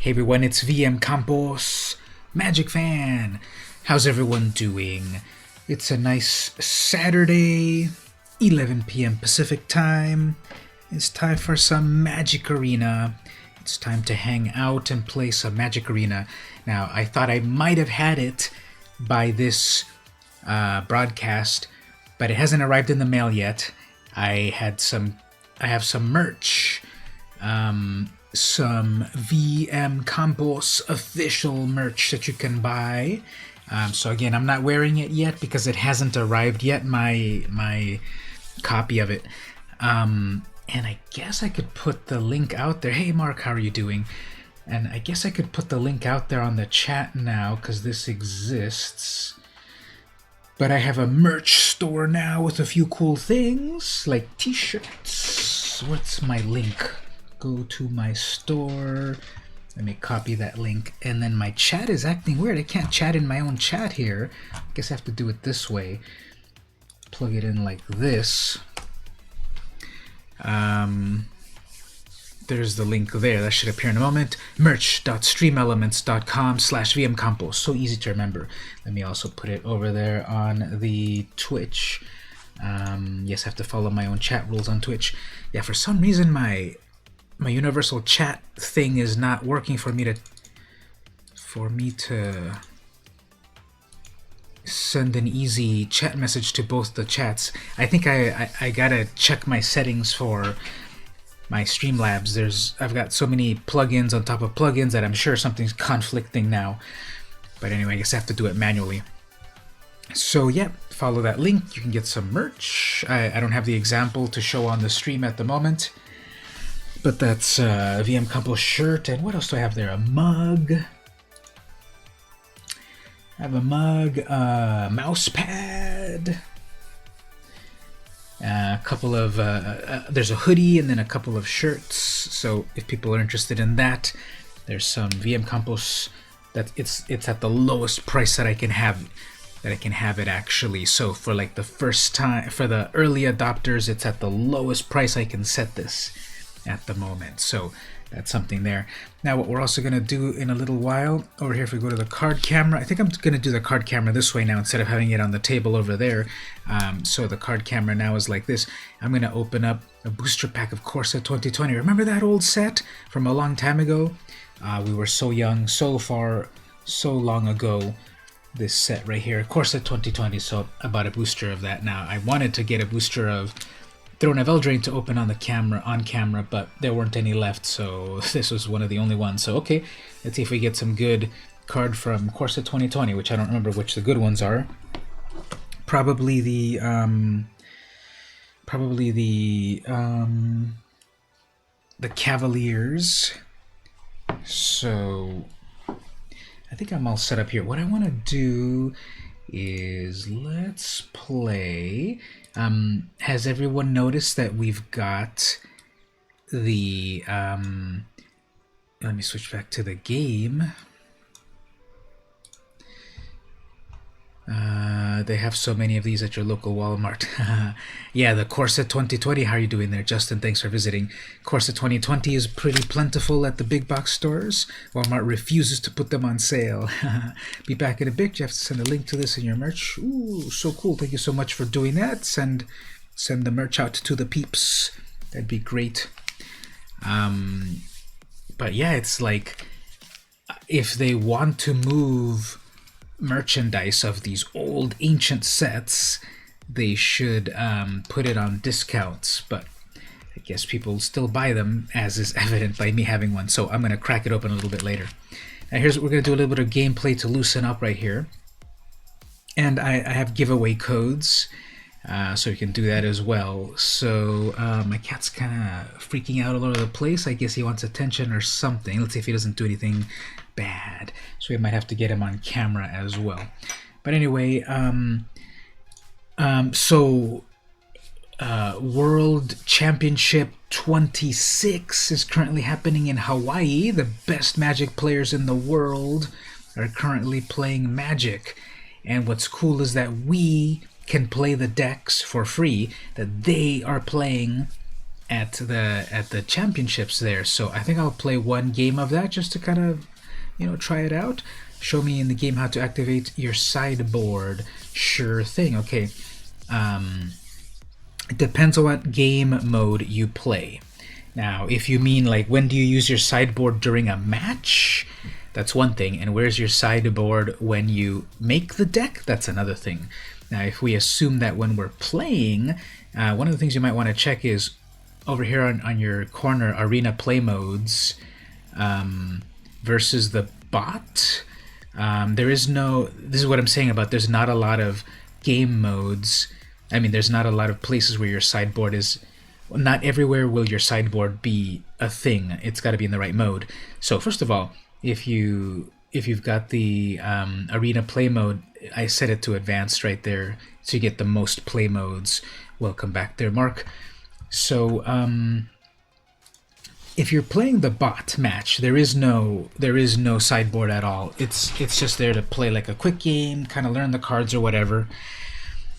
Hey everyone, it's VM Campos, Magic Fan. How's everyone doing? It's a nice Saturday, 11 p.m. Pacific time. It's time for some Magic Arena. It's time to hang out and play some Magic Arena. Now, I thought I might have had it by this broadcast, but it hasn't arrived in the mail yet. I have some merch. Some VM Campos official merch that you can buy. So again, I'm not wearing it yet because it hasn't arrived yet, my copy of it. And I guess I could put the link out there. Hey Mark, how are you doing? And I guess I could put the link out there on the chat now because this exists. But I have a merch store now with a few cool things like t-shirts. What's my link? Go to my store. Let me copy that link. And then my chat is acting weird. I can't chat in my own chat here. I guess I have to do it this way. Plug it in like this. There's the link there. That should appear in a moment. merch.streamelements.com/vmcampos. So easy to remember. Let me also put it over there on the Twitch. Yes, I have to follow my own chat rules on Twitch. Yeah, for some reason my universal chat thing is not working for me to send an easy chat message to both the chats. I think I gotta check my settings for my Streamlabs. I've got so many plugins on top of plugins that I'm sure something's conflicting now. But anyway, I guess I have to do it manually. So yeah, follow that link. You can get some merch. I don't have the example to show on the stream at the moment. But that's a VM Campos shirt, and what else do I have there? A mug. I have a mug, mouse pad, a couple of, there's a hoodie, and then a couple of shirts. So if people are interested in that, there's some VM Campos. That it's at the lowest price that I can have it actually. So for like the first time, for the early adopters, it's at the lowest price I can set this at the moment. So that's something there. Now what we're also going to do in a little while, over here if we go to the card camera, I think I'm going to do the card camera this way now instead of having it on the table over there. So the card camera now is like this. I'm going to open up a booster pack of Corsa 2020. Remember that old set from a long time ago? We were so young, so long ago. This set right here, Corsa 2020, so I bought a booster of that. Now I wanted to get a booster of Throne of Eldraine to open on camera, but there weren't any left, so this was one of the only ones. So okay, let's see if we get some good card from Corsa 2020, which I don't remember which the good ones are. Probably the Cavaliers. So I think I'm all set up here. What I want to do is let's play. Has everyone noticed that we've got the let me switch back to the game. They have so many of these at your local Walmart. Yeah, the Corsa 2020. How are you doing there, Justin? Thanks for visiting. Corsa 2020 is pretty plentiful at the big box stores. Walmart refuses to put them on sale. Be back in a bit. You have to send a link to this in your merch. Ooh, so cool. Thank you so much for doing that. Send the merch out to the peeps. That'd be great. But yeah, it's like if they want to move merchandise of these old ancient sets, they should put it on discounts, but I guess people still buy them, as is evident by me having one. So I'm going to crack it open a little bit later. Now here's what we're going to do, a little bit of gameplay to loosen up right here. And I have giveaway codes, so you can do that as well. So my cat's kind of freaking out all over the place. I guess he wants attention or something. Let's see if he doesn't do anything bad. So we might have to get him on camera as well. But anyway, World Championship 26 is currently happening in Hawaii. The best Magic players in the world are currently playing Magic. And what's cool is that we can play the decks for free that they are playing at the championships there. So I think I'll play one game of that just to kind of, try it out. Show me in the game how to activate your sideboard. Sure thing. Okay. It depends on what game mode you play. Now, if you mean like when do you use your sideboard during a match, that's one thing. And where's your sideboard when you make the deck? That's another thing. Now, if we assume that when we're playing, one of the things you might want to check is over here on your corner, arena play modes versus the bot. There is no, this is what I'm saying about there's not a lot of game modes. I mean, there's not a lot of places where your sideboard is, not everywhere will your sideboard be a thing. It's got to be in the right mode. So first of all, if you've got the arena play mode, I set it to advanced right there, so you get the most play modes. Welcome back there, Mark. So if you're playing the bot match, there is no sideboard at all. It's just there to play like a quick game, kind of learn the cards or whatever.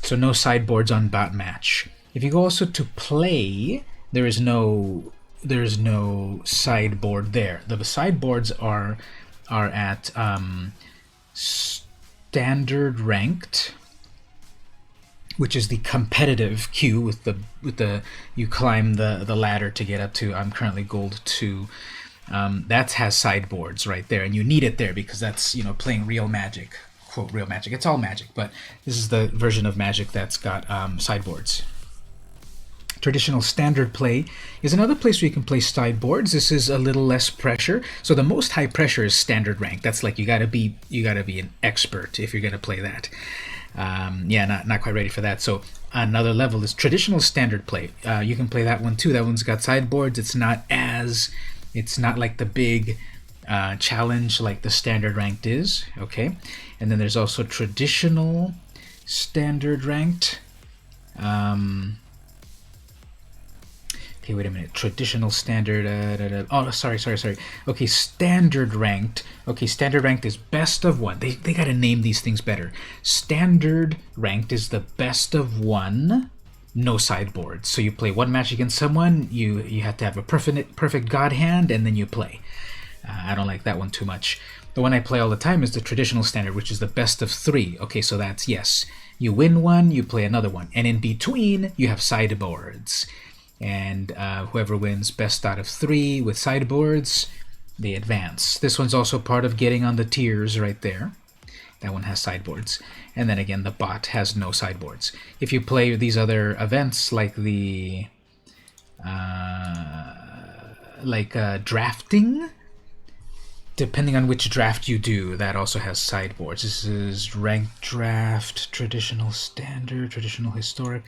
So no sideboards on bot match. If you go also to play, there is no sideboard there. The sideboards are at standard ranked, which is the competitive queue with the you climb the ladder to get up to. I'm currently gold 2. That has sideboards right there, and you need it there because that's playing real Magic. Quote, real Magic. It's all Magic, but this is the version of Magic that's got sideboards. Traditional standard play is another place where you can play sideboards. This is a little less pressure. So the most high pressure is standard rank. That's like you gotta be an expert if you're gonna play that. Not quite ready for that. So another level is traditional standard play. You can play that one too. That one's got sideboards. It's not like the big challenge like the standard ranked is. Okay, and then there's also traditional standard ranked. Okay, wait a minute. Traditional standard. Oh, sorry. Okay, standard ranked. Okay, standard ranked is best of one. They got to name these things better. Standard ranked is the best of one. No sideboards. So you play one match against someone. You have to have a perfect god hand, and then you play. I don't like that one too much. The one I play all the time is the traditional standard, which is the best of 3. Okay, so that's yes. You win one, you play another one, and in between you have sideboards. And whoever wins best out of 3 with sideboards, they advance. This one's also part of getting on the tiers right there. That one has sideboards. And then again, the bot has no sideboards. If you play these other events like the drafting, depending on which draft you do, that also has sideboards. This is ranked draft, traditional standard, traditional historic.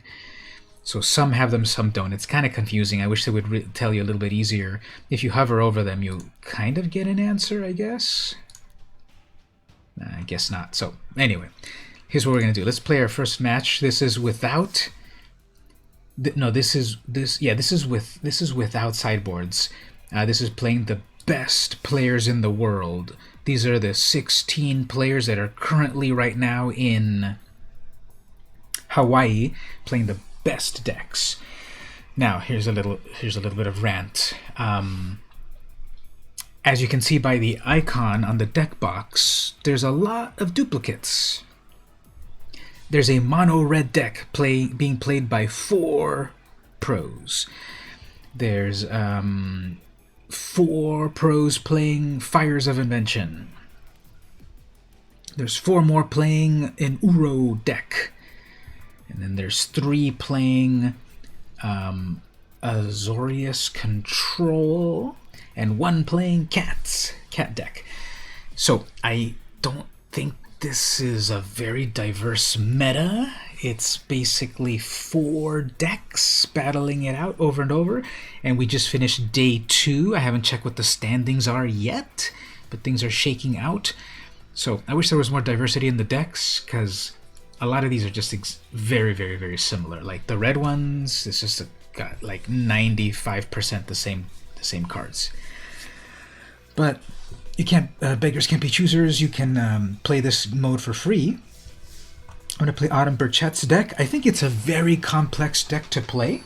So some have them, some don't. It's kind of confusing. I wish they would tell you a little bit easier. If you hover over them, you kind of get an answer, I guess. I guess not. So anyway, here's what we're gonna do. Let's play our first match. This is without. This is without sideboards. This is playing the best players in the world. These are the 16 players that are currently right now in Hawaii playing the best decks. Now here's a little bit of rant. As you can see by the icon on the deck box, there's a lot of duplicates. There's a mono red deck being played by 4 pros. There's 4 pros playing Fires of Invention. There's 4 more playing an Uro deck. And then there's 3 playing Azorius Control, and 1 playing cat deck. So I don't think this is a very diverse meta. It's basically 4 decks battling it out over and over, and we just finished day 2. I haven't checked what the standings are yet, but things are shaking out. So I wish there was more diversity in the decks, because a lot of these are just very, very, very similar. Like the red ones, it's just got like 95% the same cards. But you can't, beggars can't be choosers. You can play this mode for free. I'm going to play Autumn Burchett's deck. I think it's a very complex deck to play.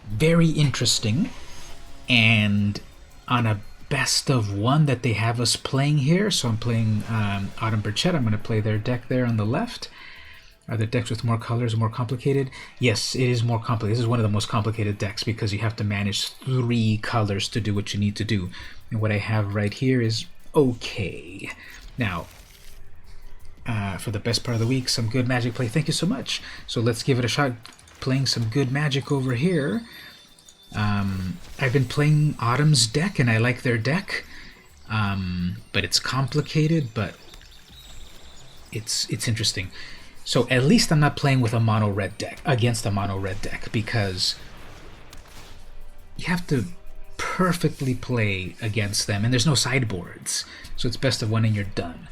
very interesting. And on a best of one that they have us playing here, so I'm playing Autumn Burchett. I'm going to play their deck there on the left. Are the decks with more colors more complicated? Yes, it is more complicated. This is one of the most complicated decks because you have to manage 3 colors to do what you need to do. And what I have right here is okay. Now, for the best part of the week, some good Magic play. Thank you so much. So let's give it a shot playing some good Magic over here. I've been playing Autumn's deck, and I like their deck. But it's complicated, but it's interesting. So at least I'm not playing with a mono red deck against a mono red deck, because you have to perfectly play against them, and there's no sideboards, so it's best of one and you're done.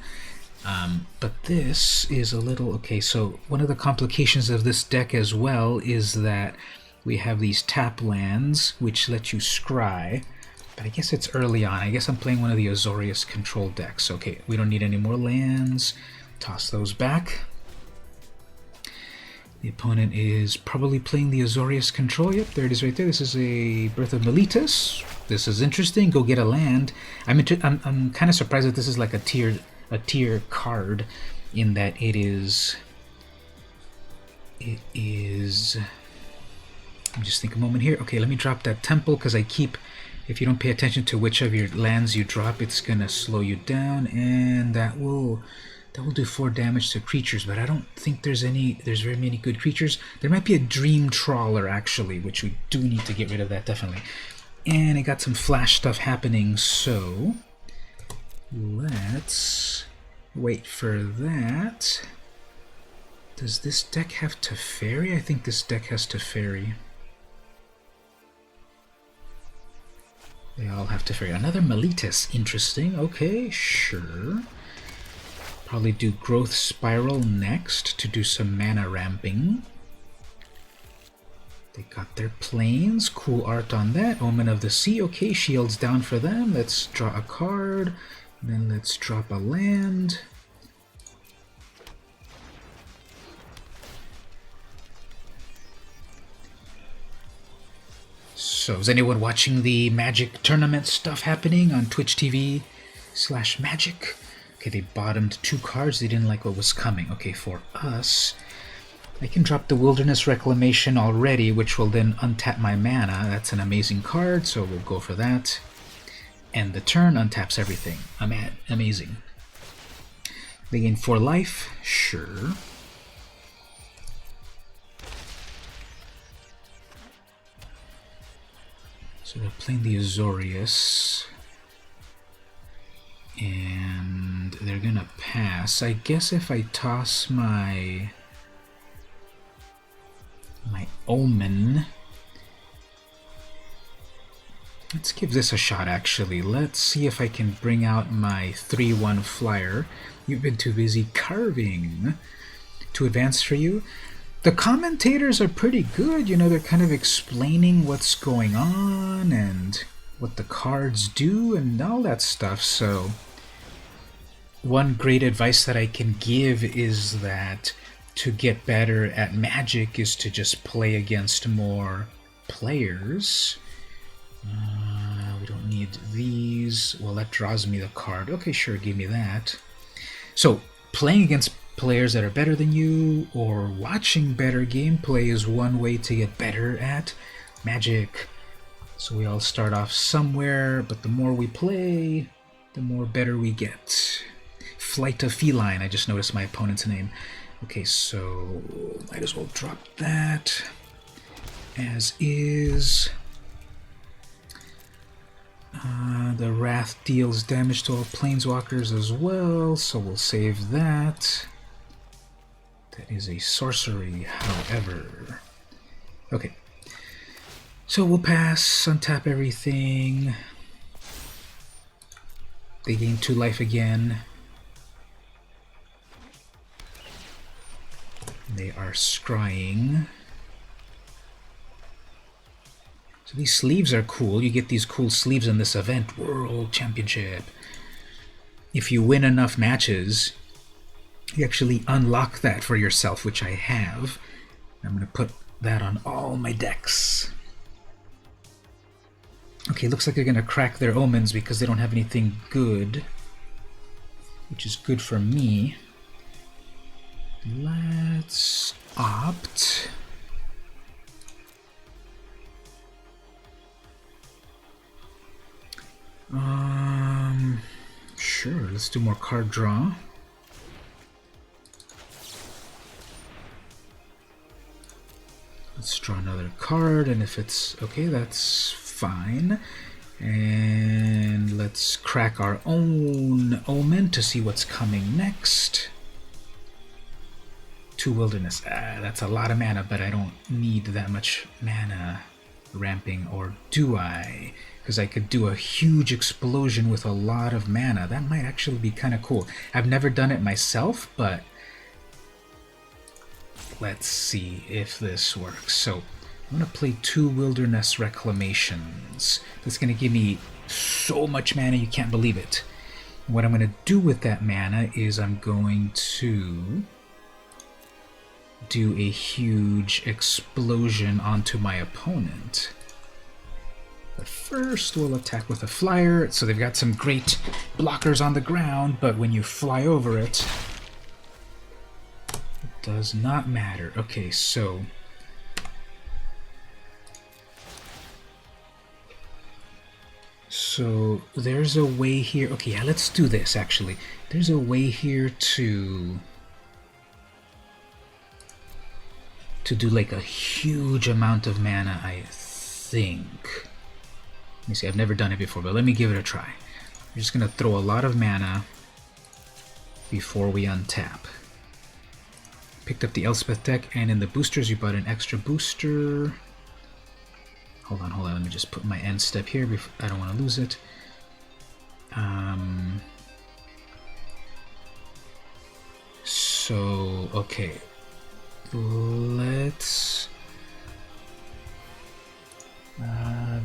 But this is a little okay. So one of the complications of this deck as well is that we have these tap lands which let you scry, but I guess it's early on. I guess I'm playing one of the Azorius control decks. Okay, we don't need any more lands. Toss those back. The opponent is probably playing the Azorius control. Yep, there it is right there. This is a Birth of Meletis. This is interesting. Go get a land. I'm kind of surprised that this is like a tier card, in that it is. Let me just think a moment here. Okay, let me drop that temple, because if you don't pay attention to which of your lands you drop, it's gonna slow you down, and that will do 4 damage to creatures, but I don't think there's very many good creatures. There might be a Dream Trawler, actually, which we do need to get rid of that, definitely. And I got some flash stuff happening, so let's wait for that. Does this deck have Teferi? I think this deck has Teferi. They all have Teferi. Another Meletis. Interesting. Okay, sure. Probably do Growth Spiral next to do some mana ramping. They got their planes. Cool art on that. Omen of the Sea. Okay, shields down for them. Let's draw a card. And then let's drop a land. So, is anyone watching the Magic tournament stuff happening on Twitch TV/Magic? Okay, they bottomed 2 cards. They didn't like what was coming. Okay, for us, I can drop the Wilderness Reclamation already, which will then untap my mana. That's an amazing card, so we'll go for that. And the turn untaps everything. Amazing. They gain 4 life. Sure. So they're playing the Azorius. And they're gonna pass. I guess if I toss my Omen, let's give this a shot, actually. Let's see if I can bring out my 3/1 flyer. You've been too busy carving. To advance for you. The commentators are pretty good, you know, they're kind of explaining what's going on and what the cards do and all that stuff. So one great advice that I can give is that to get better at Magic is to just play against more players. We don't need these. Well, that draws me the card. Okay, sure, give me that. So playing against players that are better than you or watching better gameplay is one way to get better at Magic. So we all start off somewhere, but the more we play, the more better we get. Flight of Feline, I just noticed my opponent's name. Okay, so might as well drop that as is. The Wrath deals damage to all planeswalkers as well, so we'll save that. That is a sorcery, however. Okay. So we'll pass, untap everything. They gain 2 life again. They are scrying. So these sleeves are cool. You get these cool sleeves in this event, World Championship. If you win enough matches, you actually unlock that for yourself, which I have. I'm going to put that on all my decks. Okay, looks like they're gonna crack their omens because they don't have anything good, which is good for me. Let's opt. Sure, let's do more card draw. Let's draw another card, and if it's okay, that's fine. And let's crack our own omen to see what's coming next. 2 wilderness. That's a lot of mana, but I don't need that much mana ramping, or do I? Because I could do a huge explosion with a lot of mana. That might actually be kind of cool. I've never done it myself, but let's see if this works. So I'm going to play 2 wilderness reclamations. That's going to give me so much mana you can't believe it. What I'm going to do with that mana is I'm going to do a huge explosion onto my opponent. But first we'll attack with a flyer. So they've got some great blockers on the ground, but when you fly over it, it does not matter. Okay, so there's a way here. Okay, yeah, let's do this actually. There's a way here to do like a huge amount of mana, I think. Let me see, I've never done it before, but let me give it a try. We're just gonna throw a lot of mana before we untap. Picked up the Elspeth deck, and in the boosters you bought an extra booster. Hold on, let me just put my end step here before, I don't want to lose it. So, okay. Let's...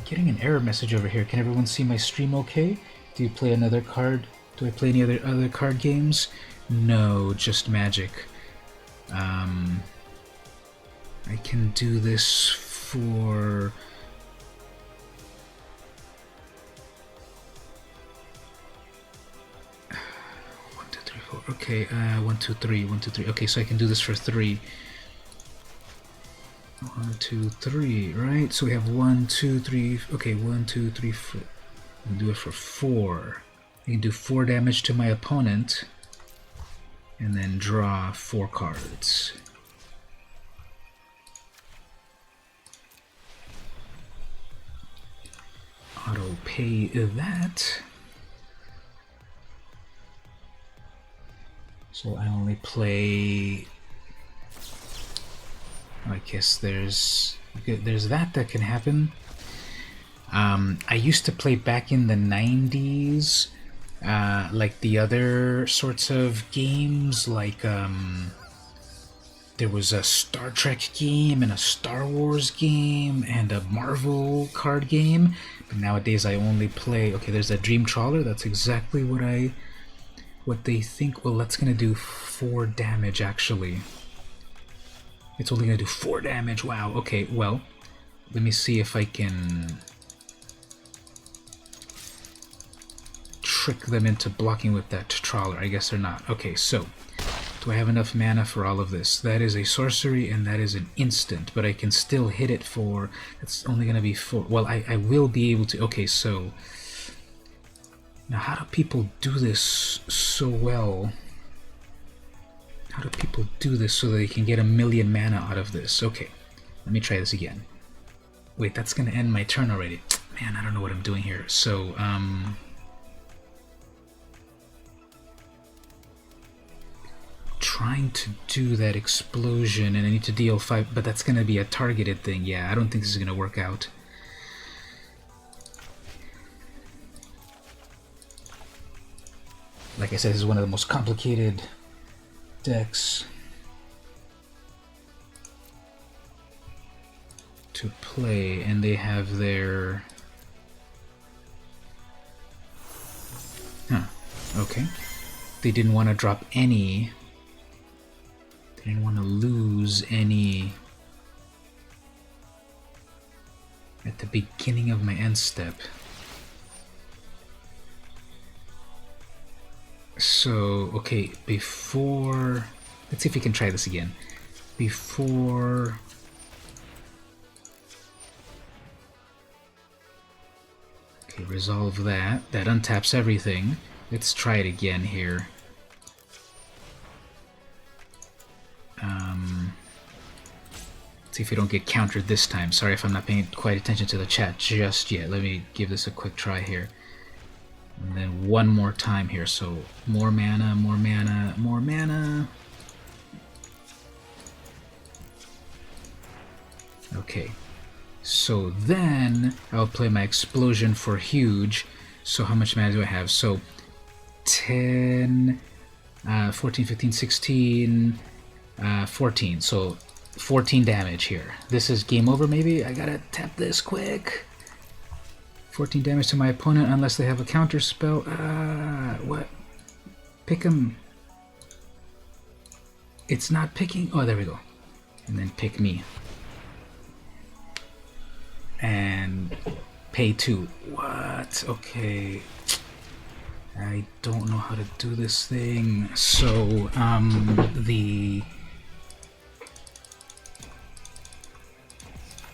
getting an error message over here. Can everyone see my stream okay? Do you play another card? Do I play any other card games? No, just Magic. I can do this for... Okay, 1, 2, 3, 1, 2, 3. Okay, so I can do this for 3. 1, 2, 3, right? So we have 1, 2, 3. Okay, 1, 2, 3, 4. We'll do it for 4. I can do 4 damage to my opponent, and then draw 4 cards. Auto pay that. So I only play... I guess there's that can happen. I used to play back in the 90s, like the other sorts of games, like there was a Star Trek game and a Star Wars game and a Marvel card game. But nowadays I only play... Okay, there's a Dream Trawler. That's exactly what they think. Well, that's gonna do 4 damage actually. It's only gonna do 4 damage. Wow. Okay, well, let me see if I can trick them into blocking with that trawler. I guess they're not. Okay, so do I have enough mana for all of this? That is a sorcery and that is an instant, but I can still hit it for... It's only gonna be 4. Well, I will be able to... Okay, so now how do people do this so well? How do people do this so they can get 1,000,000 mana out of this? Okay, let me try this again. Wait, that's gonna end my turn already. Man, I don't know what I'm doing here. So, trying to do that explosion, and I need to deal 5, but that's gonna be a targeted thing. Yeah, I don't think this is gonna work out. Like I said, this is one of the most complicated decks to play, and they have their... Huh, okay. They didn't want to drop any... They didn't want to lose any... at the beginning of my end step. So, okay, before... Let's see if we can try this again. Before... Okay, resolve that. That untaps everything. Let's try it again here. Let's see if we don't get countered this time. Sorry if I'm not paying quite attention to the chat just yet. Let me give this a quick try here. And then one more time here. So more mana, more mana, more mana. Okay. So then I'll play my explosion for huge. So how much mana do I have? So 10, 14, 15, 16, 14. So 14 damage here. This is game over maybe? I gotta tap this quick. 14 damage to my opponent unless they have a counter spell. What? Pick him. It's not picking. Oh, there we go. And then pick me. And pay 2. What? Okay. I don't know how to do this thing. So, the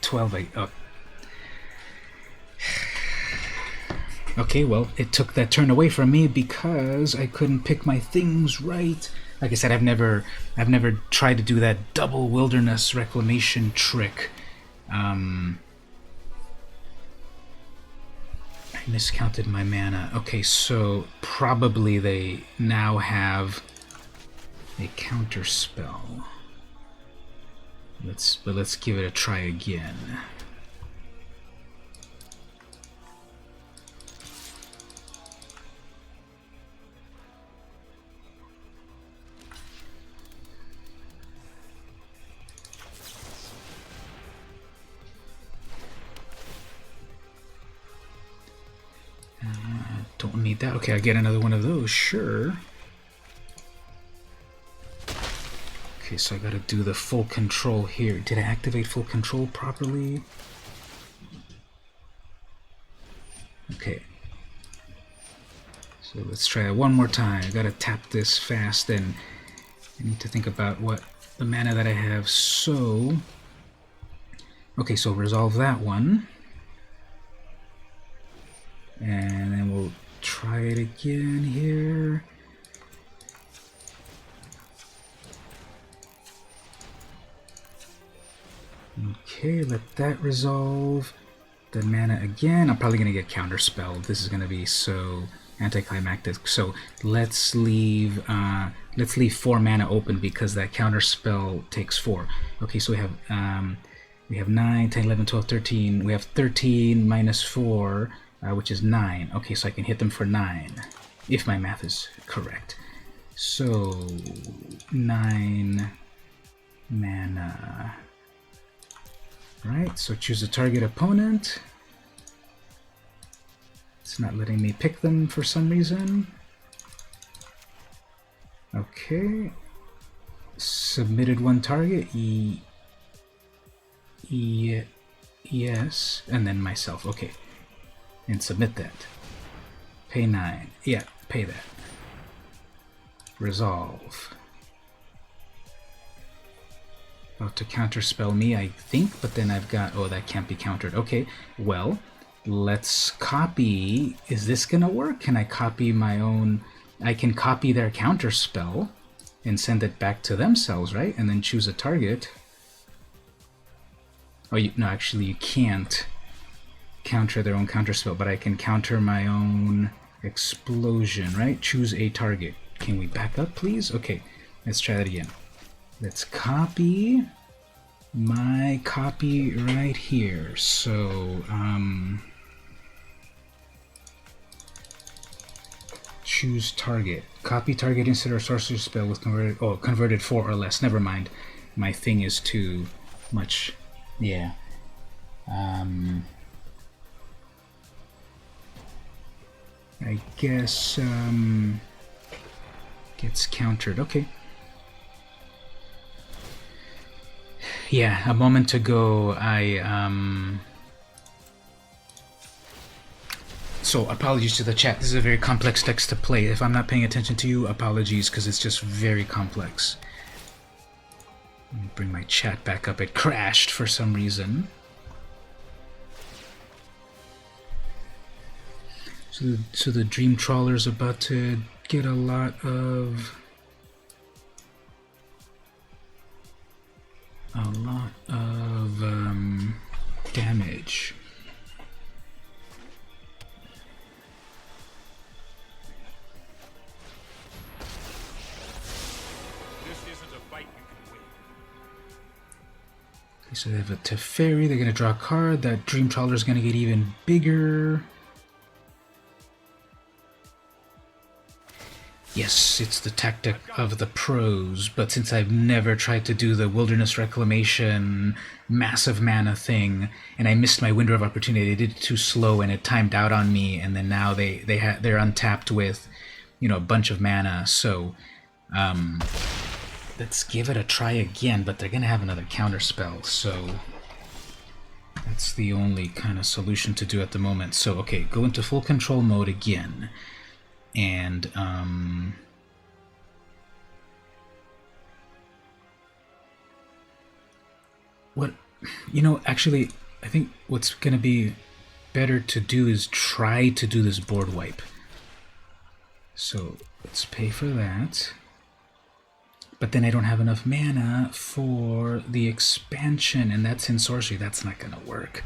12. Okay, well, it took that turn away from me because I couldn't pick my things right. Like I said, I've never tried to do that double wilderness reclamation trick. I miscounted my mana. Okay, so probably they now have a counter spell. Let's give it a try again. Don't need that. Okay, I get another one of those, sure. Okay, so I gotta do the full control here. Did I activate full control properly? Okay. So let's try it one more time. I gotta tap this fast, and I need to think about what the mana that I have. So, okay, so resolve that one. And then we'll try it again here. Okay, let that resolve. The mana again. I'm probably gonna get counterspelled. This is gonna be so anticlimactic. So let's leave 4 mana open because that counterspell takes 4. Okay, so we have 9, 10, 11, 12, 13. We have 13 minus 4. Which is 9. Okay, so I can hit them for 9, if my math is correct. So, 9 mana. Right, so choose a target opponent. It's not letting me pick them for some reason. Okay. Submitted one target. Yes. And then myself. Okay. And submit that. Pay 9. Yeah, pay that. Resolve. About to counterspell me, I think, but then I've got... Oh, that can't be countered. Okay, well, let's copy... Is this gonna work? Can I copy my own... I can copy their counterspell and send it back to themselves, right? And then choose a target. Oh, no, actually, you can't counter their own counterspell, but I can counter my own explosion, right? Choose a target. Can we back up, please? Okay, let's try that again. Let's copy my copy right here. So, choose target. Copy target instead of sorcerer spell with converted 4 or less. Never mind. My thing is too much. Yeah. I guess gets countered. Okay. Yeah, a moment ago I So apologies to the chat. This is a very complex text to play. If I'm not paying attention to you, apologies, because it's just very complex. Let me bring my chat back up. It crashed for some reason. So the Dream Trawler's about to get a lot of damage. Okay, so they have a Teferi. They're going to draw a card. That Dream Trawler is going to get even bigger. Yes, it's the tactic of the pros, but since I've never tried to do the Wilderness Reclamation massive mana thing, and I missed my window of opportunity, I did it too slow and it timed out on me, and then now they're untapped with, you know, a bunch of mana. So let's give it a try again, but they're gonna have another counter spell, so that's the only kind of solution to do at the moment. So okay, go into full control mode again. And what, you know, actually I think what's gonna be better to do is try to do this board wipe. So let's pay for that, but then I don't have enough mana for the expansion, and that's in sorcery. That's not gonna work.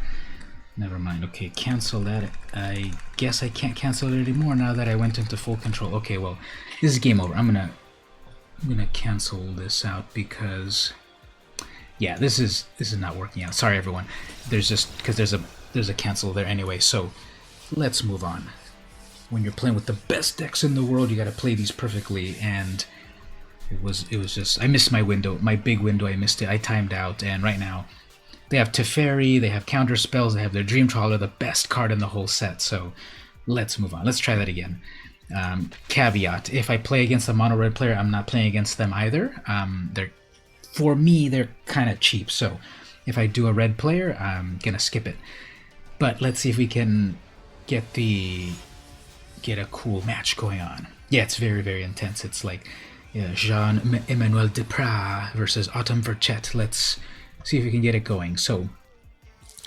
Never mind. Okay, cancel that. I guess I can't cancel it anymore now that I went into full control. Okay, well, this is game over. I'm gonna cancel this out because, yeah, this is not working out. Sorry, everyone. There's just because there's a cancel there anyway. So let's move on. When you're playing with the best decks in the world, you got to play these perfectly, and it was just I missed my window, my big window. I missed it. I timed out, and right now. They have Teferi, they have counter spells, they have their Dream Trawler, the best card in the whole set. So let's move on. Let's try that again. Caveat: if I play against a mono red player, I'm not playing against them either. For me, they're kind of cheap. So if I do a red player, I'm gonna skip it. But let's see if we can get a cool match going on. Yeah, it's very, very intense. It's like Jean-Emmanuel Deprat versus Autumn Verchet. Let's see if we can get it going. So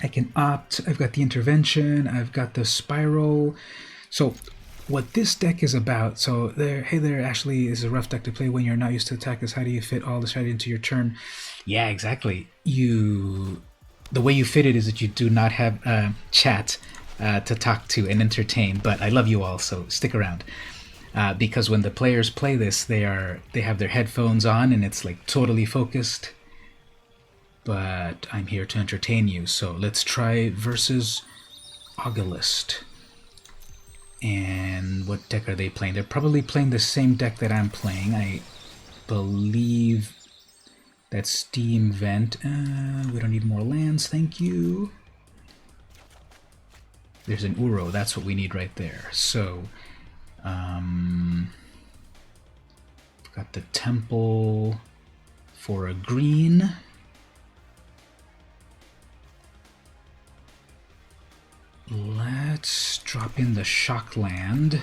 I can opt. I've got the intervention. I've got the spiral. So what this deck is about. So hey there, Ashley, is a rough deck to play when you're not used to attack. Is how do you fit all this right into your turn? Yeah, exactly. The way you fit it is that you do not have chat to talk to and entertain. But I love you all, so stick around. Because when the players play this, they have their headphones on and it's like totally focused. But I'm here to entertain you, so let's try versus Augulist. And what deck are they playing? They're probably playing the same deck that I'm playing. I believe that's Steam Vent. We don't need more lands, thank you. There's an Uro, that's what we need right there. So, got the Temple for a green. Let's drop in the Shock Land,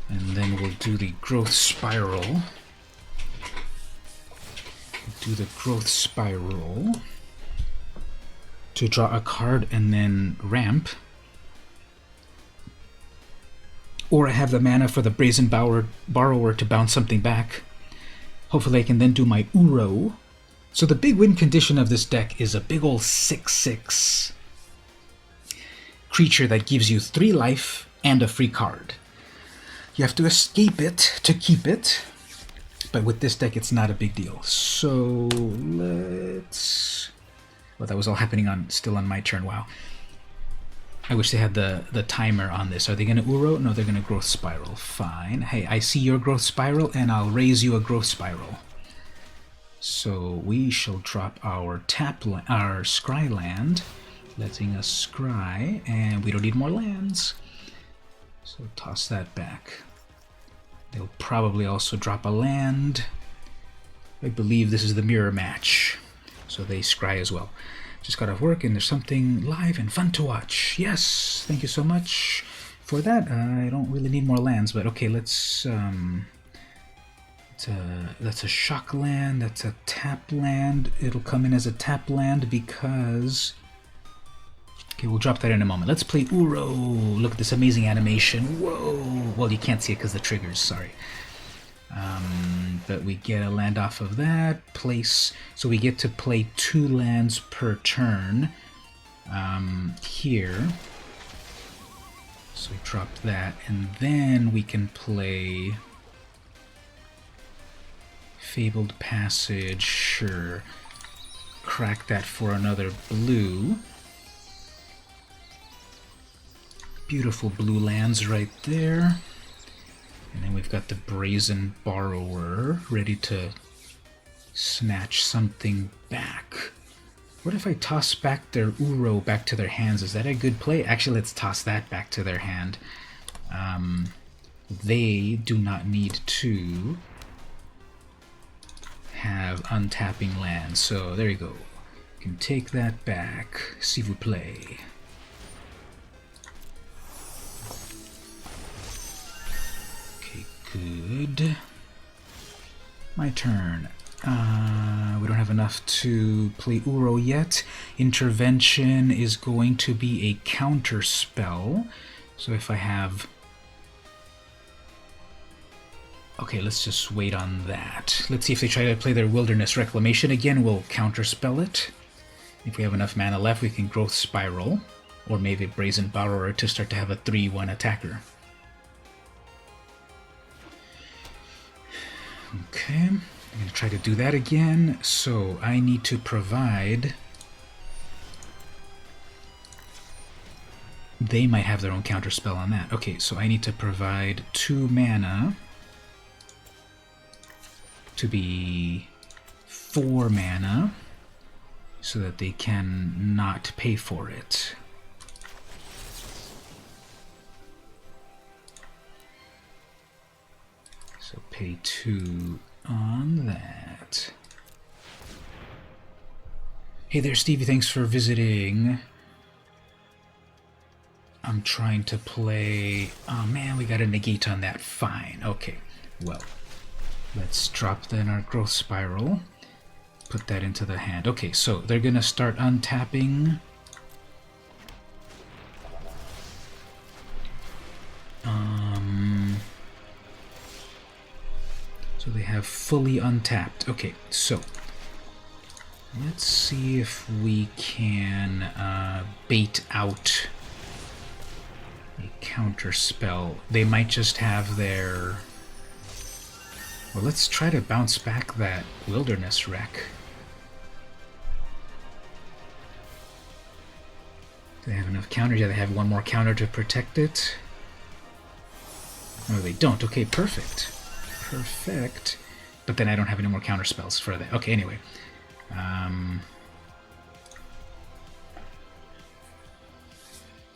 and then we'll do the Growth Spiral. Do the Growth Spiral to draw a card and then ramp. Or I have the mana for the Brazen Borrower to bounce something back. Hopefully I can then do my Uro. So the big win condition of this deck is a big old 6/6 creature that gives you 3 life and a free card. You have to escape it to keep it, but with this deck it's not a big deal. So let's... Well, that was all happening still on my turn. Wow. I wish they had the timer on this. Are they going to Uro? No, they're going to Growth Spiral. Fine. Hey, I see your Growth Spiral, and I'll raise you a Growth Spiral. So we shall drop our Scry land, letting us scry, and we don't need more lands. So toss that back. They'll probably also drop a land. I believe this is the mirror match, so they scry as well. Just got off work and there's something live and fun to watch. Yes, thank you so much for that. I don't really need more lands, but okay, let's that's a shock land, that's a tap land. It'll come in as a tap land because... Okay, we'll drop that in a moment. Let's play Uro. Look at this amazing animation. Whoa! Well, you can't see it because the triggers, sorry. But we get a land off of that. Place. So we get to play 2 lands per turn. Here. So we drop that. And then we can play... Fabled Passage, sure. Crack that for another blue. Beautiful blue lands right there. And then we've got the Brazen Borrower ready to snatch something back. What if I toss back their Uro back to their hands? Is that a good play? Actually, let's toss that back to their hand. They do not need to have untapping lands, so there you go. You can take that back. S'il vous plaît. Okay, good. My turn. We don't have enough to play Uro yet. Intervention is going to be a counter spell. So if I have... Okay, let's just wait on that. Let's see if they try to play their Wilderness Reclamation again. We'll counterspell it. If we have enough mana left, we can Growth Spiral. Or maybe Brazen Borrower to start to have a 3/1 attacker. Okay, I'm going to try to do that again. So I need to provide... They might have their own counterspell on that. Okay, so I need to provide 2 mana... to be 4 mana so that they can not pay for it. So pay 2 on that. Hey there, Stevie, thanks for visiting. I'm trying to play... Oh man, we got a negate on that. Fine, okay. Well, let's drop then our Growth Spiral. Put that into the hand. Okay, so they're gonna start untapping. So they have fully untapped. Okay, so let's see if we can bait out a counter spell. They might just have their... Well, let's try to bounce back that Wilderness Wreck. Do they have enough counters? Yeah, they have 1 more counter to protect it. No, they don't. Okay, perfect. Perfect. But then I don't have any more counter spells for that. Okay, anyway. Are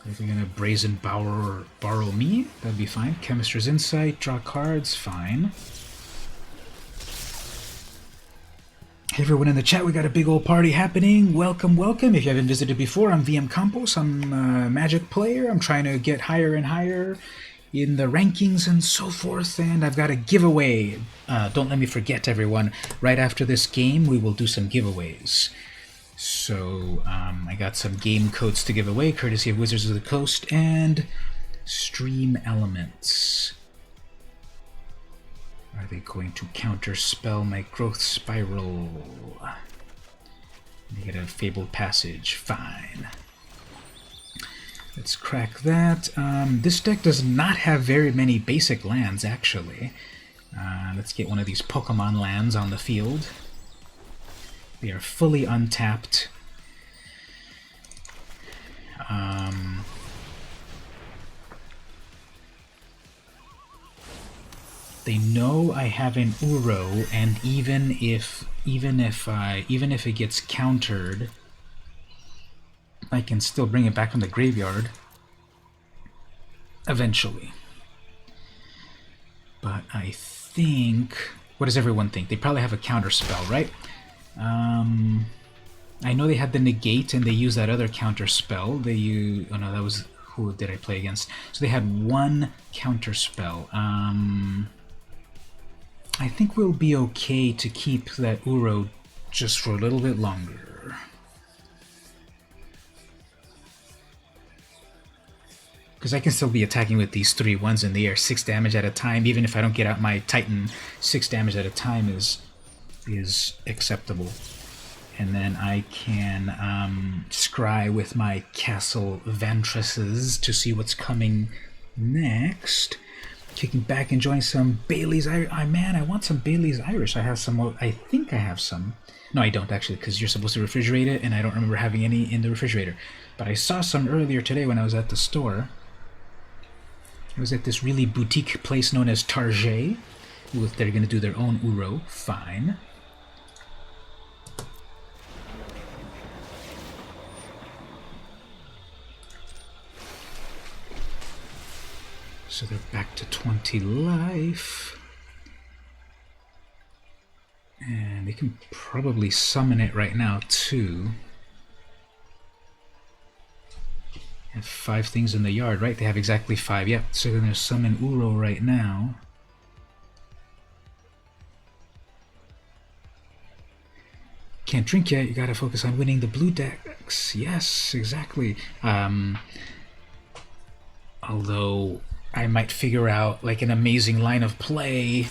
they going to Brazen borrow me? That'd be fine. Chemist's Insight, draw cards, fine. Hey everyone in the chat, we got a big old party happening. Welcome, welcome. If you haven't visited before, I'm VM Campos. I'm a Magic player. I'm trying to get higher and higher in the rankings and so forth, and I've got a giveaway. Don't let me forget, everyone. Right after this game, we will do some giveaways. So I got some game codes to give away, courtesy of Wizards of the Coast and Stream Elements. Are they going to counterspell my Growth Spiral? They get a Fabled Passage. Fine. Let's crack that. This deck does not have very many basic lands, actually. Let's get one of these Pokemon lands on the field. They are fully untapped. They know I have an Uro, and even if it gets countered, I can still bring it back from the graveyard eventually. But I think... What does everyone think? They probably have a counter spell, right? I know they had the negate and they used that other counter spell. They used, oh no, that was, who did I play against? So they had one counter spell. I think we'll be okay to keep that Uro just for a little bit longer. Because I can still be attacking with these 3/1s in the air, 6 damage at a time. Even if I don't get out my Titan, 6 damage at a time is acceptable. And then I can scry with my Castle Vantresses to see what's coming next. Kicking back, enjoying some Bailey's Irish. Man, I want some Bailey's Irish. I have some. I think I have some. No, I don't actually, because you're supposed to refrigerate it, and I don't remember having any in the refrigerator. But I saw some earlier today when I was at the store. I was at this really boutique place known as Target. They're going to do their own Uro. Fine. So they're back to 20 life. And they can probably summon it right now, too. Have 5 things in the yard, right? They have exactly 5. Yep, so they're going to summon Uro right now. Can't drink yet. You got to focus on winning the blue decks. Yes, exactly. Although I might figure out like an amazing line of play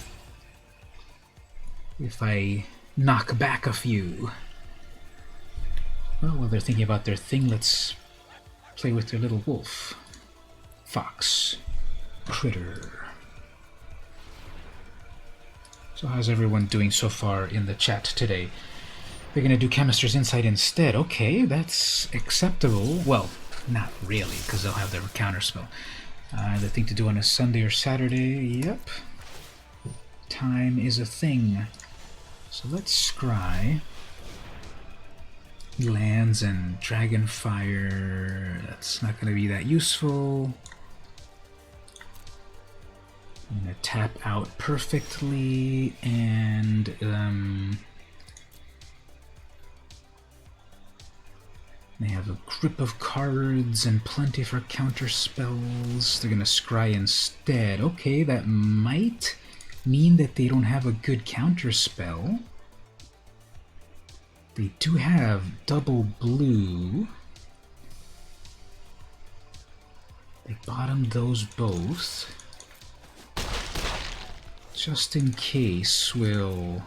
if I knock back a few. Well, while they're thinking about their thing, let's play with their little wolf. Fox. Critter. So how's everyone doing so far in the chat today? They're going to do Chemister's Insight instead. Okay, that's acceptable. Well, not really, because they'll have their counterspell. The thing to do on a Sunday or Saturday, yep. Time is a thing. So let's scry. Lands and Dragonfire, that's not going to be that useful. I'm going to tap out perfectly, and they have a grip of cards and plenty for counter spells. They're going to scry instead. Okay, that might mean that they don't have a good counter spell. They do have double blue. They bottomed those both. Just in case, we'll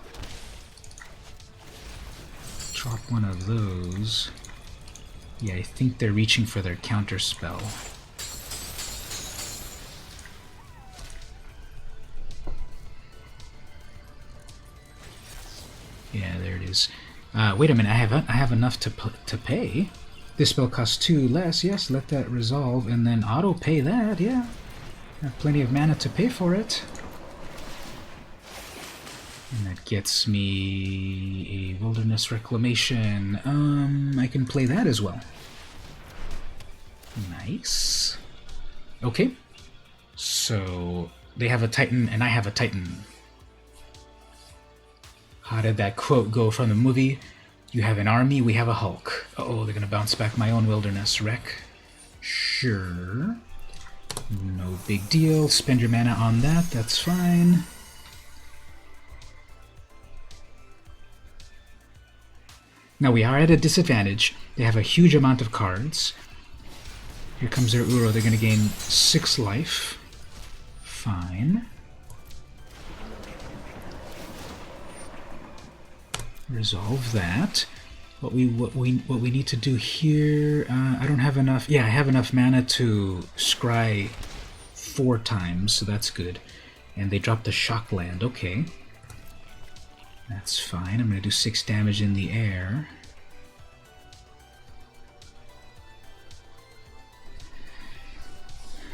drop one of those. Yeah, I think they're reaching for their counter spell. Yeah, there it is. Wait a minute, I have enough to pay. This spell costs 2 less. Yes, let that resolve, and then auto pay that. Yeah, I have plenty of mana to pay for it. And that gets me a Wilderness Reclamation. I can play that as well. Nice. Okay. So they have a Titan and I have a Titan. How did that quote go from the movie? You have an army, we have a Hulk. Uh-oh, they're gonna bounce back my own Wilderness Rec. Sure. No big deal. Spend your mana on that, that's fine. Now we are at a disadvantage. They have a huge amount of cards. Here comes their Uro. They're going to gain 6 life. Fine. Resolve that. What we need to do here. I don't have enough. Yeah, I have enough mana to scry 4 times, so that's good. And they dropped the shock land. Okay. That's fine. I'm going to do 6 damage in the air.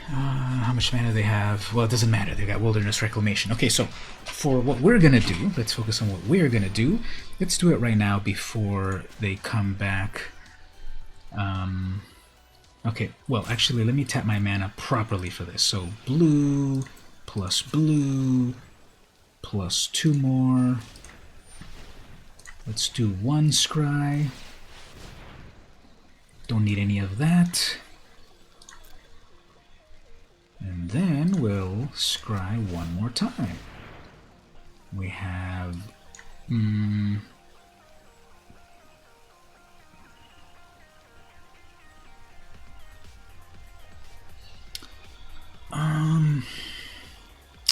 How much mana do they have? Well, it doesn't matter. They've got Wilderness Reclamation. Okay, so for what we're going to do, let's focus on what we're going to do. Let's do it right now before they come back. Okay, well, actually, let me tap my mana properly for this. So blue plus 2 more. Let's do 1 scry. Don't need any of that. And then we'll scry one more time. We have...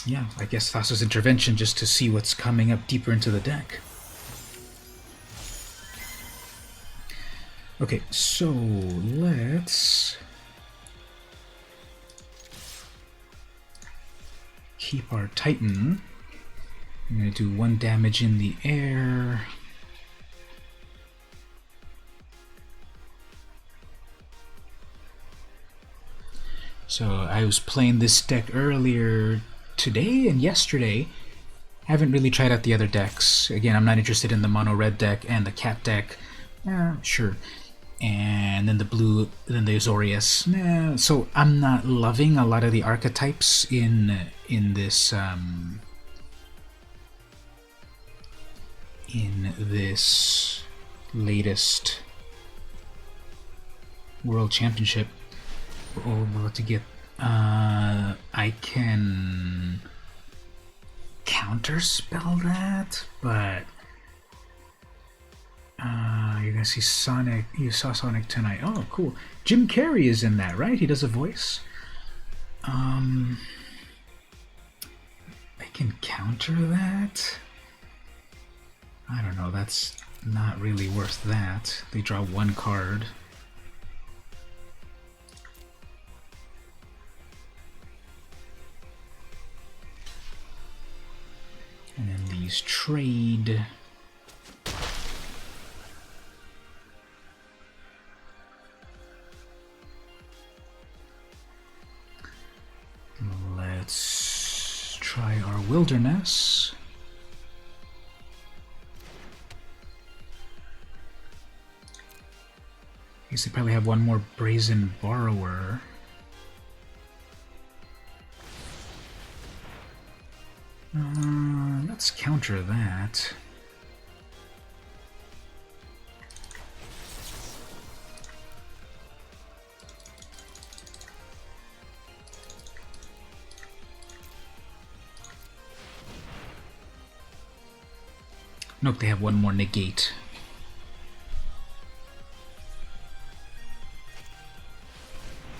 yeah, I guess Thassa's Intervention just to see what's coming up deeper into the deck. Okay, so let's keep our Titan. I'm going to do 1 damage in the air. So I was playing this deck earlier today and yesterday. Haven't really tried out the other decks. Again, I'm not interested in the mono red deck and the cat deck. Sure. And then the blue, then the Azorius. So I'm not loving a lot of the archetypes in this latest World Championship. Oh, we're about to get. I can counterspell that, but you're gonna see Sonic. You saw Sonic tonight. Oh, cool. Jim Carrey is in that, right? He does a voice. I can counter that. I don't know. That's not really worth that. They draw 1 card. And then these trade. Let's try our Wilderness. I guess they probably have 1 more Brazen Borrower. Let's counter that. Nope, they have 1 more negate.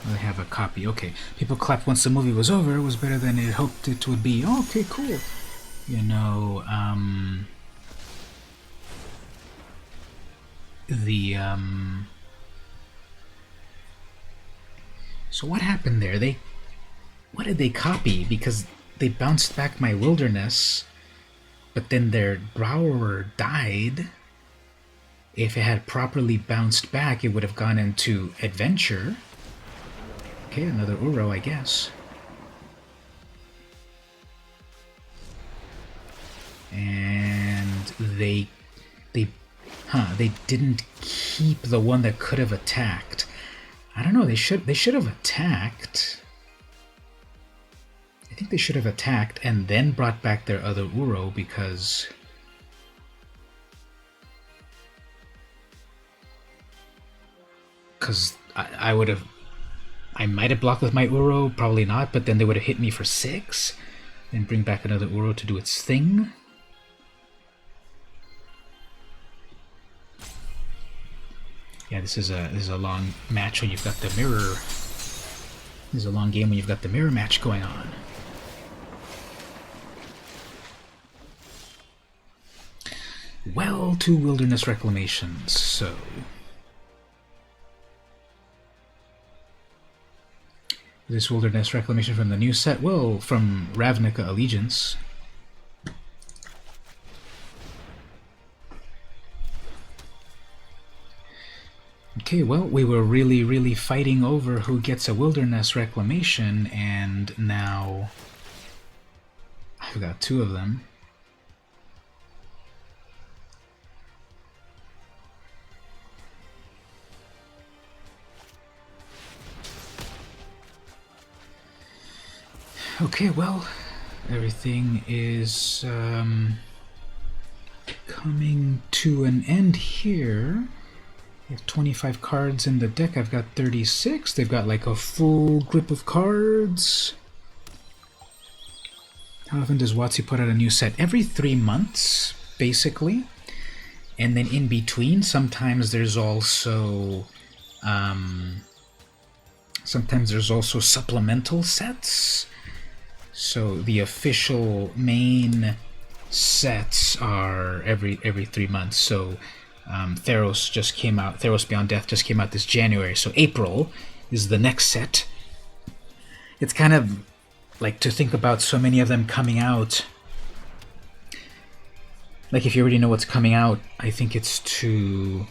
They have a copy. Okay. People clapped once the movie was over. It was better than it hoped it would be. Okay, cool. You know, so what happened there? What did they copy? Because they bounced back my Wilderness, but then their Borrower died. If it had properly bounced back, it would have gone into Adventure. Okay, another Uro, I guess. And they didn't keep the one that could have attacked. I don't know. They should have attacked. I think they should have attacked and then brought back their other Uro because. Because I would have. I might have blocked with my Uro, probably not, but then they would have hit me for 6, then bring back another Uro to do its thing. Yeah, this is a long match when you've got the mirror. This is a long game when you've got the mirror match going on. Well, 2 Wilderness Reclamations, so. This Wilderness Reclamation from the new set? Well, from Ravnica Allegiance. Okay, well, we were really fighting over who gets a Wilderness Reclamation, and now I've got 2 of them. Okay, well, everything is coming to an end here. I have 25 cards in the deck. I've got 36. They've got like a full grip of cards. How often does WotC put out a new set? Every 3 months, basically. And then in between, sometimes there's also supplemental sets. So the official main sets are every 3 months. So Theros just came out. Theros Beyond Death just came out this January. So April is the next set. It's kind of like to think about so many of them coming out. Like if you already know what's coming out, I think it's too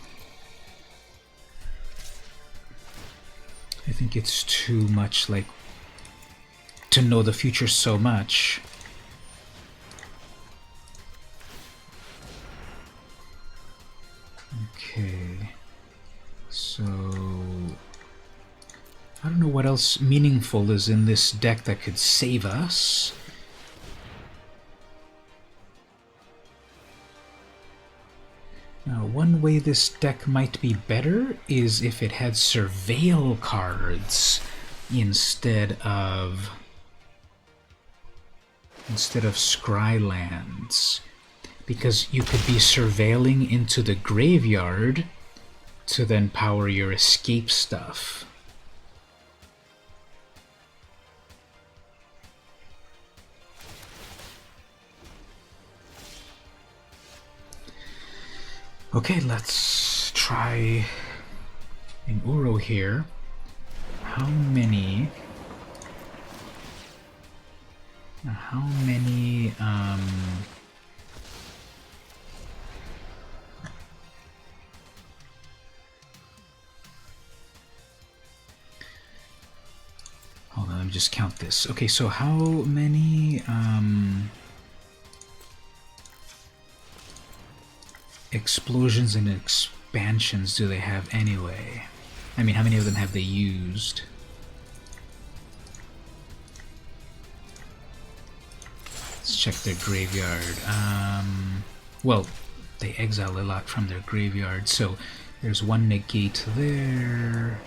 much, like, to know the future so much. Okay, so I don't know what else meaningful is in this deck that could save us. Now, one way this deck might be better is if it had Surveil cards instead of Scrylands, because you could be surveilling into the graveyard to then power your escape stuff. Okay, let's try an Uro here. How many hold on, let me just count this. Okay, so how many explosions and expansions do they have anyway? I mean, how many of them have they used? Let's check their graveyard. Well, they exile a lot from their graveyard, so there's one negate there.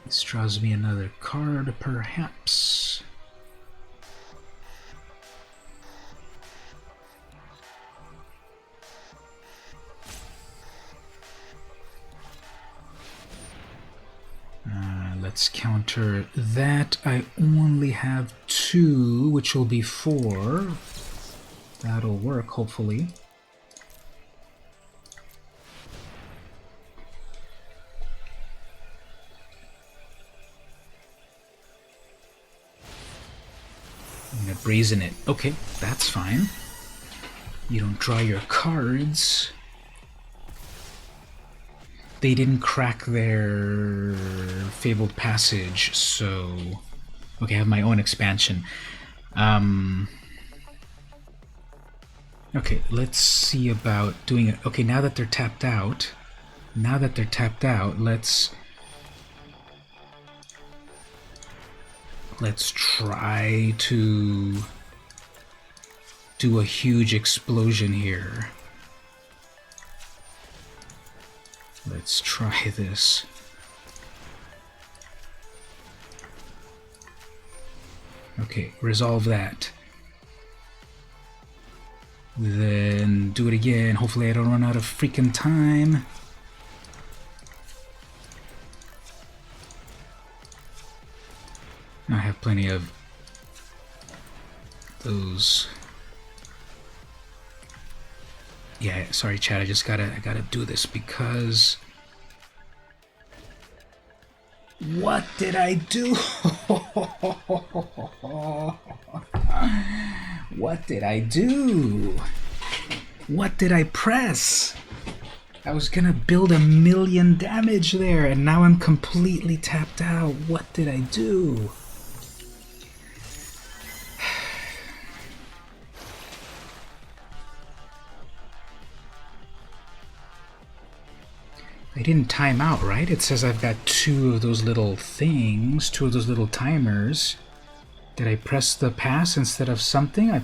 This draws me another card, perhaps. Let's counter that. I only have 2, which will be 4. That'll work, hopefully. I'm gonna brazen it. Okay, that's fine. You don't draw your cards. They didn't crack their Fabled Passage, so... Okay, I have my own expansion. Okay, let's see about doing it. Okay, now that they're tapped out, let's try to do a huge explosion here. Let's try this. Okay, resolve that. Then do it again. Hopefully I don't run out of freaking time. I have plenty of those. Yeah, sorry chat, I gotta do this because... What did I do? What did I do? What did I press? I was gonna build 1,000,000 damage there, and now I'm completely tapped out. What did I do? I didn't time out, right? It says I've got 2 of those little things, 2 of those little timers. Did I press the pass instead of something? I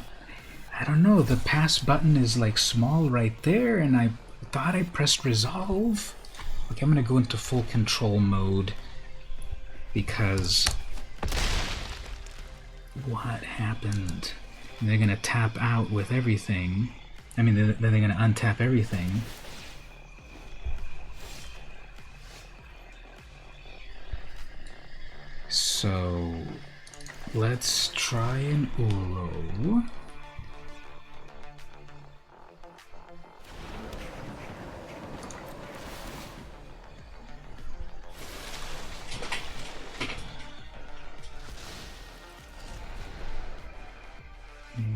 don't know. The pass button is like small right there, and I thought I pressed resolve. Okay, I'm gonna go into full control mode because what happened? They're gonna tap out with everything. I mean, then they're gonna untap everything. So let's try an Uro.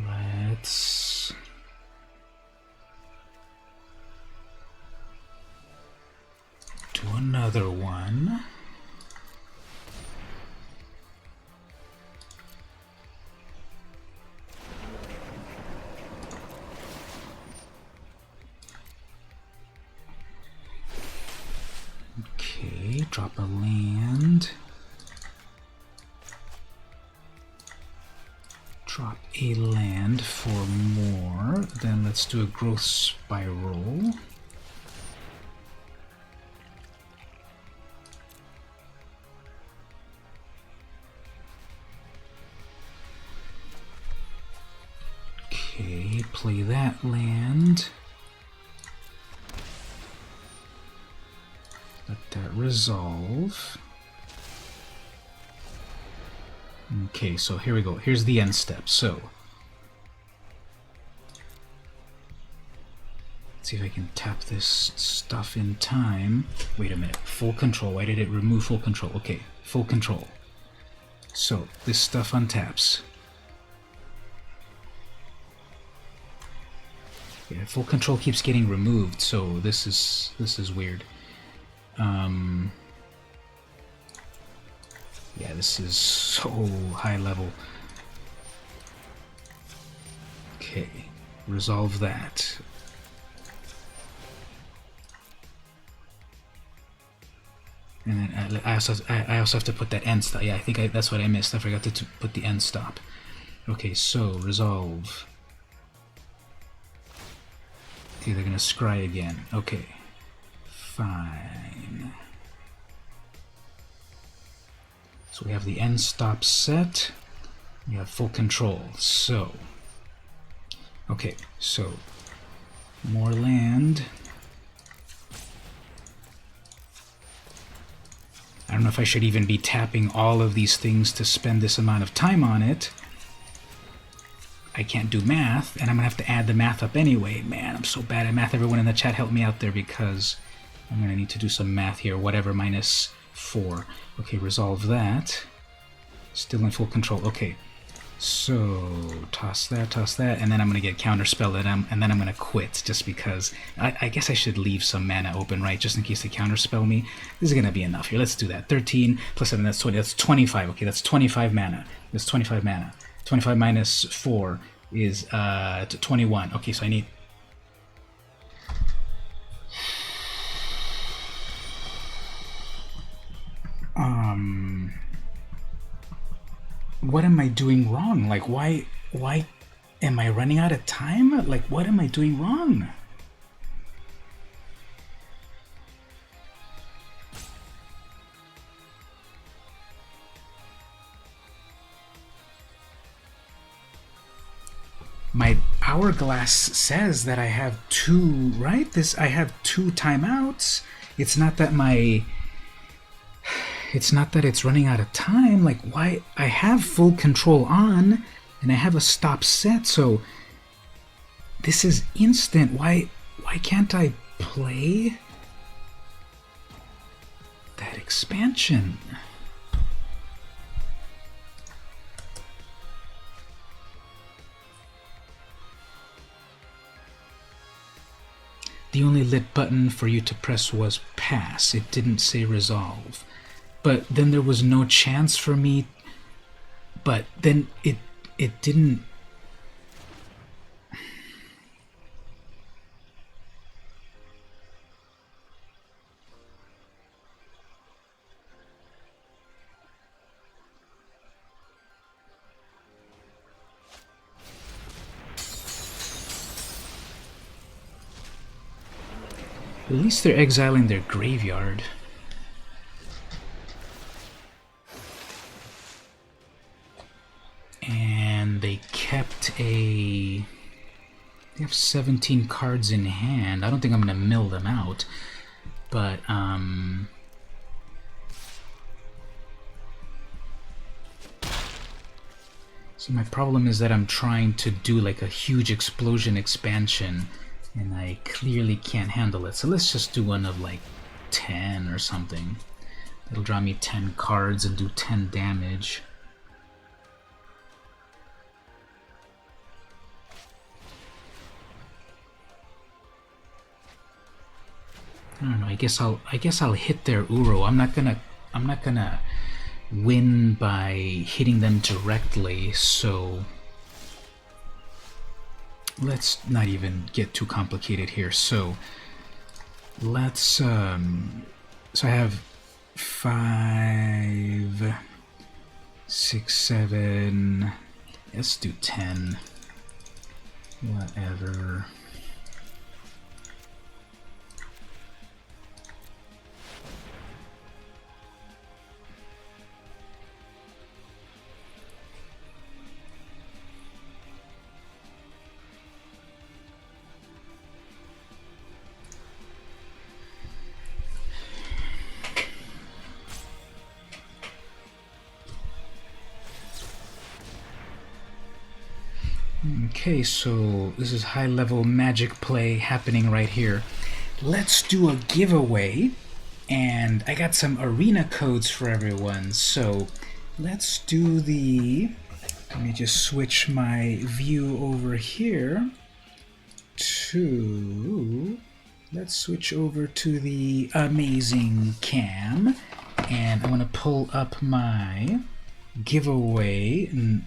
Let's do another one. Okay, drop a land. Drop a land for more. Then let's do a growth spiral. Okay, play that land. Let that resolve. Okay, so here we go. Here's the end step. So let's see if I can tap this stuff in time. Wait a minute. Full control. Why did it remove full control? Okay, full control. So this stuff untaps. Yeah, full control keeps getting removed, so this is weird. Yeah, this is so high level. Okay, resolve that. And then I also have to put that end stop. Yeah, I think that's what I missed. I forgot to put the end stop. Okay, so resolve. Okay, they're gonna scry again. Okay, fine. So we have the end stop set. We have full control. So, okay, so more land. I don't know if I should even be tapping all of these things to spend this amount of time on it. I can't do math, and I'm gonna have to add the math up anyway. Man, I'm so bad at math. Everyone in the chat help me out there because I'm gonna need to do some math here. Whatever, -4. Okay, resolve that. Still in full control. Okay, so toss that, and then I'm gonna get counterspell it, and then I'm gonna quit just because I guess I should leave some mana open, right? Just in case they counterspell me. This is gonna be enough here. Let's do that. 13 plus 7, that's 20. That's 25. Okay, that's 25 mana. That's 25 mana. 25 minus 4 is 21. Okay, so I need... What am I doing wrong? Like, why am I running out of time? Like, what am I doing wrong? My hourglass says that I have 2, right? I have 2 timeouts. It's not that it's running out of time. Like, why? I have full control on, and I have a stop set, so this is instant. Why can't I play that expansion? The only lit button for you to press was pass. It didn't say resolve. But then there was no chance for me. But then it didn't. At least they're exiling their graveyard. And they kept a... They have 17 cards in hand. I don't think I'm going to mill them out. But, see, my problem is that I'm trying to do like a huge explosion expansion, and I clearly can't handle it. So let's just do one of like 10 or something. It'll draw me 10 cards and do 10 damage. I don't know. I guess I'll hit their Uro. I'm not gonna win by hitting them directly. So let's not even get too complicated here. So let's so I have 5, 6, 7. Let's do 10. Whatever. Okay, so this is high-level magic play happening right here. Let's do a giveaway, and I got some arena codes for everyone. So let's do the... Let me just switch my view over here to... Let's switch over to the amazing cam, and I want to pull up my giveaway.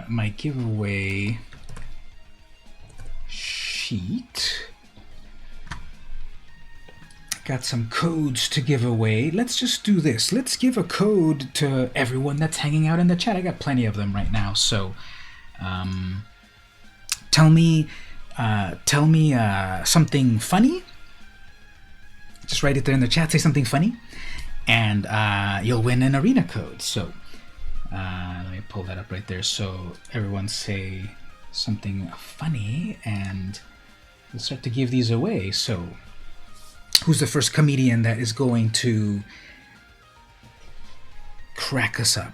My giveaway sheet. Got some codes to give away. Let's just do this. Let's give a code to everyone that's hanging out in the chat. I got plenty of them right now. So, tell me something funny. Just write it there in the chat. Say something funny, and you'll win an arena code. So. Let me pull that up right there. So everyone say something funny, and we'll start to give these away. So who's the first comedian that is going to crack us up?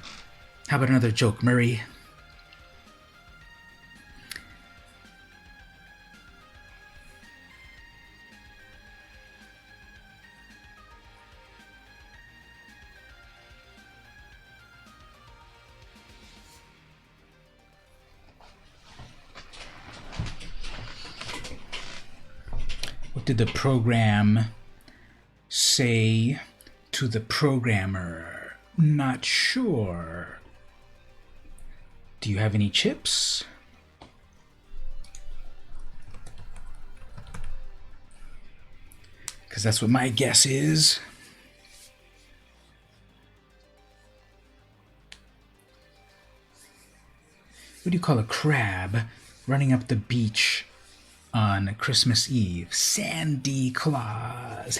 How about another joke, Murray? Did the program say to the programmer? Not sure. Do you have any chips? Because that's what my guess is. What do you call a crab running up the beach on Christmas Eve? Sandy Claus.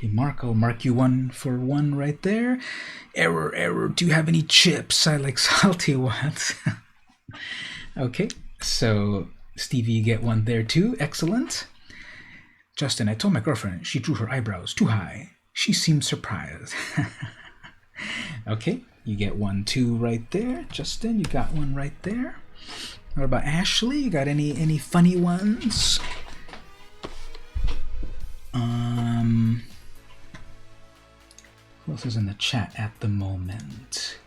Okay, Mark, I'll mark you 1 for 1 right there. Error, error. Do you have any chips? I like salty ones. Okay, so Stevie, you get 1 there too. Excellent. Justin, I told my girlfriend she drew her eyebrows too high. She seemed surprised. Okay, you get 1 too right there. Justin, you got 1 right there. What about Ashley? You got any funny ones? Who else is in the chat at the moment?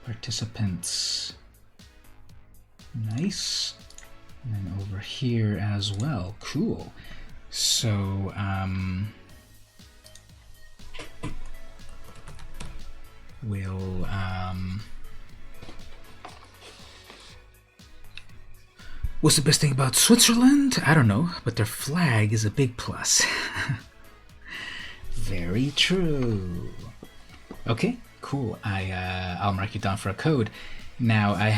Participants. Nice. And then over here as well. Cool. So, we'll, what's the best thing about Switzerland? I don't know, but their flag is a big plus. Very true. Okay, cool. I'll mark you down for a code. Now I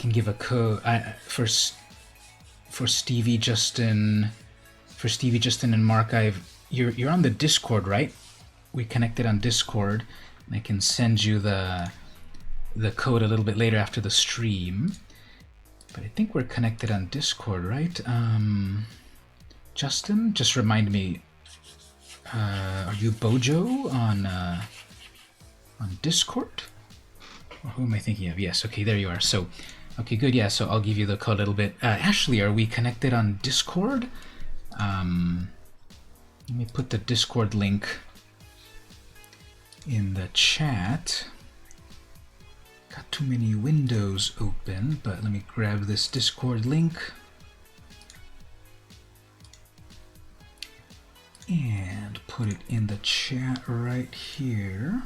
can give a code for Stevie, Justin, and Mark. You're on the Discord, right? We connected on Discord, and I can send you the code a little bit later after the stream. But I think we're connected on Discord, right? Justin, just remind me. Are you Bojo on Discord? Or who am I thinking of? Yes. Okay, there you are. So, okay, good. Yeah. So I'll give you the code a little bit. Ashley, are we connected on Discord? Let me put the Discord link in the chat. Got too many windows open, but let me grab this Discord link. And put it in the chat right here.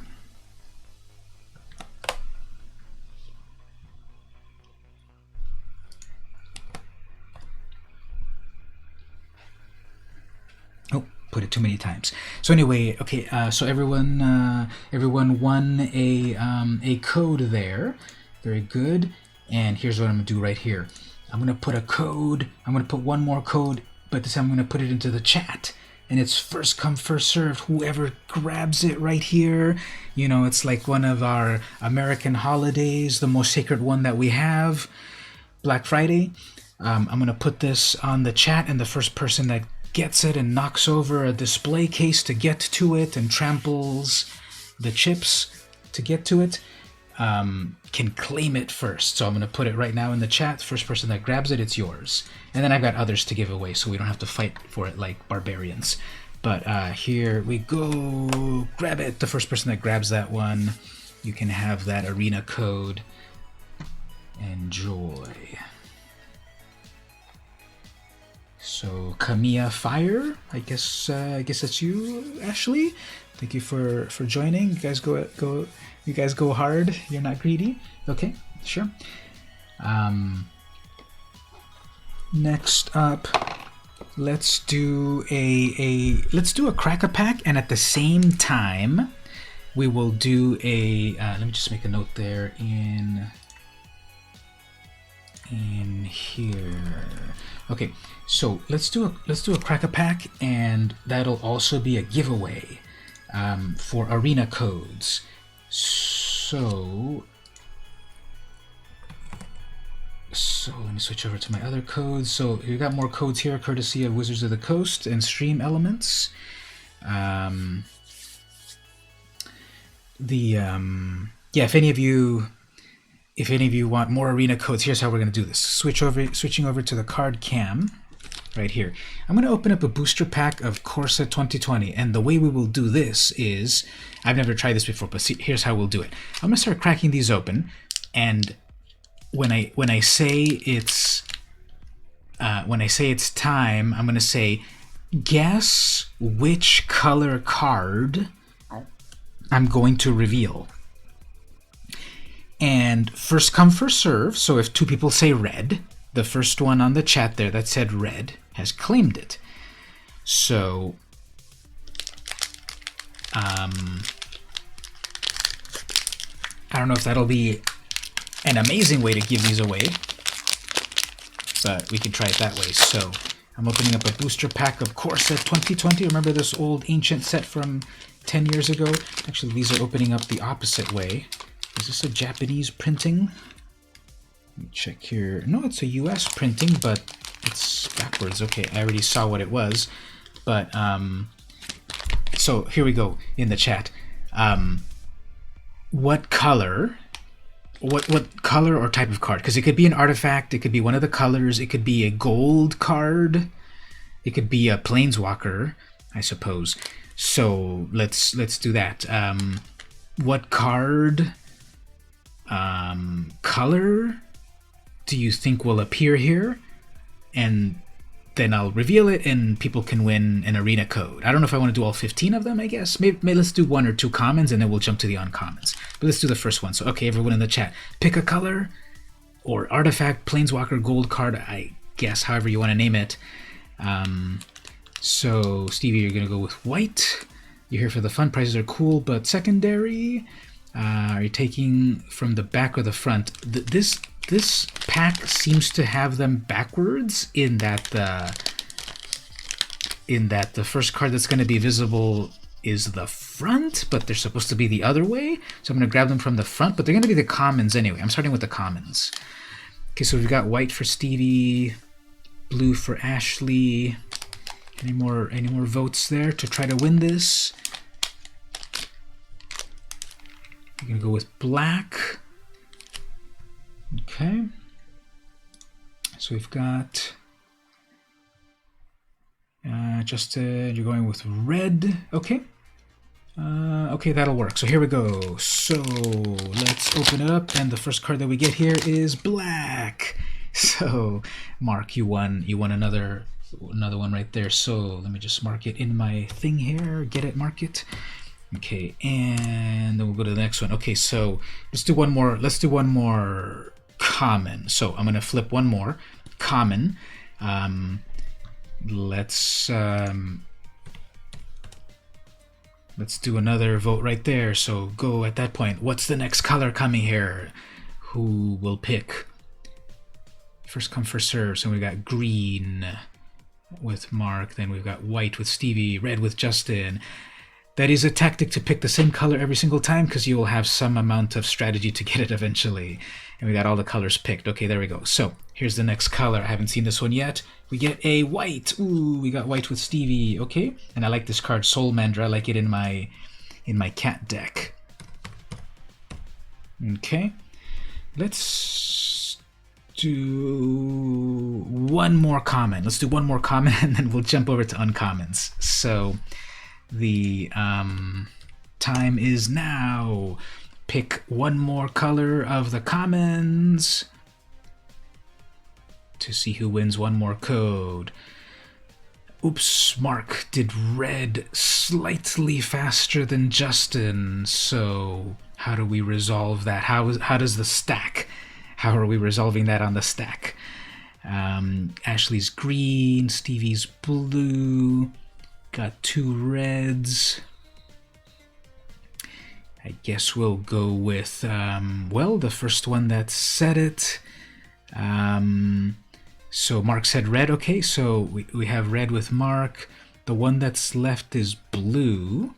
Oh, put it too many times. So anyway, okay. So everyone won a code there. Very good. And here's what I'm gonna do right here. I'm gonna put a code. I'm gonna put one more code, but this time I'm gonna put it into the chat. And it's first come, first served. Whoever grabs it right here, you know, it's like one of our American holidays, the most sacred one that we have, Black Friday. I'm going to put this on the chat, and the first person that gets it and knocks over a display case to get to it and tramples the chips to get to it can claim it first. So I'm going to put it right now in the chat. First person that grabs it, it's yours. And then I've got others to give away, so we don't have to fight for it like barbarians. But here we go. Grab it. The first person that grabs that one, you can have that arena code. Enjoy. So Kamiya Fire, I guess that's you, Ashley. Thank you for joining. You guys go hard. You're not greedy. Okay, sure. Next up, let's do a crack-a-pack, and at the same time, we will do a. Let me just make a note there in here. Okay, so let's do a crack-a-pack, and that'll also be a giveaway for arena codes. So let me switch over to my other codes. So you got more codes here, courtesy of Wizards of the Coast and Stream Elements. Yeah, if any of you want more arena codes, here's how we're going to do this. Switching over to the card cam right here. I'm going to open up a booster pack of Corsa 2020, and the way we will do this is, I've never tried this before, but see, here's how we'll do it. I'm going to start cracking these open, and when I say it's time, I'm going to say, guess which color card I'm going to reveal. And first come, first serve. So if two people say red, the first one on the chat there that said red has claimed it. So I don't know if that'll be an amazing way to give these away, but we can try it that way. So I'm opening up a booster pack of Corsa 2020. Remember this old ancient set from 10 years ago? Actually, these are opening up the opposite way. Is this a Japanese printing? Let me check here. No, it's a US printing, but it's backwards. Okay, I already saw what it was. But, so here we go in the chat. What color or type of card? Because it could be an artifact, it could be one of the colors, it could be a gold card, it could be a planeswalker, I suppose. So let's do that. What card color do you think will appear here? And then I'll reveal it, and people can win an arena code. I don't know if I want to do all 15 of them, I guess. Maybe let's do one or two commons, and then we'll jump to the uncommons. But let's do the first one. So, okay, everyone in the chat, pick a color or artifact, planeswalker, gold card, I guess, however you want to name it. So, Stevie, you're going to go with white. You're here for the fun. Prices are cool, but secondary. Are you taking from the back or the front? This this pack seems to have them backwards in that the first card that's going to be visible is the front, but they're supposed to be the other way. So I'm going to grab them from the front, but they're going to be the commons anyway. I'm starting with the commons. Okay, so we've got white for Stevie, blue for Ashley. Any more votes there to try to win this? We're going to go with black. Okay. So we've got Justin, you're going with red. Okay. Okay, that'll work. So here we go. So let's open it up, and the first card that we get here is black. So Mark, you won another one right there. So let me just mark it in my thing here. Get it, mark it. Okay, and then we'll go to the next one. Okay, so let's do one more. Let's do one more common. So I'm gonna flip one more common. Let's do another vote right there. So go at that point. What's the next color coming here? Who will pick? First come, first serve. So we got green with Mark. Then we've got white with Stevie, red with Justin. That is a tactic to pick the same color every single time because you will have some amount of strategy to get it eventually. And we got all the colors picked. Okay, there we go. So here's the next color. I haven't seen this one yet. We get a white. Ooh, we got white with Stevie. Okay, and I like this card, Soulmender. I like it in my cat deck. Okay, let's do one more common. Let's do one more common, and then we'll jump over to uncommons. So the time is now. Pick one more color of the commons to see who wins one more code. Oops, Mark did red slightly faster than Justin, so how do we resolve that? How does the stack? How are we resolving that on the stack? Ashley's green, Stevie's blue, got two reds. I guess we'll go with, well, the first one that said it. So Mark said red. Okay, so we have red with Mark. The one that's left is blue.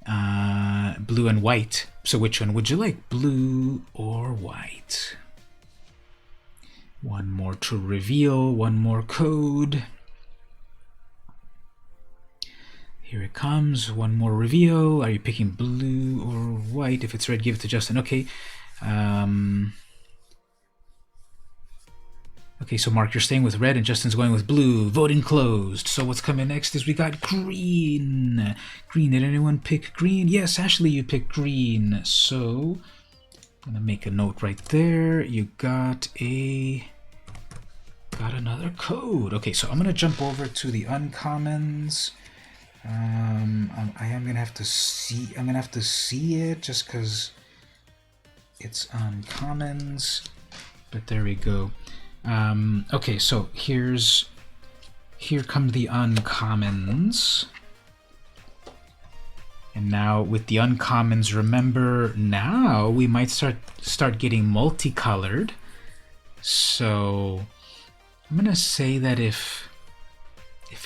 Blue and white. So which one would you like, blue or white? One more to reveal, one more code. Here it comes, one more reveal. Are you picking blue or white? If it's red, give it to Justin. Okay. Okay, so Mark, you're staying with red and Justin's going with blue. Voting closed. So what's coming next is we got green. Green, did anyone pick green? Yes, Ashley, you picked green. So I'm gonna make a note right there. You got another code. Okay, so I'm gonna jump over to the uncommons. I am gonna have to see. I'm gonna have to see it just because it's uncommons. But there we go. Okay, so here come the uncommons. And now with the uncommons, remember now we might start getting multicolored. So I'm gonna say that if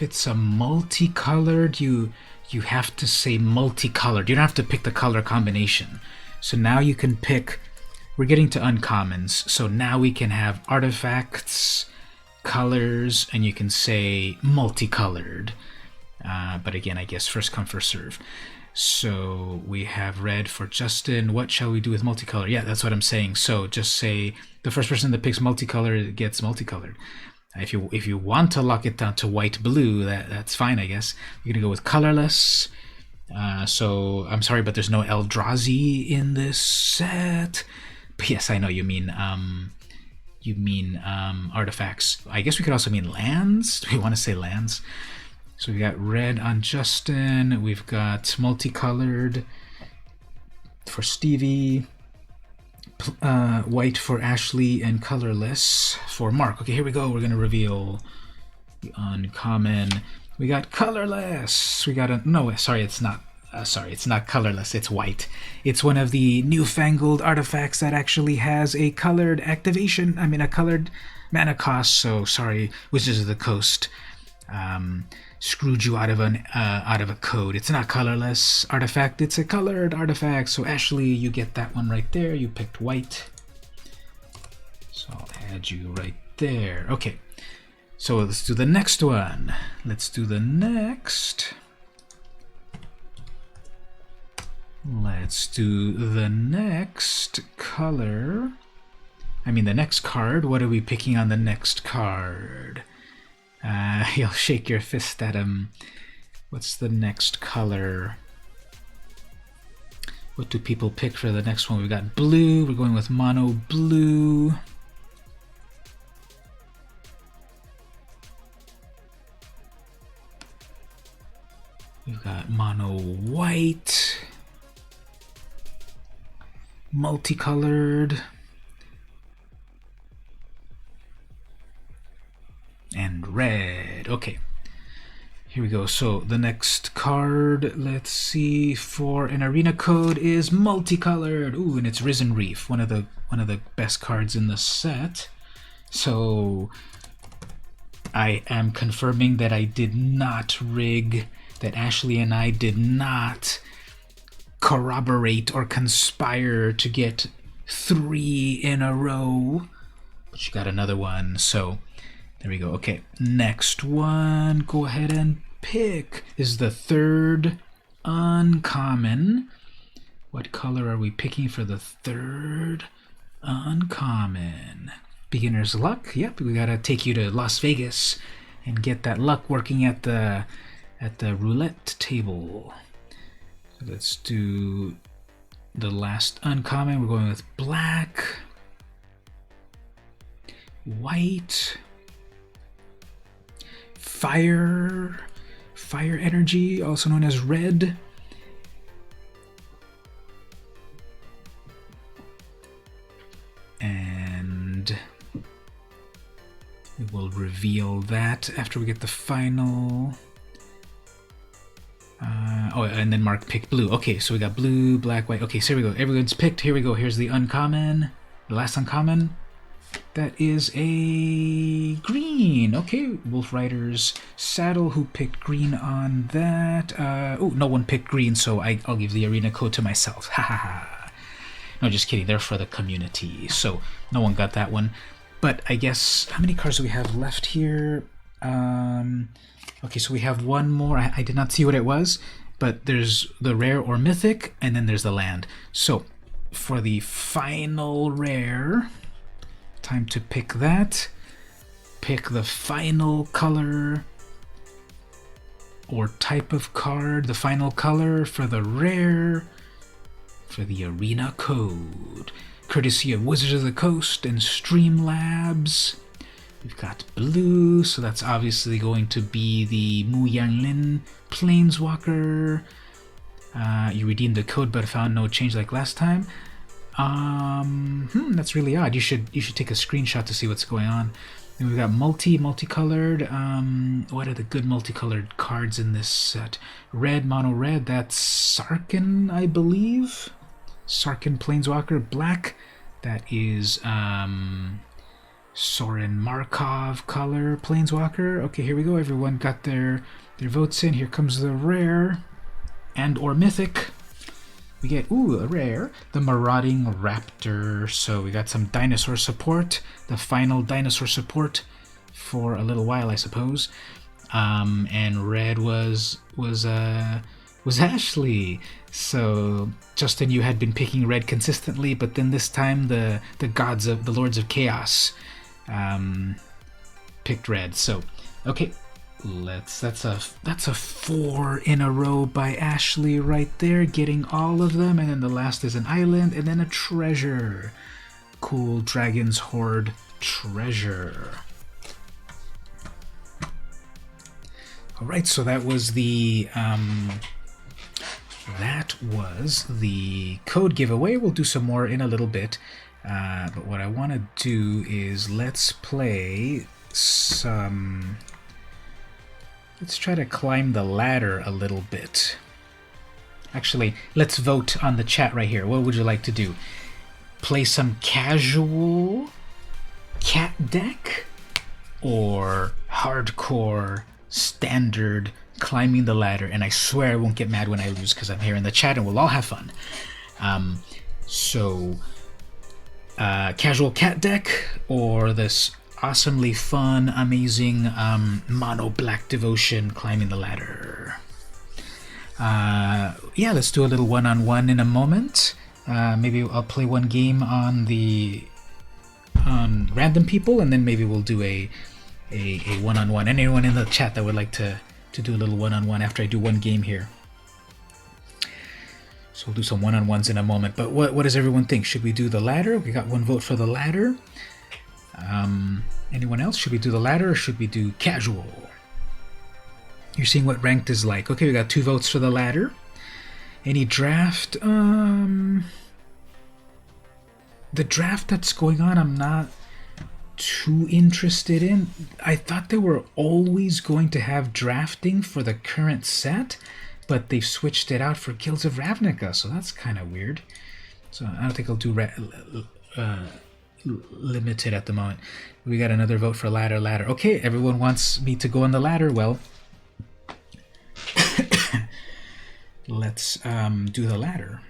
it's a multicolored, you have to say multicolored. You don't have to pick the color combination. So now you can pick. We're getting to uncommons, so now we can have artifacts, colors, and you can say multicolored. But again, I guess first come, first serve. So we have red for Justin. What shall we do with multicolor? Yeah, that's what I'm saying. So just say the first person that picks multicolor gets multicolored. If you want to lock it down to white blue, that's fine, I guess. We're gonna go with colorless. So I'm sorry, but there's no Eldrazi in this set. But yes, I know you mean artifacts. I guess we could also mean lands. Do we want to say lands? So we got red on Justin. We've got multicolored for Stevie. White for Ashley and colorless for Mark. Okay, here we go. We're gonna reveal the uncommon. We got colorless. We got a no. Sorry, it's not. sorry, it's not colorless, it's white. It's one of the newfangled artifacts that actually has a colored activation, a colored mana cost, so sorry, Wizards of the Coast. Screwed you out of a code. It's not colorless artifact, it's a colored artifact. So Ashley, you get that one right there. You picked white. So I'll add you right there. Okay. So let's do the next one. Let's do the next color. The next card. What are we picking on the next card? You'll shake your fist at him. What's the next color? What do people pick for the next one? We've got blue. We're going with mono blue. We've got mono white. Multicolored. And red. Okay, here we go. So the next card, let's see, for an arena code is multicolored. Ooh, and it's Risen Reef, one of the best cards in the set. So I am confirming that I did not rig, that Ashley and I did not corroborate or conspire to get 3 in a row. But you got another one, so there we go. Okay, next one, go ahead and pick. Is the third uncommon. What color are we picking for the third uncommon? Beginner's luck. Yep, we gotta take you to Las Vegas and get that luck working at the roulette table. So let's do the last uncommon. We're going with black, white, fire energy, also known as red, and we will reveal that after we get the final. And then Mark picked blue. Okay, so we got blue, black, white. Okay, so here we go. Everyone's picked. Here we go. Here's the uncommon, the last uncommon. That is a green. Okay, Wolf Rider's Saddle. Who picked green on that? Oh, no one picked green, so I'll give the arena code to myself. Ha ha ha. No, just kidding. They're for the community, so no one got that one. But I guess, how many cards do we have left here? Okay, so we have one more. I did not see what it was, but there's the rare or mythic, and then there's the land. So for the final rare, time to pick that. Pick the final color or type of card, the final color for the rare, for the arena code. Courtesy of Wizards of the Coast and Streamlabs. We've got blue, so that's obviously going to be the Mu Yanlin Planeswalker. You redeemed the code but found no change like last time. That's really odd. You should take a screenshot to see what's going on. And we've got multicolored. What are the good multicolored cards in this set? Red, mono red. That's Sarkhan, I believe. Sarkhan Planeswalker. Black. That is Soren Markov color Planeswalker. Okay, here we go. Everyone got their votes in. Here comes the rare and or mythic. We get, a rare, the Marauding Raptor. So we got some dinosaur support, the final dinosaur support for a little while, I suppose. And red was Ashley. So Justin, you had been picking red consistently, but then this time the Lords of Chaos picked red. So okay. That's a 4 in a row by Ashley right there, getting all of them, and then the last is an island and then a treasure. Cool Dragon's Hoard treasure. Alright, so that was the code giveaway. We'll do some more in a little bit, but what I want to do is let's play some. Let's try to climb the ladder a little bit. Actually, let's vote on the chat right here. What would you like to do? Play some casual cat deck or hardcore standard climbing the ladder? And I swear I won't get mad when I lose because I'm here in the chat and we'll all have fun. Casual cat deck or this awesomely fun, amazing mono black devotion climbing the ladder. Yeah, let's do a little one-on-one in a moment. Maybe I'll play one game on random people, and then maybe we'll do a one-on-one. Anyone in the chat that would like to do a little one-on-one after I do one game here? So we'll do some one-on-ones in a moment. But what does everyone think? Should we do the ladder? We got one vote for the ladder. Anyone else? Should we do the ladder or should we do casual? You're seeing what ranked is like. Okay, we got 2 votes for the ladder. Any draft? The draft that's going on, I'm not too interested in. I thought they were always going to have drafting for the current set, but they've switched it out for Guilds of Ravnica, so that's kind of weird. So I don't think I'll do limited at the moment. We got another vote for ladder. Okay, everyone wants me to go on the ladder. Well, let's do the ladder.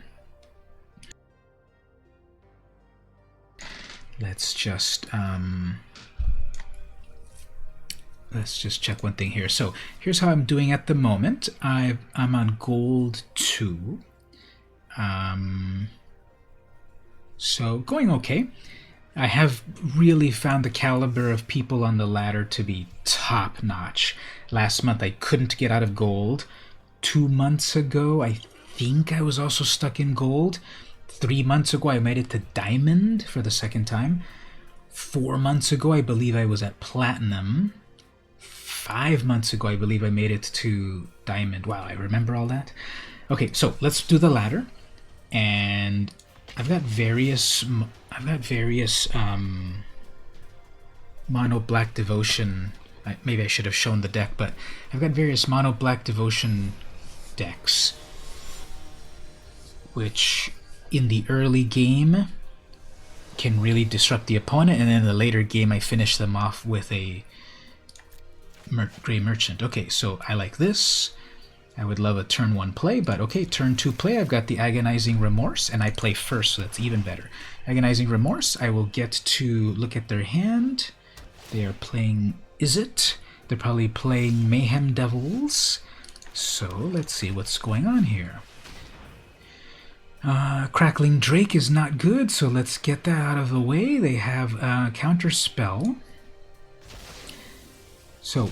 Let's just check one thing here. So here's how I'm doing at the moment. I'm on gold 2. So going okay. I have really found the caliber of people on the ladder to be top notch. Last month I couldn't get out of gold. 2 months ago I think I was also stuck in gold. 3 months ago I made it to diamond for the second time. 4 months ago I believe I was at platinum. 5 months ago I believe I made it to diamond. Wow, I remember all that. Okay, so let's do the ladder. And I've got various mono black devotion. Maybe I should have shown the deck, but I've got various mono black devotion decks, which in the early game can really disrupt the opponent, and then in the later game I finish them off with a Grey Merchant. Okay, so I like this. I would love a turn 1 play, but okay, turn 2 play, I've got the Agonizing Remorse, and I play first, so that's even better. Agonizing Remorse, I will get to look at their hand. They are playing Izzet. They're probably playing Mayhem Devils. So let's see what's going on here. Crackling Drake is not good, so let's get that out of the way. They have Counter Spell. So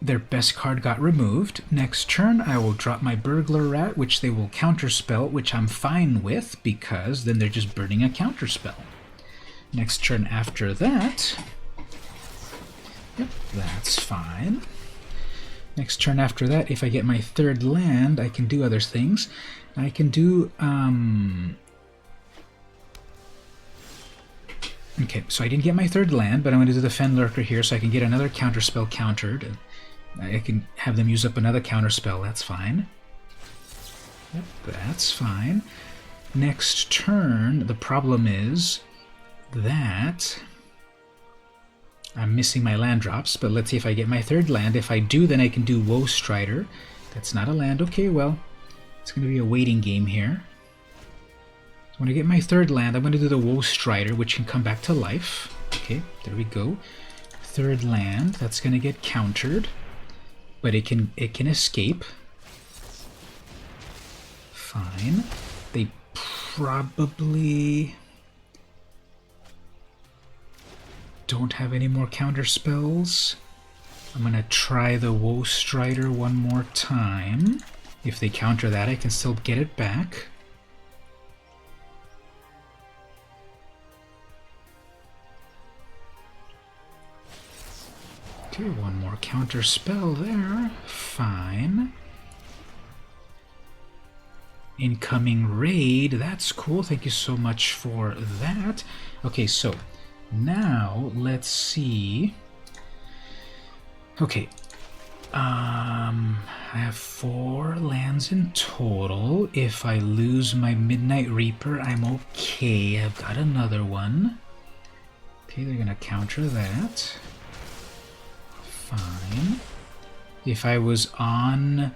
their best card got removed. Next turn, I will drop my Burglar Rat, which they will counterspell, which I'm fine with, because then they're just burning a counterspell. Next turn after that, yep, that's fine. Next turn after that, if I get my 3rd land, I can do other things. I can do, okay, so I didn't get my 3rd land, but I'm going to do the Fen Lurker here so I can get another counterspell countered. I can have them use up another counterspell, that's fine. Yep, that's fine. Next turn, the problem is that I'm missing my land drops, but let's see if I get my 3rd land. If I do, then I can do Woe Strider. That's not a land. Okay, well, it's going to be a waiting game here. So when I get my 3rd land, I'm going to do the Woe Strider, which can come back to life. Okay, there we go. 3rd land, that's going to get countered, but it can escape. Fine. They probably don't have any more counter spells. I'm going to try the Woe Strider one more time. If they counter that, I can still get it back. Okay, one more counter spell there. Fine. Incoming raid. That's cool. Thank you so much for that. Okay, so now let's see. Okay, I have 4 lands in total. If I lose my Midnight Reaper, I'm okay. I've got another one. Okay, they're gonna counter that. Fine. If I was on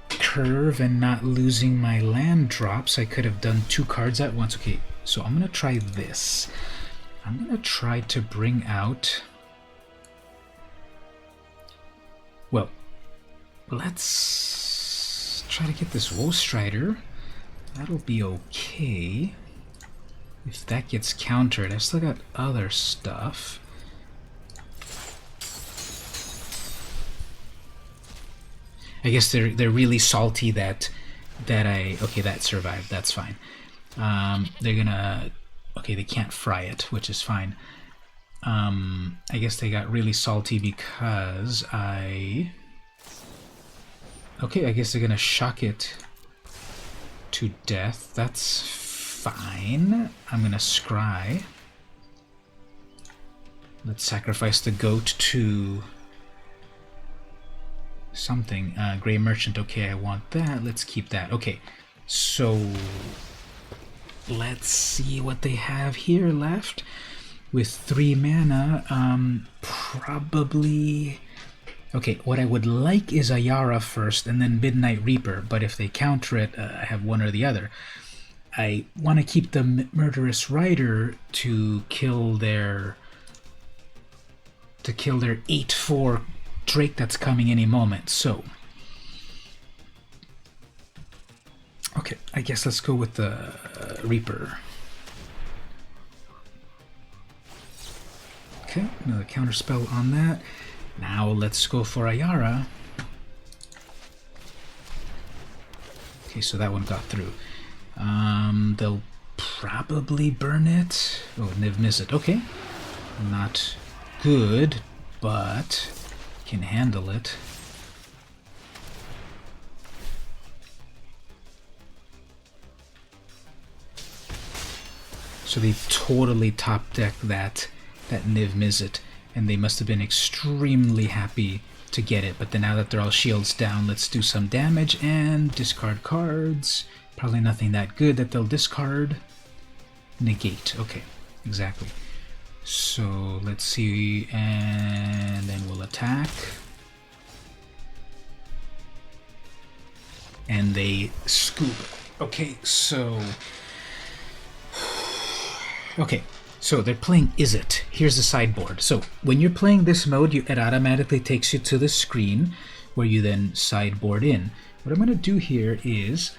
curve and not losing my land drops, I could have done 2 cards at once. Okay, so I'm gonna try this. I'm gonna try to bring out... Well, let's try to get this Woe Strider. That'll be okay. If that gets countered, I've still got other stuff. I guess they're really salty that okay, that survived. That's fine. They're gonna... Okay, they can't fry it, which is fine. I guess they got really salty because I... Okay, I guess they're gonna shock it to death. That's fine. I'm gonna scry. Let's sacrifice the goat to something. Gray Merchant, okay, I want that. Let's keep that. Okay, so let's see what they have here left. With 3 mana, probably... Okay, what I would like is Ayara first and then Midnight Reaper, but if they counter it, I have one or the other. I want to keep the Murderous Rider to kill their 8/4 Drake that's coming any moment. So, okay, I guess let's go with the Reaper. Okay, another counterspell on that. Now let's go for Ayara. Okay, so that one got through. They'll probably burn it. Oh, Niv Mizzet. Okay. Not good, but can handle it. So they totally top deck that Niv Mizzet, and they must have been extremely happy to get it. But then now that they're all shields down, let's do some damage and discard cards. Probably nothing that good that they'll discard. Negate. Okay, exactly. So let's see, and then we'll attack. And they scoop. Okay, so... Okay, so they're playing Is It. Here's the sideboard. So when you're playing this mode, it automatically takes you to the screen where you then sideboard in. What I'm going to do here is,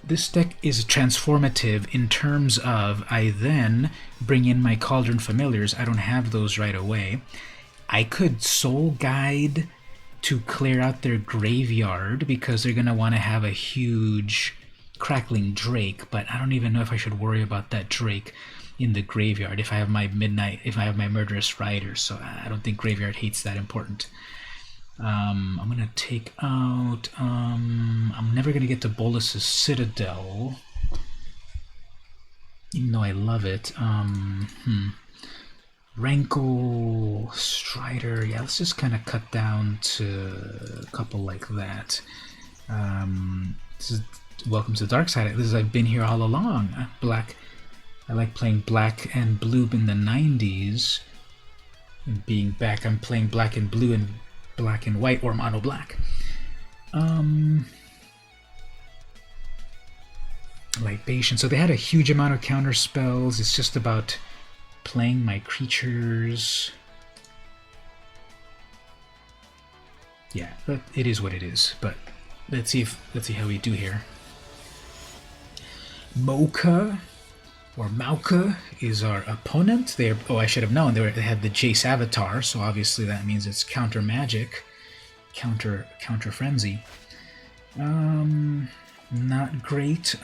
this deck is transformative in terms of I then bring in my Cauldron Familiars. I don't have those right away. I could Soul Guide to clear out their graveyard because they're going to want to have a huge Crackling Drake, but I don't even know if I should worry about that Drake in the graveyard if I have my Murderous Rider, so I don't think graveyard hate's that important. I'm gonna take out I'm never gonna get to Bolus's Citadel, even though I love it. Rankle Strider, yeah, let's just kind of cut down to a couple like that. This is welcome to the dark side. This is I've been here all along. Black. I like playing black and blue in the 90s. And being back, I'm playing black and blue and black and white or mono black. Libation. So they had a huge amount of counter spells. It's just about playing my creatures. Yeah, but it is what it is. But let's see how we do here. Mocha or Mauka is our opponent. I should have known they had the Jace avatar, so obviously that means it's counter magic, counter frenzy. Not great.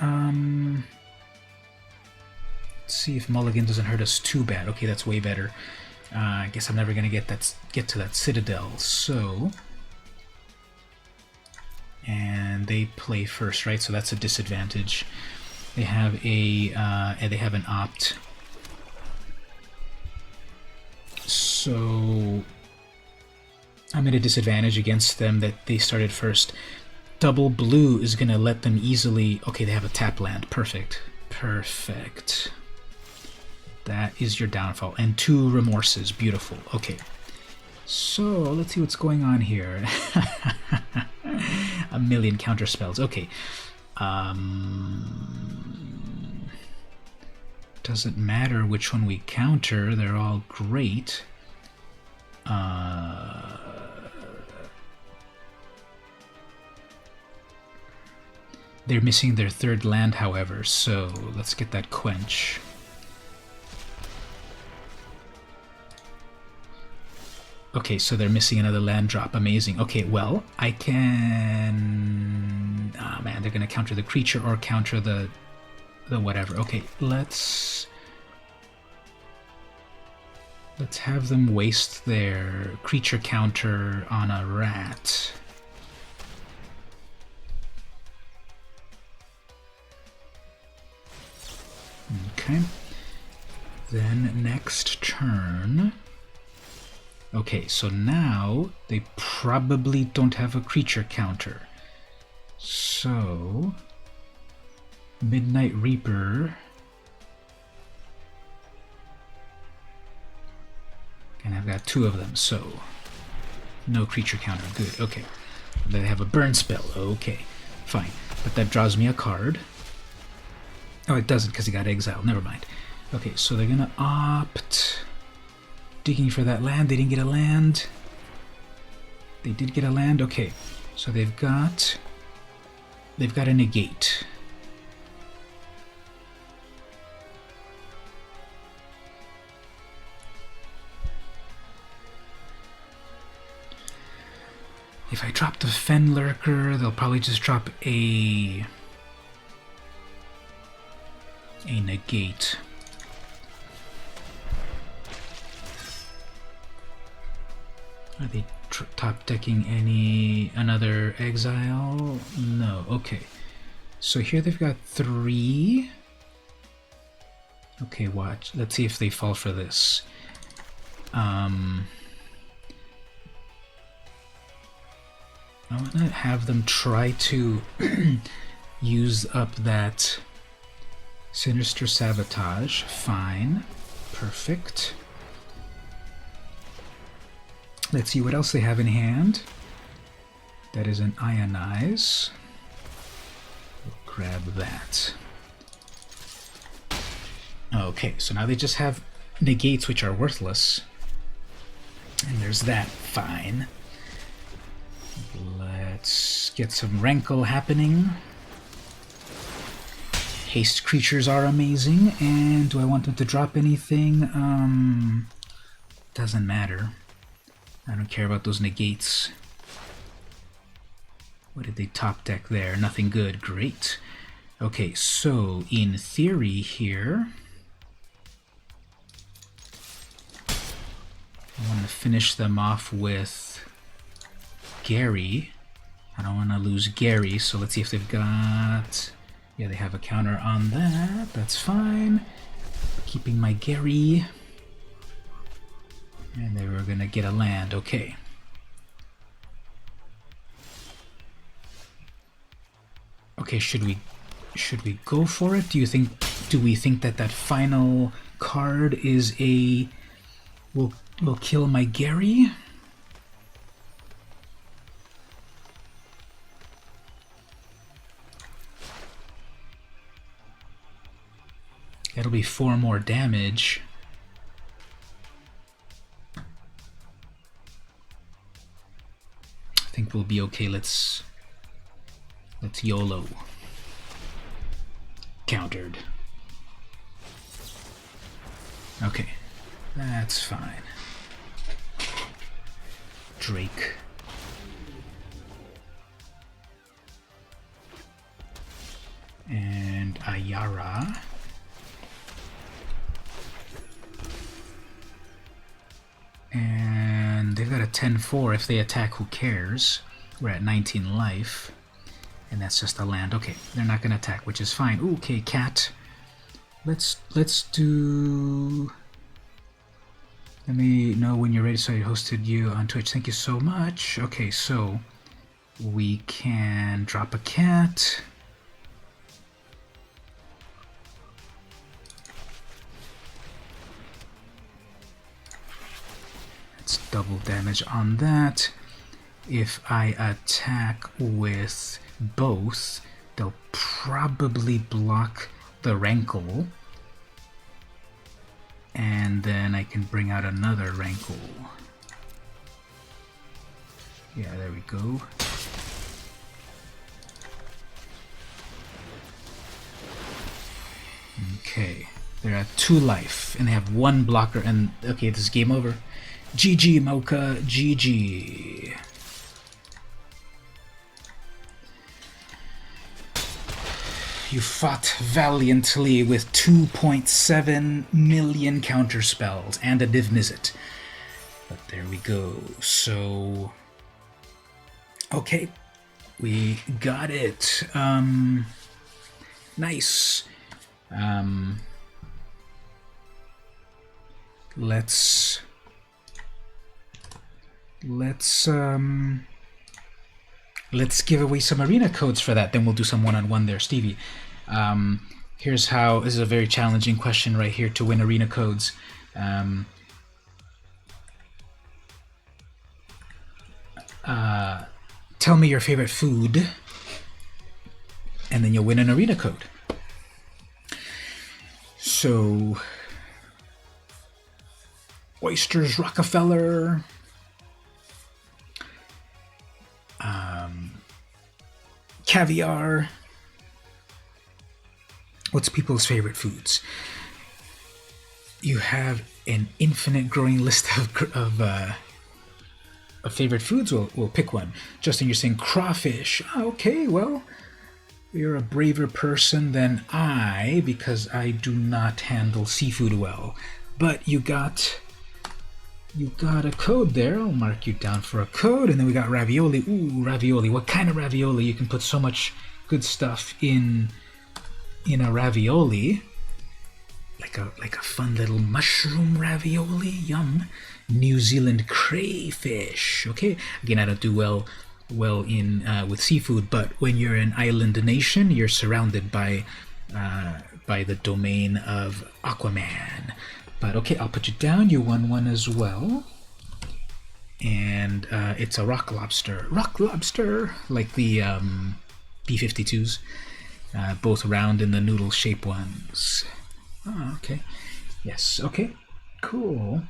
Let's see if Mulligan doesn't hurt us too bad. Okay, that's way better. I guess I'm never gonna get to that Citadel. So, and they play first, right? So that's a disadvantage. They have an opt. So I'm at a disadvantage against them that they started first. Double blue is going to let them easily... Okay, they have a tap land. Perfect. Perfect. That is your downfall. And 2 remorses. Beautiful. Okay. So, let's see what's going on here. A million counter spells. Okay. Doesn't matter which one we counter. They're all great. They're missing their 3rd land, however, so let's get that quench. Okay, so they're missing another land drop. Amazing. Okay, well, I can... Oh man, they're going to counter the creature or counter the whatever. Okay, let's have them waste their creature counter on a rat. Okay. Then next turn... Okay, so now they probably don't have a creature counter. So... Midnight Reaper... And I've got 2 of them, so... No creature counter. Good, okay. They have a burn spell. Okay, fine. But that draws me a card. Oh, it doesn't because he got exiled. Never mind. Okay, so they're gonna opt... Digging for that land. They didn't get a land. They did get a land. Okay, so they've got a negate. If I drop the Fen Lurker, they'll probably just drop a negate. Are they top decking another exile? No. Okay. So here they've got 3. Okay, watch. Let's see if they fall for this. I want to have them try to use up that Sinister Sabotage. Fine. Perfect. Let's see what else they have in hand. That is an Ionize. We'll grab that. Okay, so now they just have negates which are worthless. And there's that. Fine. Let's get some Rankle happening. Haste creatures are amazing. And do I want them to drop anything? Doesn't matter. I don't care about those negates. What did they top deck there? Nothing good. Great. Okay, so in theory here, I want to finish them off with Gary. I don't want to lose Gary, so let's see if they've got... Yeah, they have a counter on that. That's fine. Keeping my Gary. And they were going to get a land. Okay. Okay, should we go for it? Do we think that final card is will kill my Gary? That'll be 4 more damage. I think we'll be okay. Let's YOLO. Countered. Okay, that's fine. Drake. And Ayara. And they've got a 10-4. If they attack, who cares? We're at 19 life. And that's just a land. Okay, they're not going to attack, which is fine. Ooh, okay, cat. Let's Let me know when you're ready so I hosted you on Twitch. Thank you so much. Okay, so we can drop a cat. That's double damage on that. If I attack with both, they'll probably block the rankle. And then I can bring out another rankle. Yeah, there we go. Okay, they're at 2 life, and they have 1 blocker, and okay, this is game over. GG, Mocha, GG. You fought valiantly with 2.7 million counterspells and a Div Mizzet. But there we go. So, okay, we got it. Nice. Let's give away some arena codes for that. Then we'll do some one-on-one there, Stevie. Here's how. This is a very challenging question right here to win arena codes. Tell me your favorite food, and then you'll win an arena code. So, oysters, Rockefeller. Caviar. What's people's favorite foods? You have an infinite growing list of favorite foods. We'll pick one. Justin, you're saying crawfish. Oh, okay, well, you're a braver person than I, because I do not handle seafood well. But you got a code there. I'll mark you down for a code. And then we got ravioli. Ooh, ravioli. What kind of ravioli? You can put so much good stuff in a ravioli. Like a fun little mushroom ravioli. Yum. New Zealand crayfish. Okay. Again, I don't do well in with seafood, but when you're an island nation, you're surrounded by the domain of Aquaman. But okay, I'll put you down. You won one as well. And it's a rock lobster. Rock lobster! Like the B-52s. Both round in the noodle-shaped ones. Oh, okay. Yes, okay. Cool.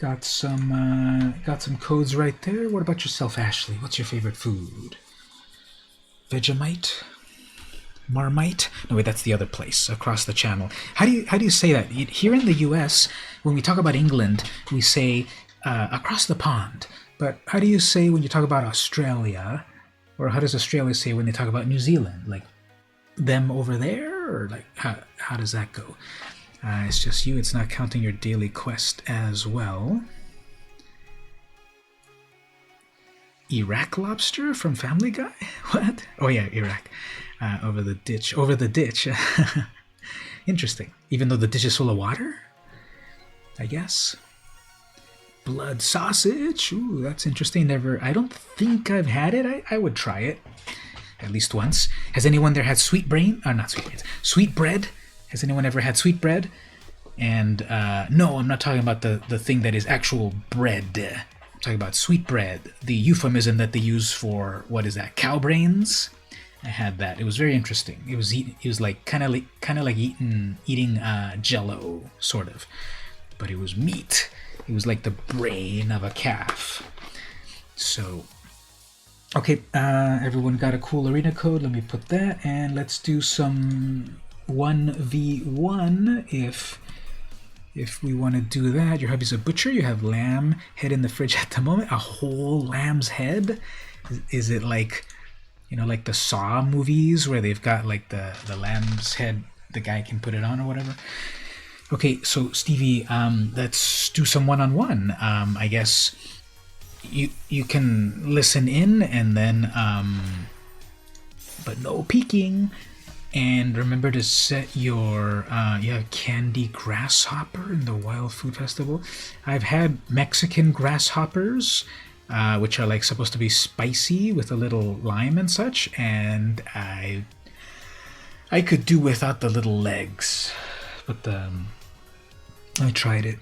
Got some codes right there. What about yourself, Ashley? What's your favorite food? Vegemite? Marmite? No, wait, that's the other place across the channel. How do you say that? Here in the U.S., when we talk about England, we say across the pond. But how do you say when you talk about Australia, or how does Australia say when they talk about New Zealand? Like them over there, or like how does that go? It's just you. It's not counting your daily quest as well. Iraq lobster from Family Guy? What? Oh yeah, Iraq. Over the ditch. Over the ditch. Interesting. Even though the ditch is full of water? I guess. Blood sausage. Ooh, that's interesting. I don't think I've had it. I would try it. At least once. Has anyone there had sweet brain? Not sweet brains. Sweet bread? Has anyone ever had sweet bread? And no, I'm not talking about the thing that is actual bread. I'm talking about sweet bread. The euphemism that they use for, what is that, cow brains? I had that. It was very interesting. It was like kind of like eating Jello, sort of, but it was meat. It was like the brain of a calf. So, okay, everyone got a cool arena code. Let me put that, and let's do some 1v1 if we want to do that. Your hubby's a butcher. You have lamb head in the fridge at the moment. A whole lamb's head. Is it like, like the Saw movies where they've got like the lamb's head, the guy can put it on or whatever? Okay, so Stevie, let's do some one-on-one. I guess you can listen in and then, but no peeking. And remember to set your, you have candy grasshopper in the Wild Food Festival. I've had Mexican grasshoppers, which are like supposed to be spicy with a little lime and such, and I could do without the little legs, but I tried it.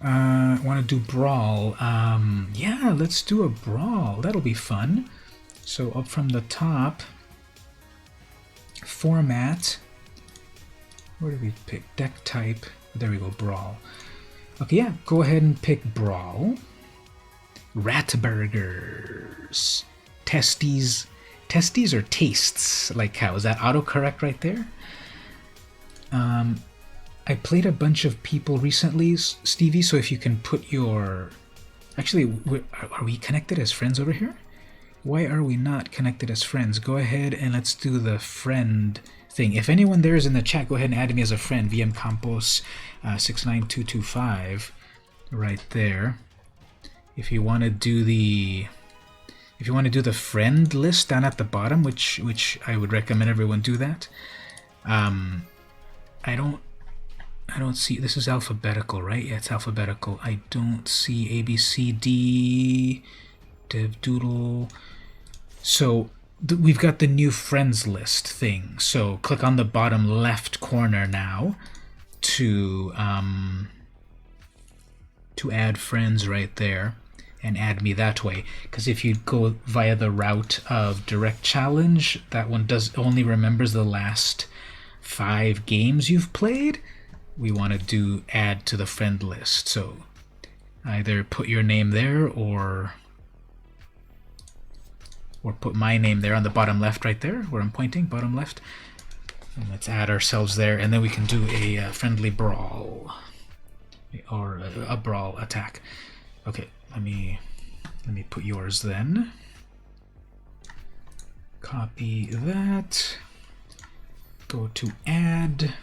I want to do brawl. Yeah, let's do a brawl. That'll be fun. So up from the top, format. Where do we pick? Deck type. There we go, brawl. Okay, yeah, go ahead and pick brawl. Rat burgers. Testes. Testes or tastes? Like how? Is that autocorrect right there? I played a bunch of people recently, Stevie, so if you can put your... Actually, are we connected as friends over here? Why are we not connected as friends? Go ahead and let's do the friend thing. If anyone there is in the chat, go ahead and add me as a friend. VM Campos 69225 right there. If you want to do the friend list down at the bottom, which I would recommend everyone do that. I don't see, this is alphabetical, right? Yeah, it's alphabetical. I don't see A, B, C, D, Dev Doodle. So we've got the new friends list thing. So click on the bottom left corner now to add friends right there and add me that way. Because if you go via the route of direct challenge, that one only remembers the last 5 games you've played. We want to do add to the friend list. So either put your name there or put my name there on the bottom left right there where I'm pointing, bottom left. And let's add ourselves there, and then we can do a friendly brawl or a brawl attack. Okay, let me put yours then. Copy that. Go to add.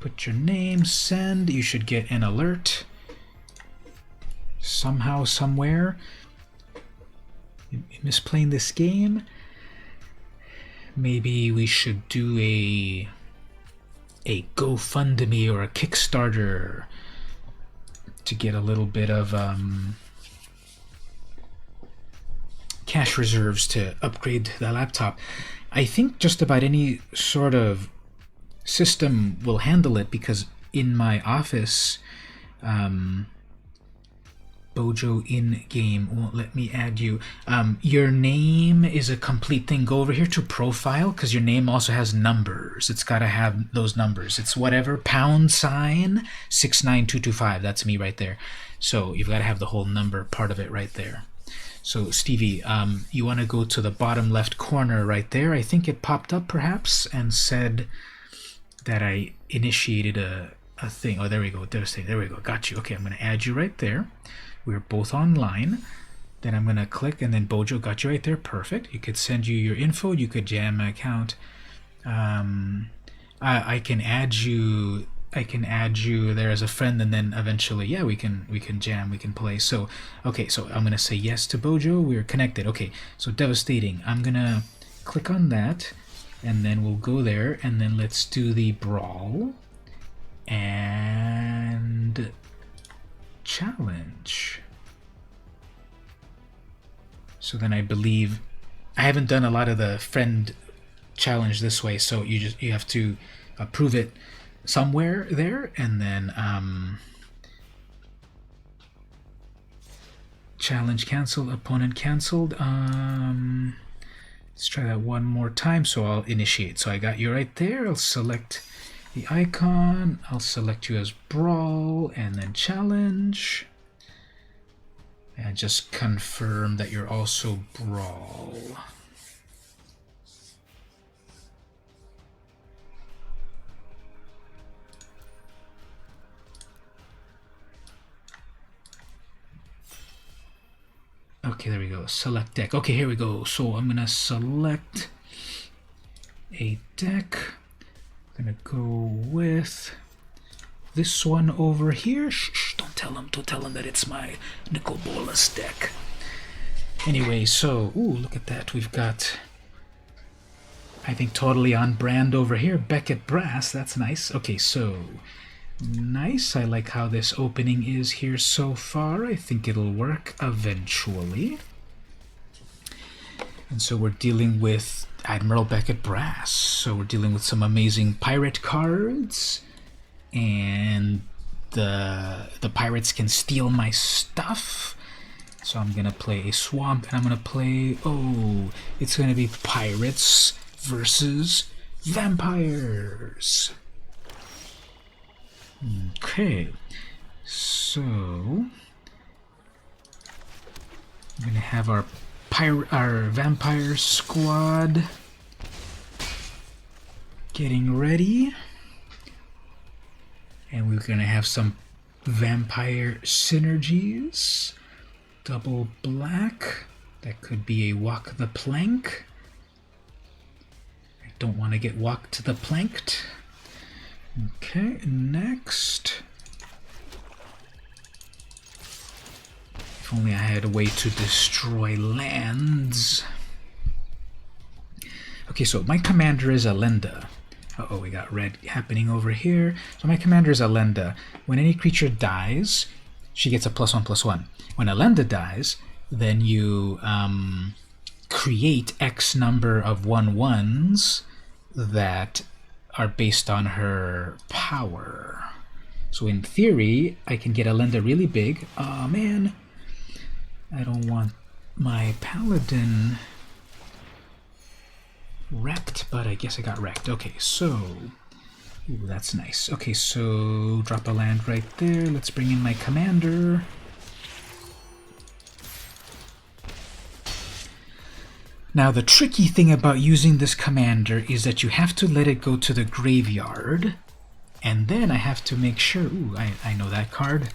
Put your name, send. You should get an alert somehow, somewhere. Misplaying this game. Maybe we should do a GoFundMe or a Kickstarter to get a little bit of cash reserves to upgrade the laptop. I think just about any sort of system will handle it, because in my office, Bojo in-game won't let me add you. Your name is a complete thing. Go over here to profile, because your name also has numbers. It's got to have those numbers. It's whatever, #69225. That's me right there. So you've got to have the whole number part of it right there. So Stevie, you want to go to the bottom left corner right there. I think it popped up perhaps and said that I initiated a thing. Oh, there we go. There we go. Got you. Okay, I'm going to add you right there. We're both online. Then I'm going to click, and then Bojo got you right there. Perfect. You could send you your info. You could jam my account. I can add you there as a friend, and then eventually, yeah, we can jam, we can play. So okay, so I'm gonna say yes to Bojo. We're connected. Okay, so devastating. I'm gonna click on that, and then we'll go there, and then let's do the brawl and challenge. So then I believe I haven't done a lot of the friend challenge this way, so you have to approve it somewhere there, and then challenge canceled, opponent canceled. Let's try that one more time. So I'll initiate. So I got you right there. I'll select the icon. I'll select you as brawl and then challenge, and just confirm that you're also brawl. Okay, there we go. Select deck. Okay, here we go. So I'm gonna select a deck. I'm gonna go with this one over here. Shh, don't tell him that it's my Nicol Bolas deck. Anyway, so ooh, look at that. We've got I think totally on brand over here. Beckett Brass, that's nice. Okay, so nice. I like how this opening is here so far. I think it'll work eventually. And so we're dealing with Admiral Beckett Brass. So we're dealing with some amazing pirate cards. And the pirates can steal my stuff. So I'm going to play a swamp, and I'm going to play... Oh, it's going to be pirates versus vampires. Okay, so we're going to have our vampire squad getting ready. And we're going to have some vampire synergies. Double black. That could be a walk the plank. I don't want to get walked to the planked. Okay, next. If only I had a way to destroy lands. Okay, so my commander is Alenda. Uh-oh, we got red happening over here. So my commander is Alenda. When any creature dies, she gets a +1/+1. When Alenda dies, then you create X number of 1/1s that are based on her power. So in theory, I can get Alenda really big. Oh man, I don't want my paladin wrecked, but I guess I got wrecked. Okay, so... Ooh, that's nice. Okay, so drop a land right there. Let's bring in my commander. Now, the tricky thing about using this commander is that you have to let it go to the graveyard, and then I have to make sure... Ooh, I know that card.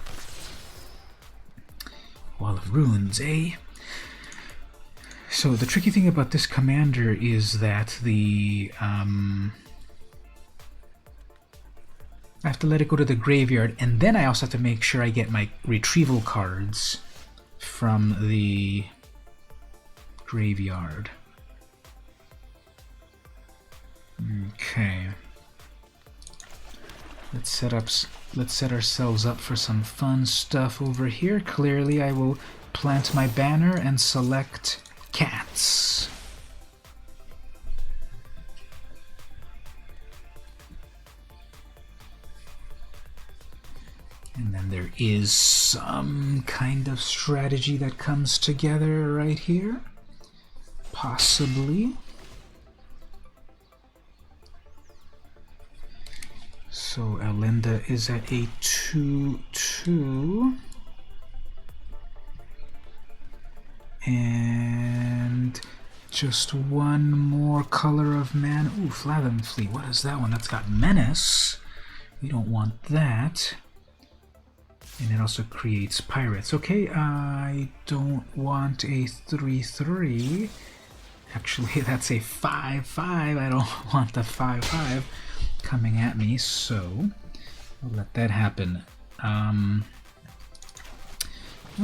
Wall of Runes, eh? So the tricky thing about this commander is that the... I have to let it go to the graveyard, and then I also have to make sure I get my retrieval cards from the graveyard. Okay. Let's set ourselves up for some fun stuff over here. Clearly, I will plant my banner and select cats. And then there is some kind of strategy that comes together right here. Possibly. So Alenda is at a 2/2. And just one more color of mana. Ooh, Fathom Fleet. What is that one? That's got Menace. We don't want that. And it also creates pirates. Okay, I don't want a 3/3. Actually, that's a 5/5. I don't want the 5/5 coming at me, so I'll let that happen. Well,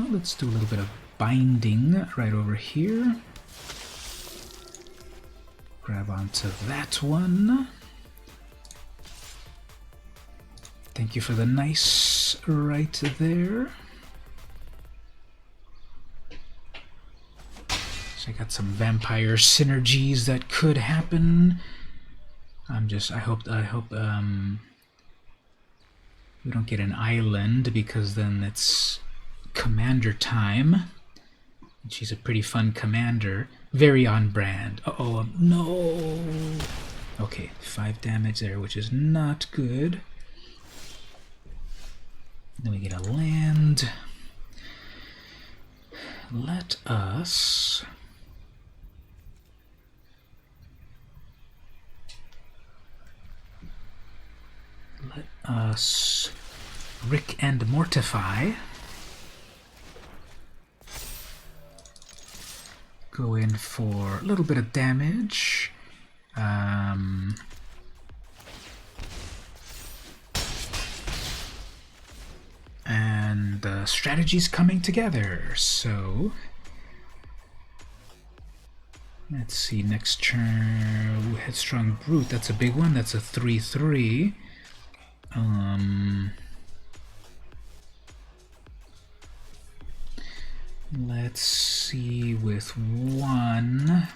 let's do a little bit of binding right over here. Grab onto that one. Thank you for the nice right there. So I got some vampire synergies that could happen. I hope we don't get an island, because then it's commander time. And she's a pretty fun commander. Very on brand. Uh-oh, no! Okay, 5 damage there, which is not good. Then we get a land. Let us... Rick and Mortify. Go in for a little bit of damage. And the strategy's coming together, so Let's see, next turn, Headstrong Brute, that's a big one, that's a 3/3. Let's see, with one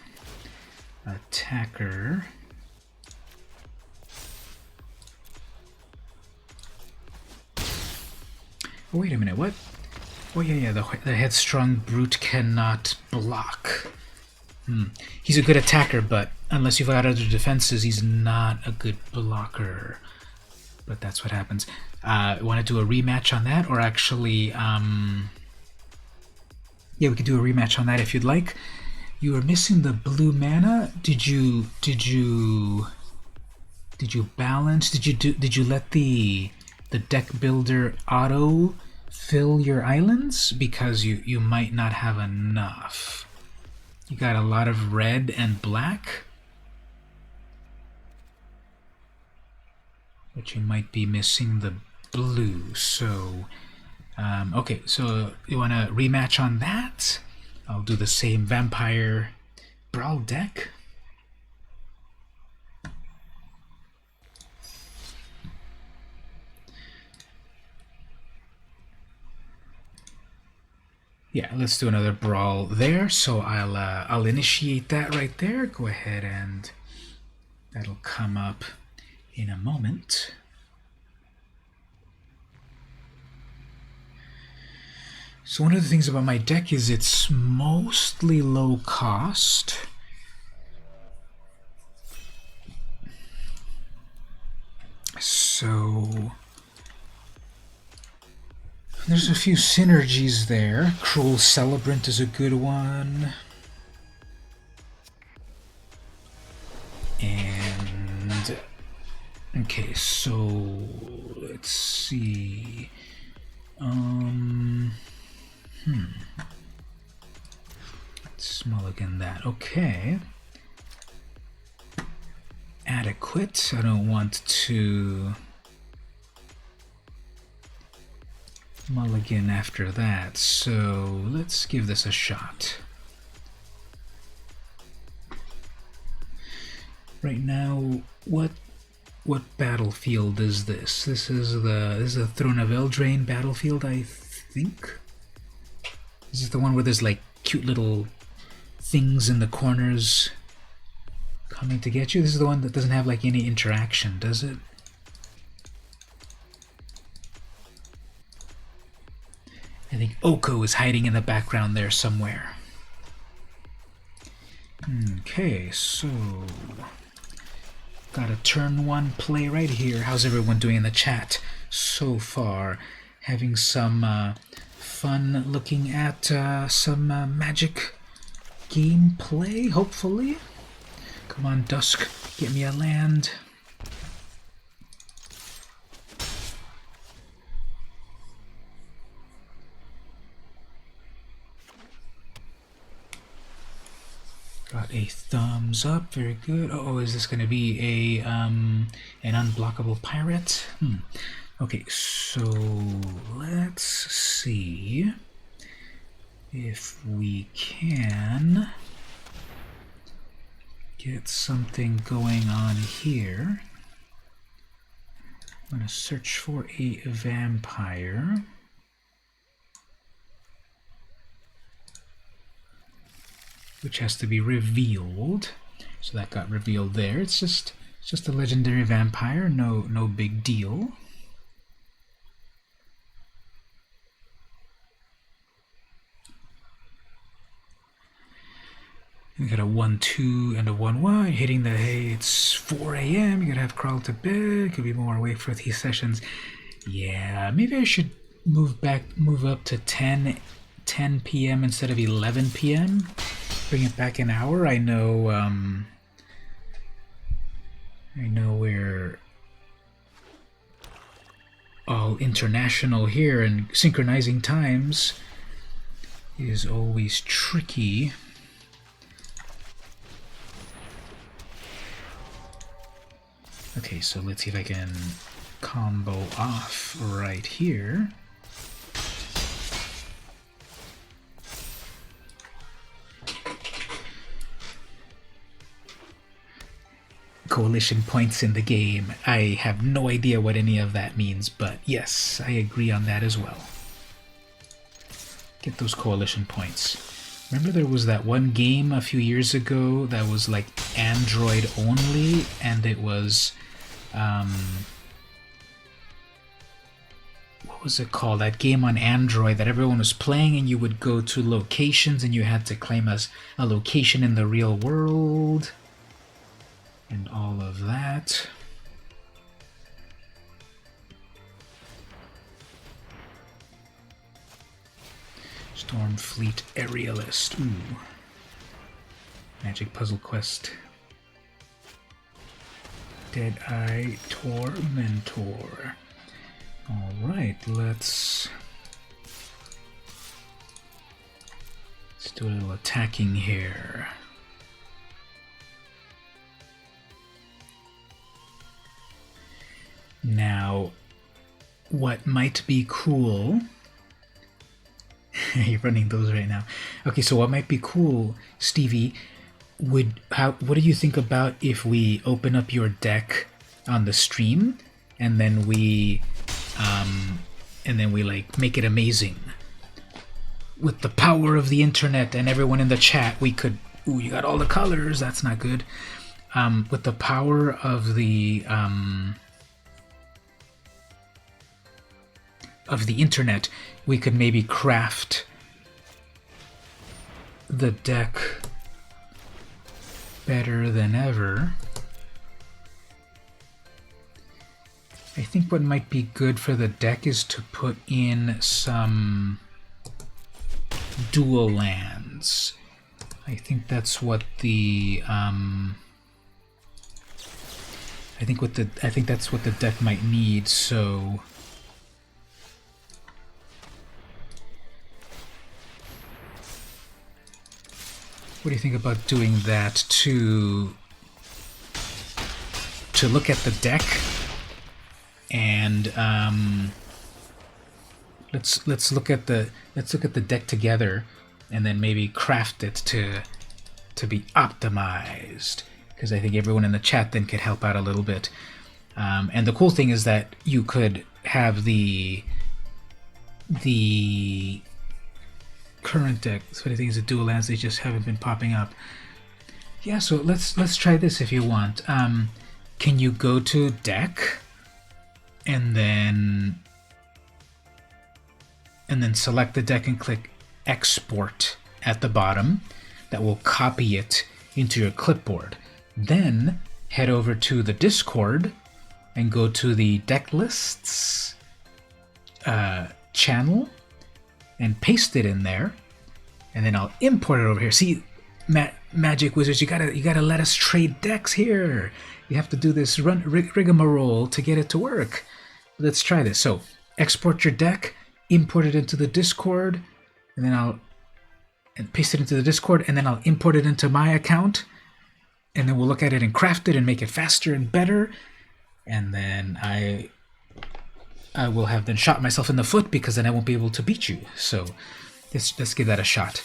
attacker. Oh, wait a minute, what? Oh, yeah, the Headstrong Brute cannot block. He's a good attacker, but unless you've got other defenses, he's not a good blocker. But that's what happens. Want to do a rematch on that, or actually, yeah, we could do a rematch on that if you'd like. You are missing the blue mana. Did you balance? Did you let the deck builder auto fill your islands? Because you might not have enough. You got a lot of red and black, but you might be missing the blue. So, okay, so you want to rematch on that? I'll do the same Vampire Brawl deck. Yeah, let's do another brawl there. So I'll initiate that right there. Go ahead and that'll come up in a moment. So one of the things about my deck is it's mostly low cost. So there's a few synergies there. Cruel Celebrant is a good one. And okay, so let's see. Let's mulligan that. Okay. Adequate. I don't want to mulligan after that, so let's give this a shot. Right now, what battlefield is this? This is the Throne of Eldraine battlefield, I think. This is the one where there's like cute little things in the corners coming to get you. This is the one that doesn't have like any interaction, does it? I think Oko is hiding in the background there somewhere. Okay, so got a turn 1 play right here. How's everyone doing in the chat so far? Having some fun looking at some Magic gameplay, hopefully. Come on, Dusk, get me a land. Got a thumbs up, very good. Oh, is this going to be a an unblockable pirate? Okay, so let's see if we can get something going on here. I'm going to search for a vampire. Which has to be revealed. So that got revealed there. It's just a legendary vampire, no big deal. We got a 1/2 and a 1/1 hitting the hey, it's 4 a.m. You gotta have crawled to bed. Could be more awake for these sessions. Yeah, maybe I should move up to 10 p.m. instead of 11 p.m. Bring it back an hour. I know we're all international here, and synchronizing times is always tricky. Okay, so let's see if I can combo off right here. coalition points in the game. I have no idea what any of that means, but yes, I agree on that as well. Get those coalition points. Remember there was that one game a few years ago that was like Android only, and it was what was it called? That game on Android that everyone was playing, and you would go to locations and you had to claim as a location in the real world and all of that. Stormfleet Aerialist. Ooh. Magic Puzzle Quest. Deadeye Tormentor. Alright, let's do a little attacking here. Now, what might be cool... You're running those right now. Okay, so what might be cool, Stevie, what do you think about if we open up your deck on the stream and then we like make it amazing? With the power of the internet and everyone in the chat, we could... Ooh, you got all the colors, that's not good. With the power of the internet, we could maybe craft the deck better than ever. I think what might be good for the deck is to put in some dual lands. I think that's what the I think that's what the deck might need, so what do you think about doing that to look at the deck and let's look at the deck together and then maybe craft it to be optimized, because I think everyone in the chat then could help out a little bit. And the cool thing is that you could have the current deck. So many things that dual lands, they just haven't been popping up. Yeah, so let's try this if you want. Can you go to deck and then select the deck and click export at the bottom? That will copy it into your clipboard. Then head over to the Discord and go to the deck lists channel and paste it in there, and then I'll import it over here. See, Magic Wizards, you gotta let us trade decks here. You have to do this rigmarole to get it to work. Let's try this. So export your deck, import it into the Discord, and then paste it into the Discord, and then I'll import it into my account, and then we'll look at it and craft it and make it faster and better, and then I will have then shot myself in the foot, because then I won't be able to beat you. So let's give that a shot.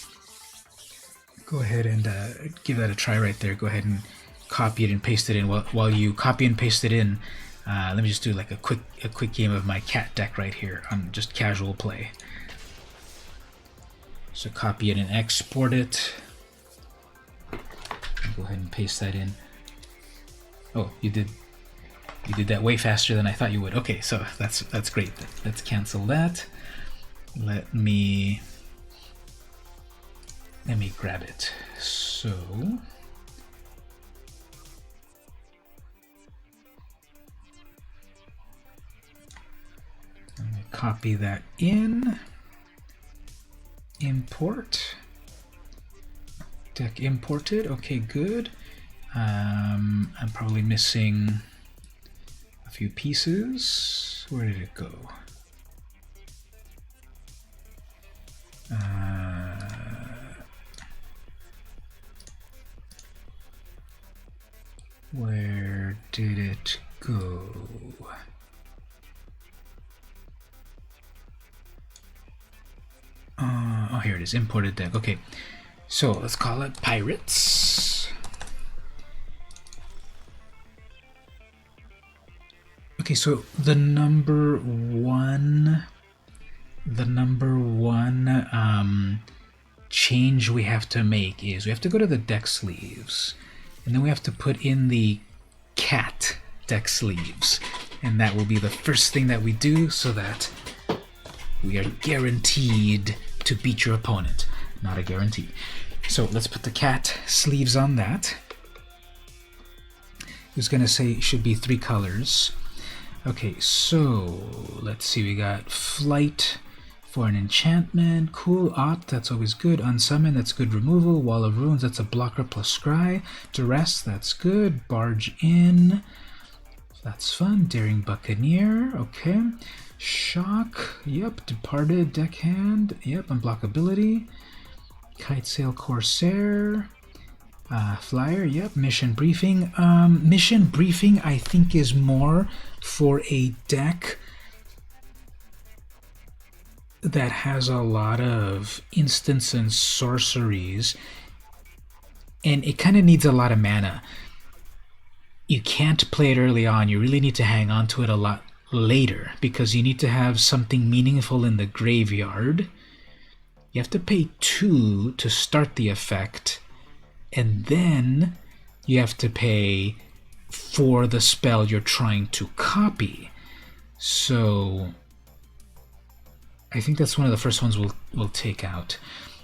Go ahead and give that a try right there. Go ahead and copy it and paste it in. While you copy and paste it in, let me just do like a quick game of my cat deck right here on just casual play. So copy it and export it. Go ahead and paste that in. Oh, you did that way faster than I thought you would. Okay, so that's great. Let's cancel that. Let me grab it. So let me copy that in. Import. Deck imported. Okay, good. I'm probably missing a few pieces. Where did it go? Where did it go? Oh, here it is. Imported deck. Okay, so let's call it Pirates. Okay, so the number one change we have to make is we have to go to the deck sleeves, and then we have to put in the cat deck sleeves, and that will be the first thing that we do so that we are guaranteed to beat your opponent. Not a guarantee. So let's put the cat sleeves on that. I was gonna say it should be 3 colors. Okay, so let's see, we got Flight for an enchantment, cool. Opt, that's always good. Unsummon, that's good removal. Wall of Ruins, that's a blocker plus scry. Duress, that's good. Barge in, that's fun. Daring Buccaneer, okay. Shock, yep. Departed, Deckhand, yep. Unblockability. Kitesail Corsair, Flyer, yep. Mission Briefing. Mission Briefing, I think, is more for a deck that has a lot of instants and sorceries, and it kind of needs a lot of mana. You can't play it early on. You really need to hang on to it a lot later because you need to have something meaningful in the graveyard. You have to pay 2 to start the effect, and then you have to pay for the spell you're trying to copy. So I think that's one of the first ones we'll take out.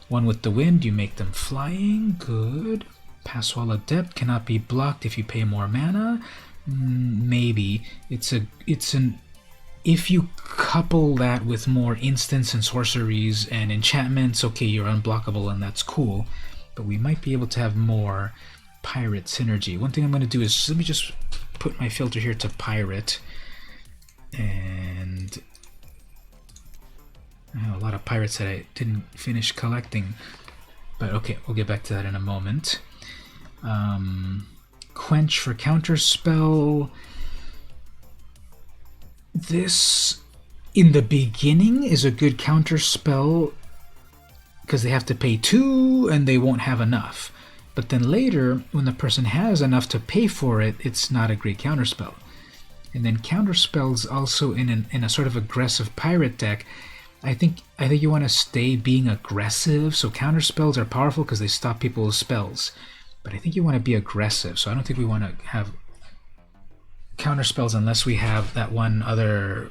One with the wind, you make them flying, good. Pass Wall of Depth cannot be blocked if you pay more mana. Maybe if you couple that with more instants and sorceries and enchantments, okay, you're unblockable and that's cool. But we might be able to have more pirate synergy. One thing I'm going to do is let me just put my filter here to pirate, and I have a lot of pirates that I didn't finish collecting, but okay, we'll get back to that in a moment. Quench for counterspell. This, in the beginning, is a good counterspell because they have to pay 2 and they won't have enough. But then later, when the person has enough to pay for it, it's not a great counterspell. And then counterspells also in a sort of aggressive pirate deck. I think you want to stay being aggressive. So counterspells are powerful because they stop people's spells. But I think you want to be aggressive. So I don't think we want to have counterspells unless we have that one other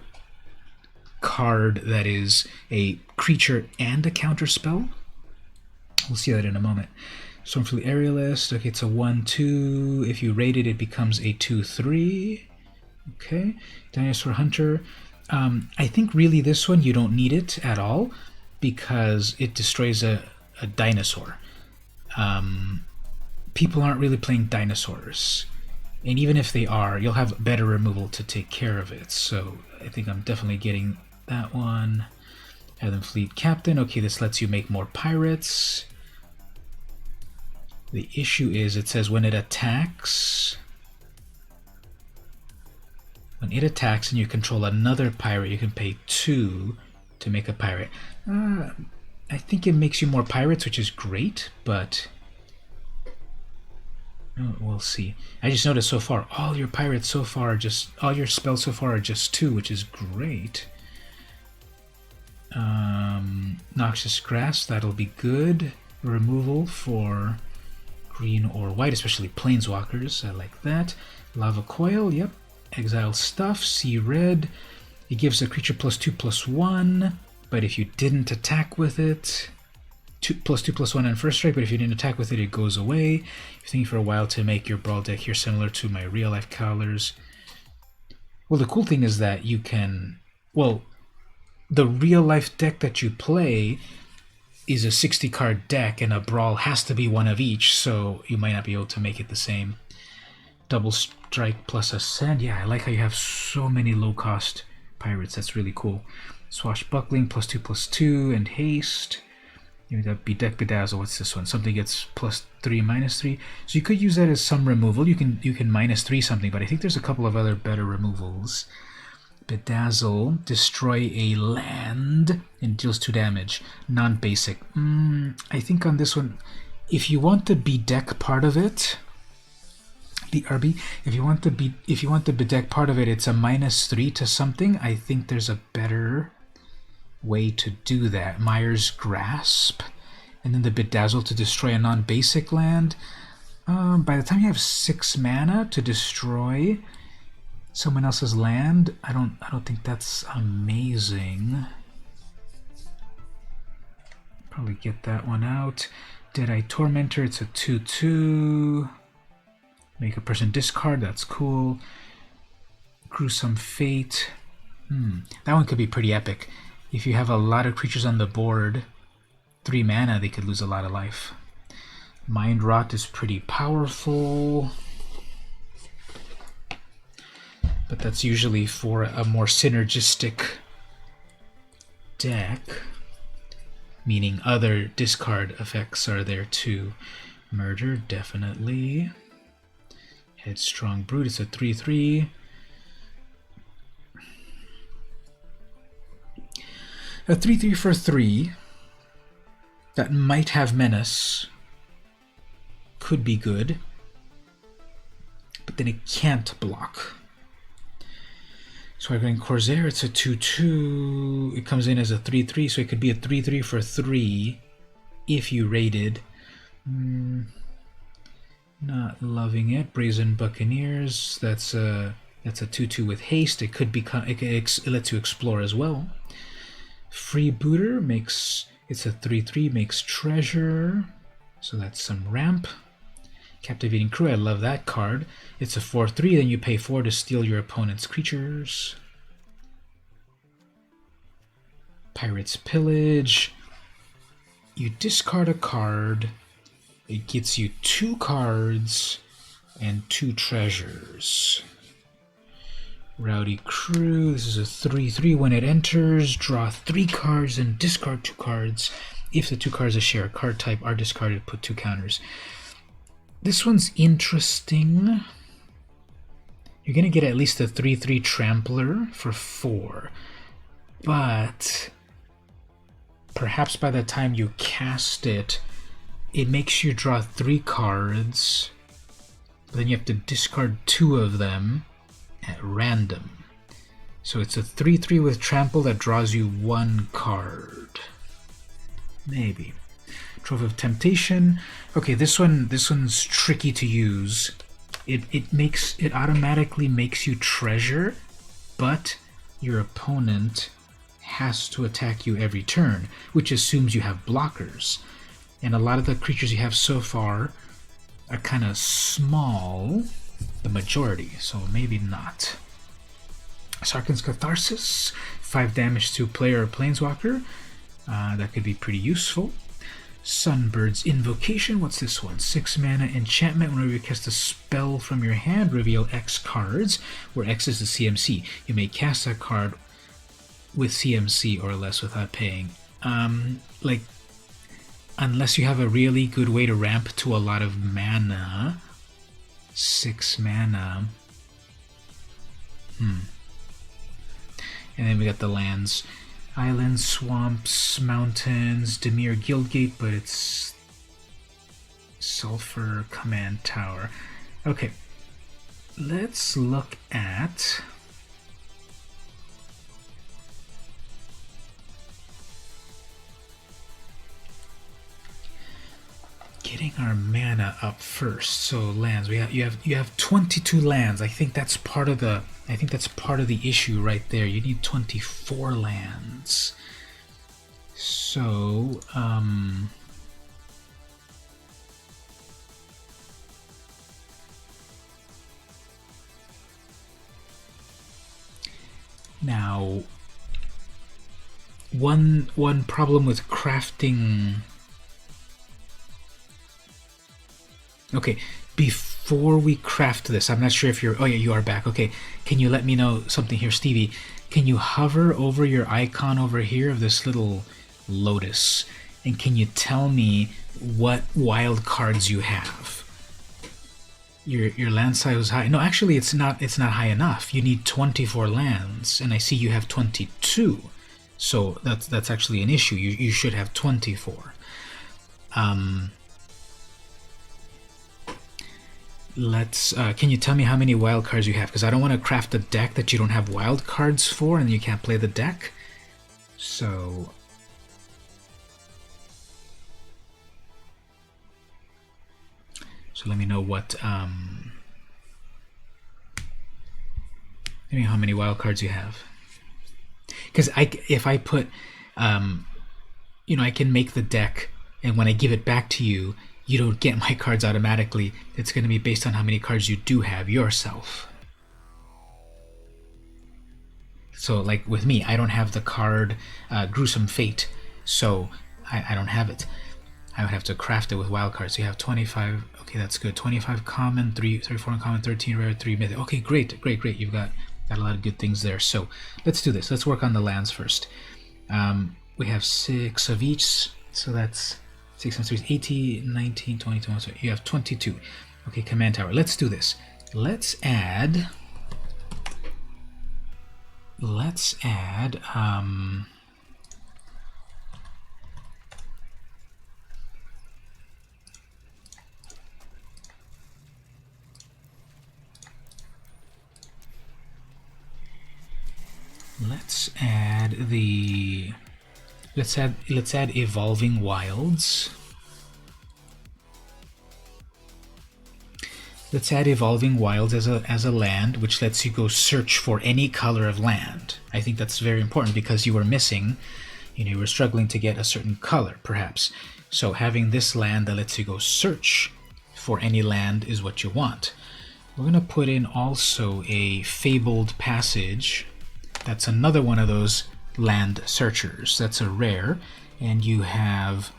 card that is a creature and a counterspell. We'll see that in a moment. Stormfleet Aerialist, okay, it's a 1/2. If you rate it, it becomes a 2/3. Okay, Dinosaur Hunter. I think really this one you don't need it at all because it destroys a dinosaur. People aren't really playing dinosaurs, and even if they are, you'll have better removal to take care of it. So I think I'm definitely getting that one. Heathen Fleet Captain, okay, this lets you make more pirates. The issue is it says when it attacks and you control another pirate, you can pay 2 to make a pirate. I think it makes you more pirates, which is great, but we'll see. I just noticed so far, all your pirates so far all your spells so far are just 2, which is great. Noxious Grass, that'll be good. Removal for green or white, especially planeswalkers. I like that. Lava Coil, yep. Exile Stuff, see red. It gives a creature +2/+1, but if you didn't attack with it, +2/+1 on first strike, but if you didn't attack with it, it goes away. You're thinking for a while to make your brawl deck here similar to my real life colors. Well, the cool thing is that you can, well, the real life deck that you play is a 60 card deck, and a brawl has to be one of each, so you might not be able to make it the same. Double Strike plus Ascend. Yeah, I like how you have so many low cost pirates. That's really cool. Swashbuckling +2/+2 and haste. Maybe that'd be Deck Bedazzle. What's this one? Something gets +3/-3. So you could use that as some removal. You can -3 something, but I think there's a couple of other better removals. Bedazzle, destroy a land and deals 2 damage. Non-basic. I think on this one, if you want the B deck part of it, The RB, if you want to bedeck part of it, it's a -3 to something. I think there's a better way to do that. Myers Grasp, and then the Bedazzle to destroy a non-basic land. By the time you have 6 mana to destroy someone else's land, I don't think that's amazing. Probably get that one out. Deadeye Tormentor, it's a 2/2. Make a person discard, that's cool. Gruesome Fate. That one could be pretty epic. If you have a lot of creatures on the board, 3 mana, they could lose a lot of life. Mind Rot is pretty powerful, but that's usually for a more synergistic deck, meaning other discard effects are there too. Murder, definitely. Headstrong Brute, it's a 3/3. A 3/3 for 3 that might have Menace could be good, but then it can't block. Swaggering Corsair, it's a 2/2. It comes in as a 3/3, so it could be a 3/3 for 3 if you raided. Not loving it. Brazen Buccaneers, that's a 2/2 with haste. It could become, it lets you explore as well. Freebooter it's a 3/3, makes treasure, so that's some ramp. Captivating Crew, I love that card. It's a 4/3, then you pay 4 to steal your opponent's creatures. Pirate's Pillage, you discard a card. It gets you 2 cards and 2 treasures. Rowdy Crew, this is a 3/3. When it enters, draw 3 cards and discard 2 cards. If the 2 cards share a card type are discarded, put 2 counters. This one's interesting. You're going to get at least a 3/3 Trampler for 4. But perhaps by the time you cast it, it makes you draw 3 cards, but then you have to discard 2 of them at random. So it's a 3/3 with Trample that draws you 1 card. Maybe. Trove of Temptation. Okay, this one's tricky to use. It automatically makes you treasure, but your opponent has to attack you every turn, which assumes you have blockers. And a lot of the creatures you have so far are kind of small, the majority, so maybe not. Sarkhan's Catharsis, 5 damage to player or planeswalker. That could be pretty useful. Sunbird's Invocation, what's this one? 6 mana enchantment. Whenever you cast a spell from your hand, reveal X cards, where X is the CMC. You may cast that card with CMC or less without paying. Unless you have a really good way to ramp to a lot of mana. 6 mana. And then we got the lands. Islands, swamps, mountains, Dimir Guildgate, but it's Sulfur Command Tower. Okay, let's look at getting our mana up first. So lands, you have 22 lands. I think that's part of the issue right there. You need 24 lands. So now one problem with crafting. Okay, before we craft this, I'm not sure if you're... Oh yeah, you are back. Okay, can you let me know something here, Stevie? Can you hover over your icon over here of this little lotus, and can you tell me what wild cards you have? Your land size was high. No, actually, it's not high enough. You need 24 lands, and I see you have 22. So that's actually an issue. You should have let's. Can you tell me how many wild cards you have? Because I don't want to craft a deck that you don't have wild cards for, and you can't play the deck. So let me know what. Let me know how many wild cards you have. Because if I put, you know, I can make the deck, and when I give it back to you, you don't get my cards automatically. It's going to be based on how many cards you do have yourself. So, like with me, I don't have the card Gruesome Fate, so I don't have it. I would have to craft it with wild cards. So you have 25. Okay, that's good. 25 common, 34 uncommon, 13 rare, 3 mythic. Okay, great. You've got a lot of good things there. So let's do this. Let's work on the lands first. We have 6 of each, so that's 6 and 3 is 18, 19, 20, 21. So you have 22. Okay, command tower. Let's do this. Let's add. Let's add. Let's add the. Let's add Evolving Wilds. Let's add Evolving Wilds as a land, which lets you go search for any color of land. I think that's very important because you were missing, you were struggling to get a certain color, perhaps. So having this land that lets you go search for any land is what you want. We're going to put in also a Fabled Passage. That's another one of those land searchers. That's a rare, and you have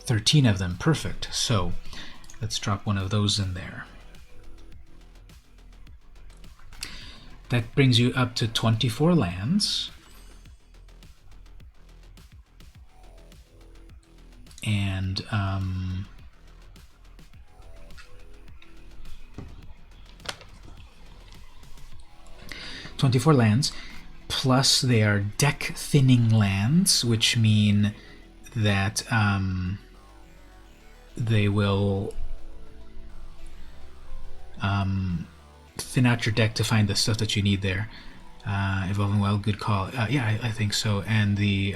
13 of them. Perfect. So let's drop one of those in there. That brings you up to 24 lands. And 24 lands, plus they are deck thinning lands, which mean that they will thin out your deck to find the stuff that you need there. Evolving Wild, good call. Yeah, I think so. And the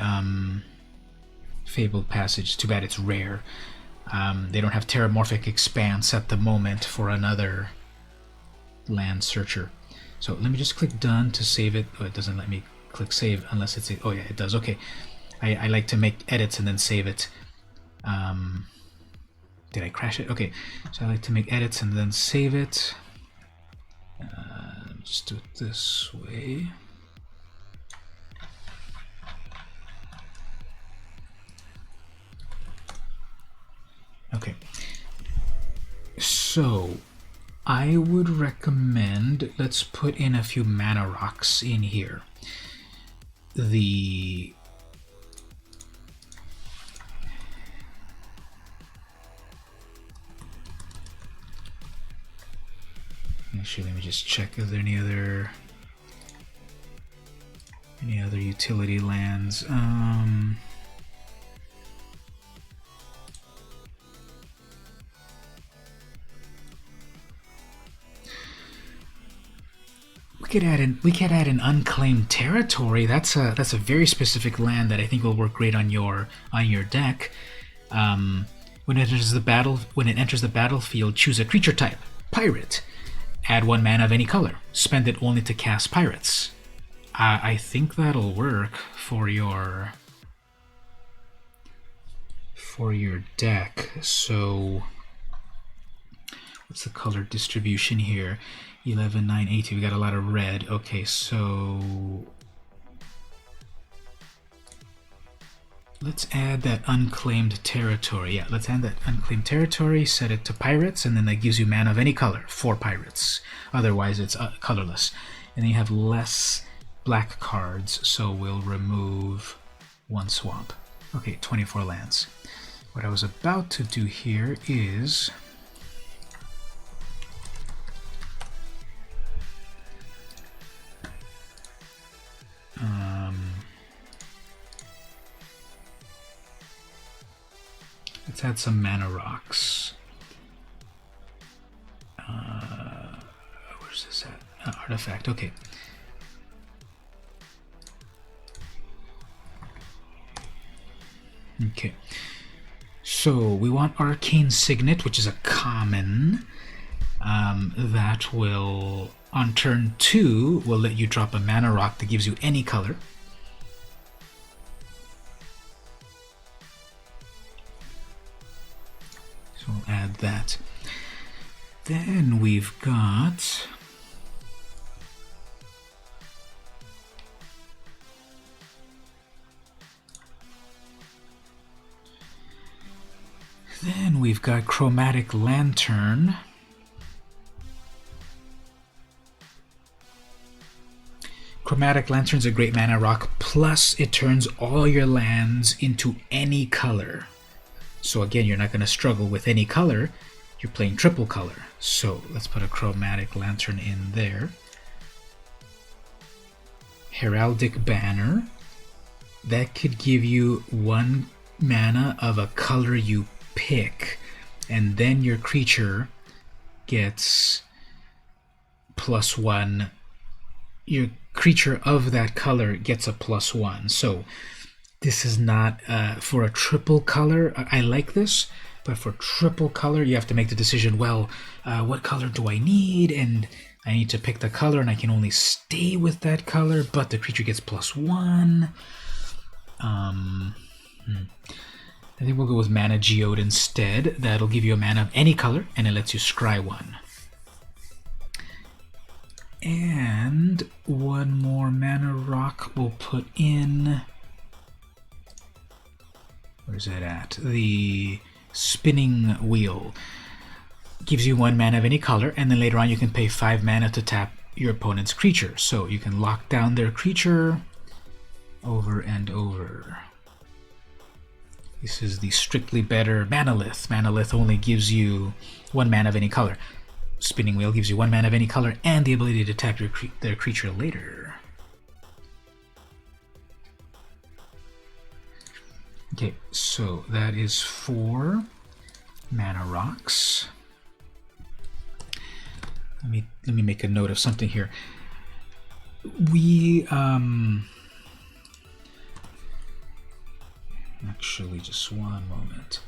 Fabled Passage, too bad it's rare. They don't have Terramorphic Expanse at the moment for another land searcher. So let me just click done to save it. Oh, it doesn't let me click save unless it's oh yeah, it does. Okay, I like to make edits and then save it. Did I crash it? Okay, so I like to make edits and then save it. Just do it this way. Okay, so I would recommend, let's put in a few mana rocks in here. Actually, let me just check, is there any other utility lands? We could add an Unclaimed Territory. That's a very specific land that I think will work great on your deck. When it enters the battlefield, choose a creature type. Pirate. Add 1 mana of any color. Spend it only to cast pirates. I think that'll work for your deck. So what's the color distribution here? 11, 9, 18. We got a lot of red. Okay, so let's add that Unclaimed Territory. Yeah, let's add that Unclaimed Territory, set it to pirates, and then that gives you mana of any color for pirates. Otherwise, it's colorless. And then you have less black cards, so we'll remove 1 swamp. Okay, 24 lands. What I was about to do here is let's add some mana rocks. artifact. Okay. Okay. So we want Arcane Signet, which is a common. That will, on turn 2, will let you drop a mana rock that gives you any color. So we'll add that. Then we've got Chromatic Lantern. Chromatic Lantern's a great mana rock, plus it turns all your lands into any color. So again, you're not going to struggle with any color. You're playing triple color. So let's put a Chromatic Lantern in there. Heraldic Banner. That could give you 1 mana of a color you pick, and then your creature gets +1. Your creature of that color gets a +1. So this is not for a triple color. I like this, but for triple color you have to make the decision, well, what color do I need? And I need to pick the color, and I can only stay with that color, but the creature gets +1. I think we'll go with Mana Geode instead. That'll give you a mana of any color, and it lets you scry 1. And 1 more mana rock we'll put in. Where's that at? The Spinning Wheel. Gives you 1 mana of any color, and then later on you can pay 5 mana to tap your opponent's creature. So you can lock down their creature over and over. This is the strictly better Manalith. Manalith only gives you 1 mana of any color. Spinning Wheel gives you 1 mana of any color and the ability to tap their creature later. Okay, so that is 4 mana rocks. Let me make a note of something here. We actually, just one moment.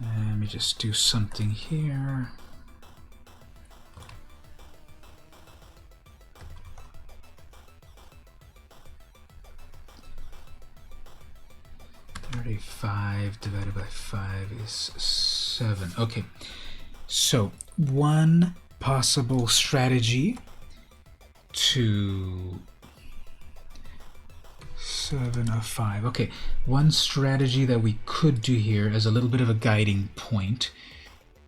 Let me just do something here. $35 divided by 5 is 7. Okay, so one possible strategy to 7 of 5. Okay, one strategy that we could do here as a little bit of a guiding point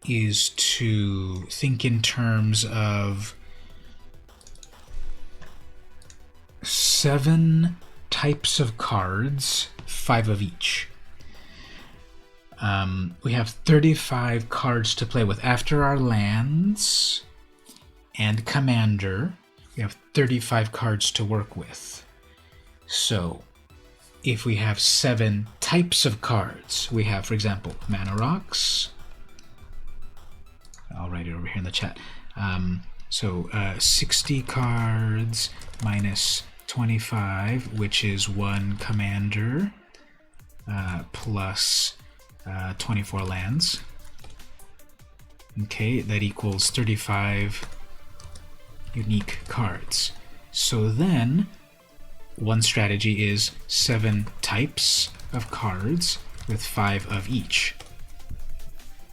is to think in terms of 7 types of cards, 5 of each. We have 35 cards to play with. After our lands and commander, we have 35 cards to work with. So if we have 7 types of cards, we have, for example, mana rocks. I'll write it over here in the chat. 60 cards minus 25, which is 1 commander, plus 24 lands. Okay, that equals 35 unique cards. So then, one strategy is 7 types of cards with 5 of each.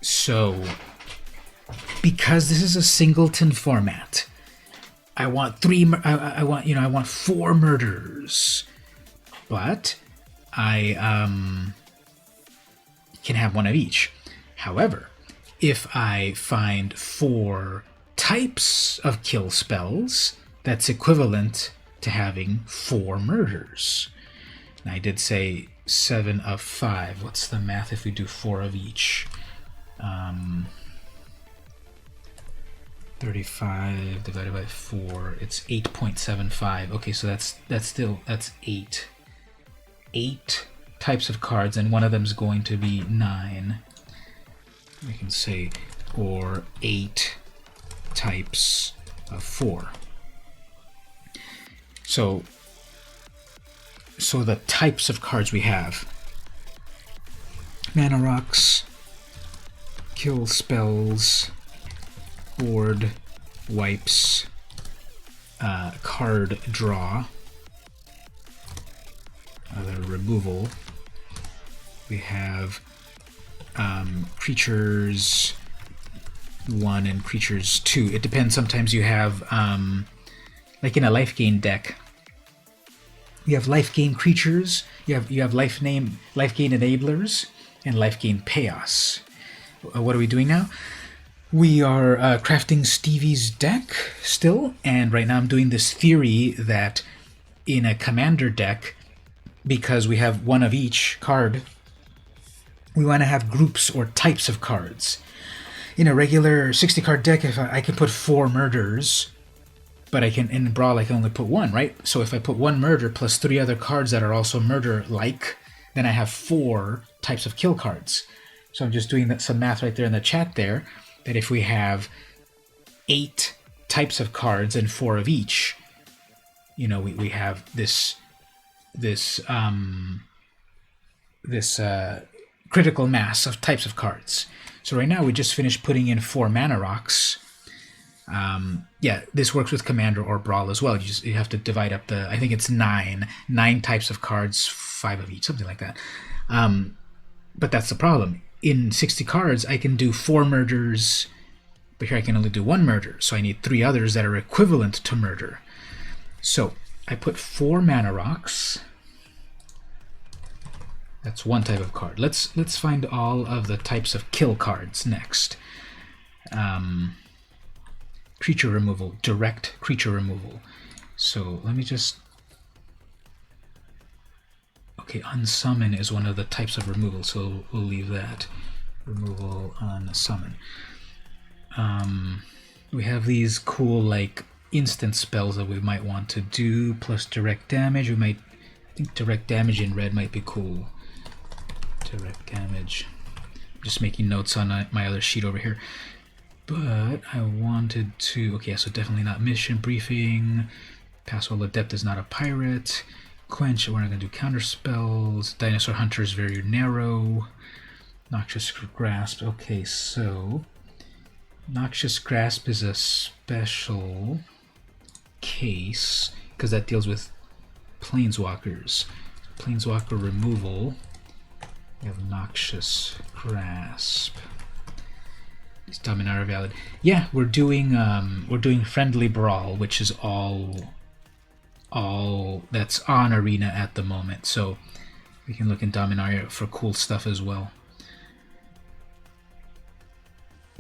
So, because this is a singleton format, I want 4 murders, but I can have 1 of each. However, if I find 4 types of kill spells, that's equivalent to having 4 murders. And I did say 7 of 5. What's the math if we do 4 of each? 35 divided by 4, it's 8.75. Okay, so that's 8 types of cards, and one of them is going to be 9. We can say, or 8 types of 4. So the types of cards we have: mana rocks, kill spells, board wipes, card draw, other removal. We have creatures 1 and creatures 2. It depends. Sometimes you have, like in a life gain deck, you have life gain creatures, you have life gain enablers, and life gain chaos. What are we doing now? We are crafting Stevie's deck still, and right now I'm doing this theory that in a commander deck, because we have one of each card, we want to have groups or types of cards. In a regular 60-card deck, if I can put 4 murders, but I can, in Brawl, I can only put 1, right? So if I put 1 murder plus 3 other cards that are also murder-like, then I have 4 types of kill cards. So I'm just doing some math right there in the chat there, that if we have 8 types of cards and 4 of each, you know, we have this critical mass of types of cards. So right now we just finished putting in 4 mana rocks. Yeah, this works with Commander or Brawl as well. You have to divide up the, I think it's 9 types of cards, 5 of each, something like that. But that's the problem. In 60 cards, I can do 4 murders, but here I can only do 1 murder. So I need 3 others that are equivalent to murder. So I put 4 mana rocks. That's 1 type of card. Let's find all of the types of kill cards next. Creature removal, direct creature removal. So let me just... Okay, unsummon is one of the types of removal, so we'll leave that. Removal on summon. We have these cool, like, instant spells that we might want to do, plus direct damage. I think direct damage in red might be cool. Direct damage. I'm just making notes on my other sheet over here. But I wanted to... Okay, so definitely not mission briefing. Password Adept is not a pirate. Quench, we're not going to do counter spells. Dinosaur Hunter is very narrow. Noxious Grasp. Okay, so Noxious Grasp is a special case because that deals with Planeswalkers. Planeswalker removal. We have Noxious Grasp. These Dominaria are valid. Yeah, we're doing Friendly Brawl, which is all that's on Arena at the moment. So we can look in Dominaria for cool stuff as well.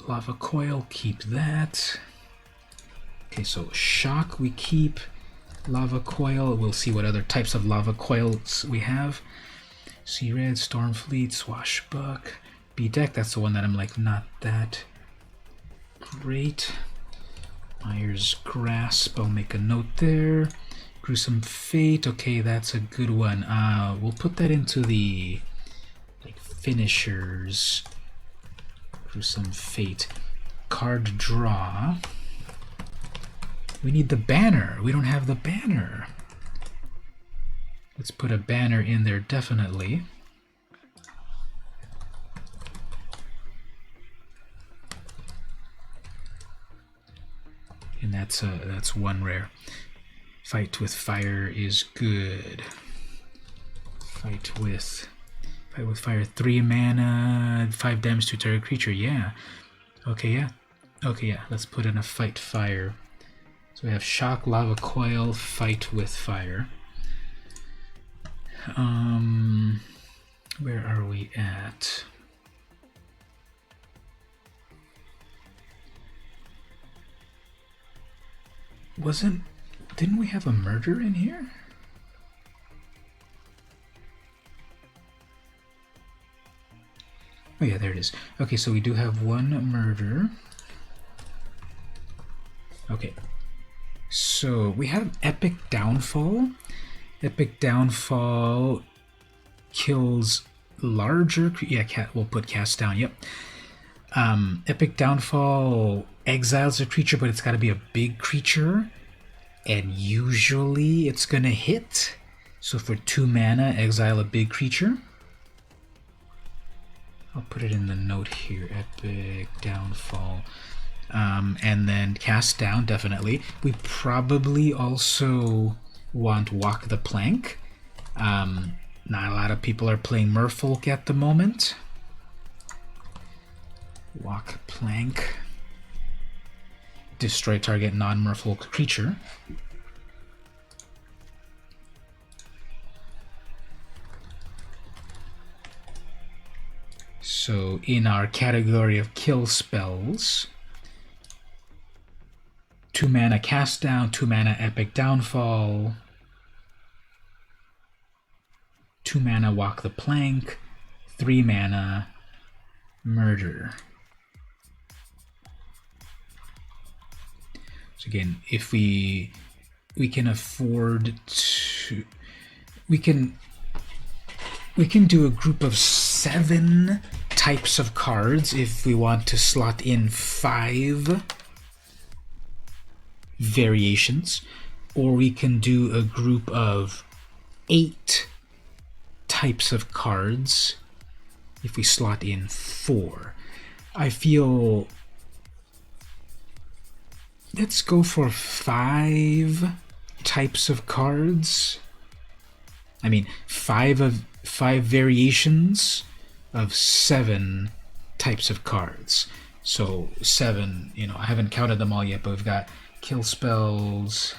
Lava Coil, keep that. Okay, so Shock we keep. Lava Coil, we'll see what other types of Lava Coils we have. Sea Red, Stormfleet, Swashbuck. B-Deck, that's the one that I'm like not that great. Myers Grasp, I'll make a note there. Gruesome Fate, okay, that's a good one. We'll put that into the like finishers. Gruesome Fate. Card draw. We need the banner. We don't have the banner. Let's put a banner in there definitely. And that's 1 rare. Fight with Fire is good. Fight with Fire, 3 mana, 5 damage to target creature. Yeah. Okay, yeah. Okay, yeah. Let's put in a Fight Fire. So we have Shock, Lava Coil, Fight with Fire. Where are we at? Didn't we have a murder in here? Oh yeah, there it is. Okay, so we do have 1 murder. Okay, so we have Epic Downfall. Epic Downfall kills larger. Yeah, we'll put cast down. Yep. Epic Downfall exiles a creature, but it's got to be a big creature, and usually it's gonna hit. So for 2 mana, exile a big creature. I'll put it in the note here. Epic Downfall. And then cast down, definitely. We probably also want Walk the Plank. Not a lot of people are playing Merfolk at the moment. Walk Plank. Destroy target non-Merfolk creature. So in our category of kill spells, 2 mana cast down, 2 mana Epic Downfall, 2 mana Walk the Plank, 3 mana Murder. So again, if we can afford to, we can do a group of 7 types of cards if we want to slot in 5 variations, or we can do a group of 8 types of cards if we slot in 4. I feel let's go for 5 types of cards. I mean, 5 variations of 7 types of cards. So 7, I haven't counted them all yet, but we've got kill spells,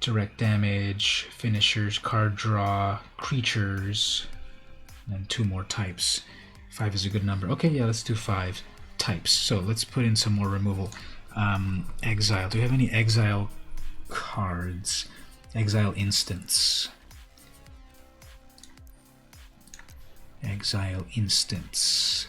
direct damage, finishers, card draw, creatures, and 2 more types. 5 is a good number. Okay, yeah, let's do 5 types. So let's put in some more removal. Exile. Do we have any exile cards? Exile instants. Exile instants.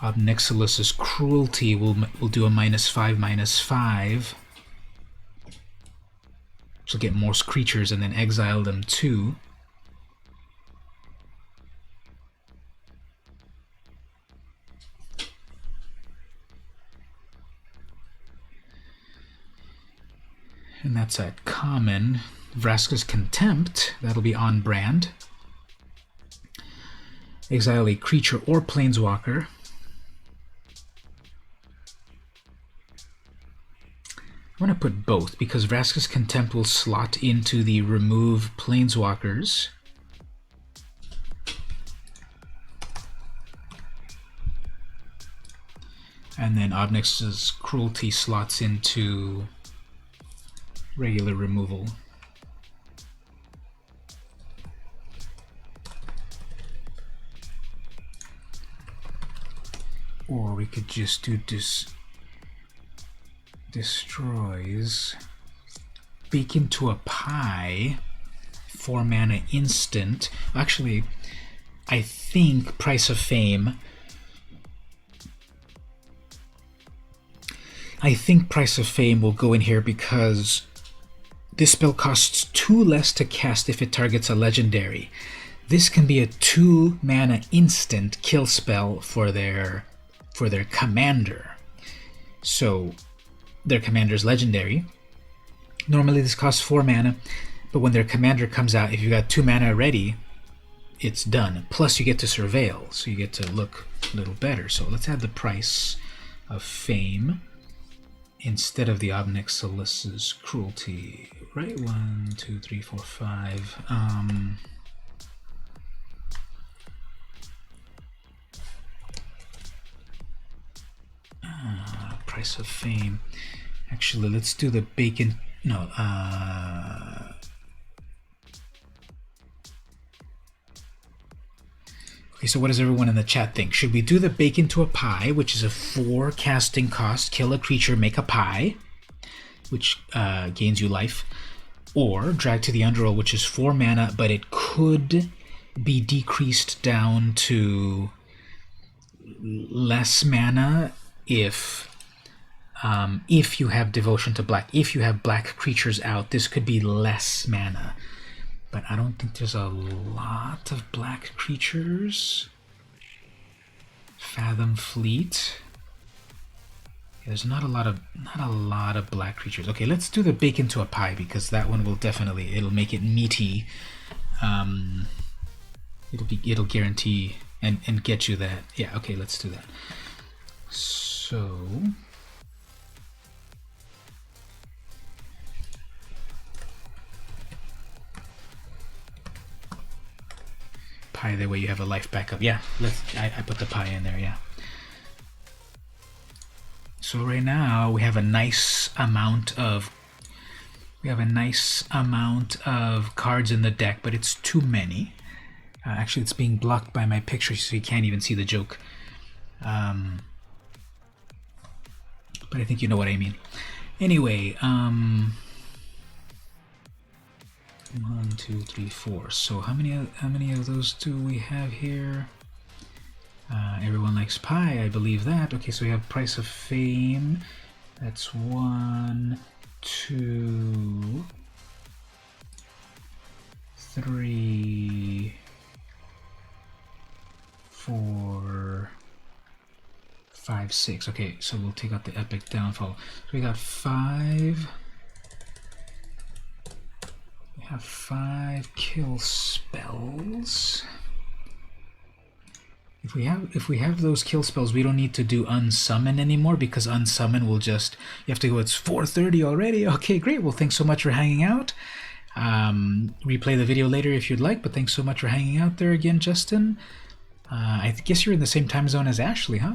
Obnixilus's Cruelty will do a -5/-5. So get more creatures and then exile them too. And that's at common. Vraska's Contempt, that'll be on brand. Exile a creature or planeswalker. I'm going to put both because Vraska's Contempt will slot into the remove planeswalkers. And then Obnixilus's Cruelty slots into regular removal. Or we could just do destroys. Bake into a Pie, 4 mana instant. Actually, I think Price of Fame. Will go in here because this spell costs 2 less to cast if it targets a legendary. This can be a 2 mana instant kill spell for their commander. So their commander's legendary. Normally this costs 4 mana, but when their commander comes out, if you got 2 mana ready, it's done. Plus you get to surveil, so you get to look a little better. So let's add the Price of Fame instead of the Obnixilus's Cruelty. Right? 1, 2, 3, 4, 5. Price of Fame. Actually, let's do the bacon. No. Okay, so what does everyone in the chat think? Should we do the Bake into a Pie, which is a 4 casting cost, kill a creature, make a pie, which gains you life? or drag to the underworld, which is 4 mana, but it could be decreased down to less mana if you have Devotion to Black. If you have black creatures out, this could be less mana. But I don't think there's a lot of black creatures. Fathom Fleet. Yeah, there's not a lot of black creatures. Okay, let's do the Bake into a Pie, because that one will definitely, it'll make it meaty. It'll guarantee and get you that. Yeah, okay, let's do that. So pie, that way you have a life backup. Yeah, I put the pie in there, yeah. So right now we have a nice amount of cards in the deck, but it's too many. Actually, it's being blocked by my picture, so you can't even see the joke. But I think you know what I mean. Anyway, 1, 2, 3, 4. So how many of those do we have here? Everyone likes pie, I believe that. Okay, so we have Price of Fame. That's 1, 2, 3, 4, 5, 6. Okay, so we'll take out the Epic Downfall. So we got 5. We have 5 kill spells. If we have those kill spells, we don't need to do Unsummon anymore, because Unsummon will just, you have to go, it's 4:30 already. Okay, great. Well, thanks so much for hanging out. Replay the video later if you'd like, but thanks so much for hanging out there again, Justin. I guess you're in the same time zone as Ashley, huh?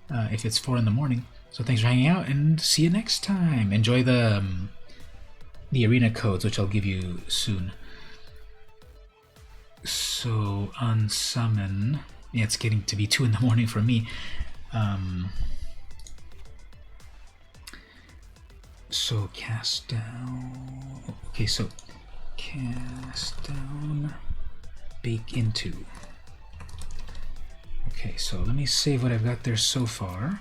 If it's 4 in the morning. So thanks for hanging out, and see you next time. Enjoy the arena codes, which I'll give you soon. So Unsummon. Yeah, it's getting to be 2 in the morning for me. So cast down. Okay, so cast down, bake into. Okay, so let me save what I've got there so far.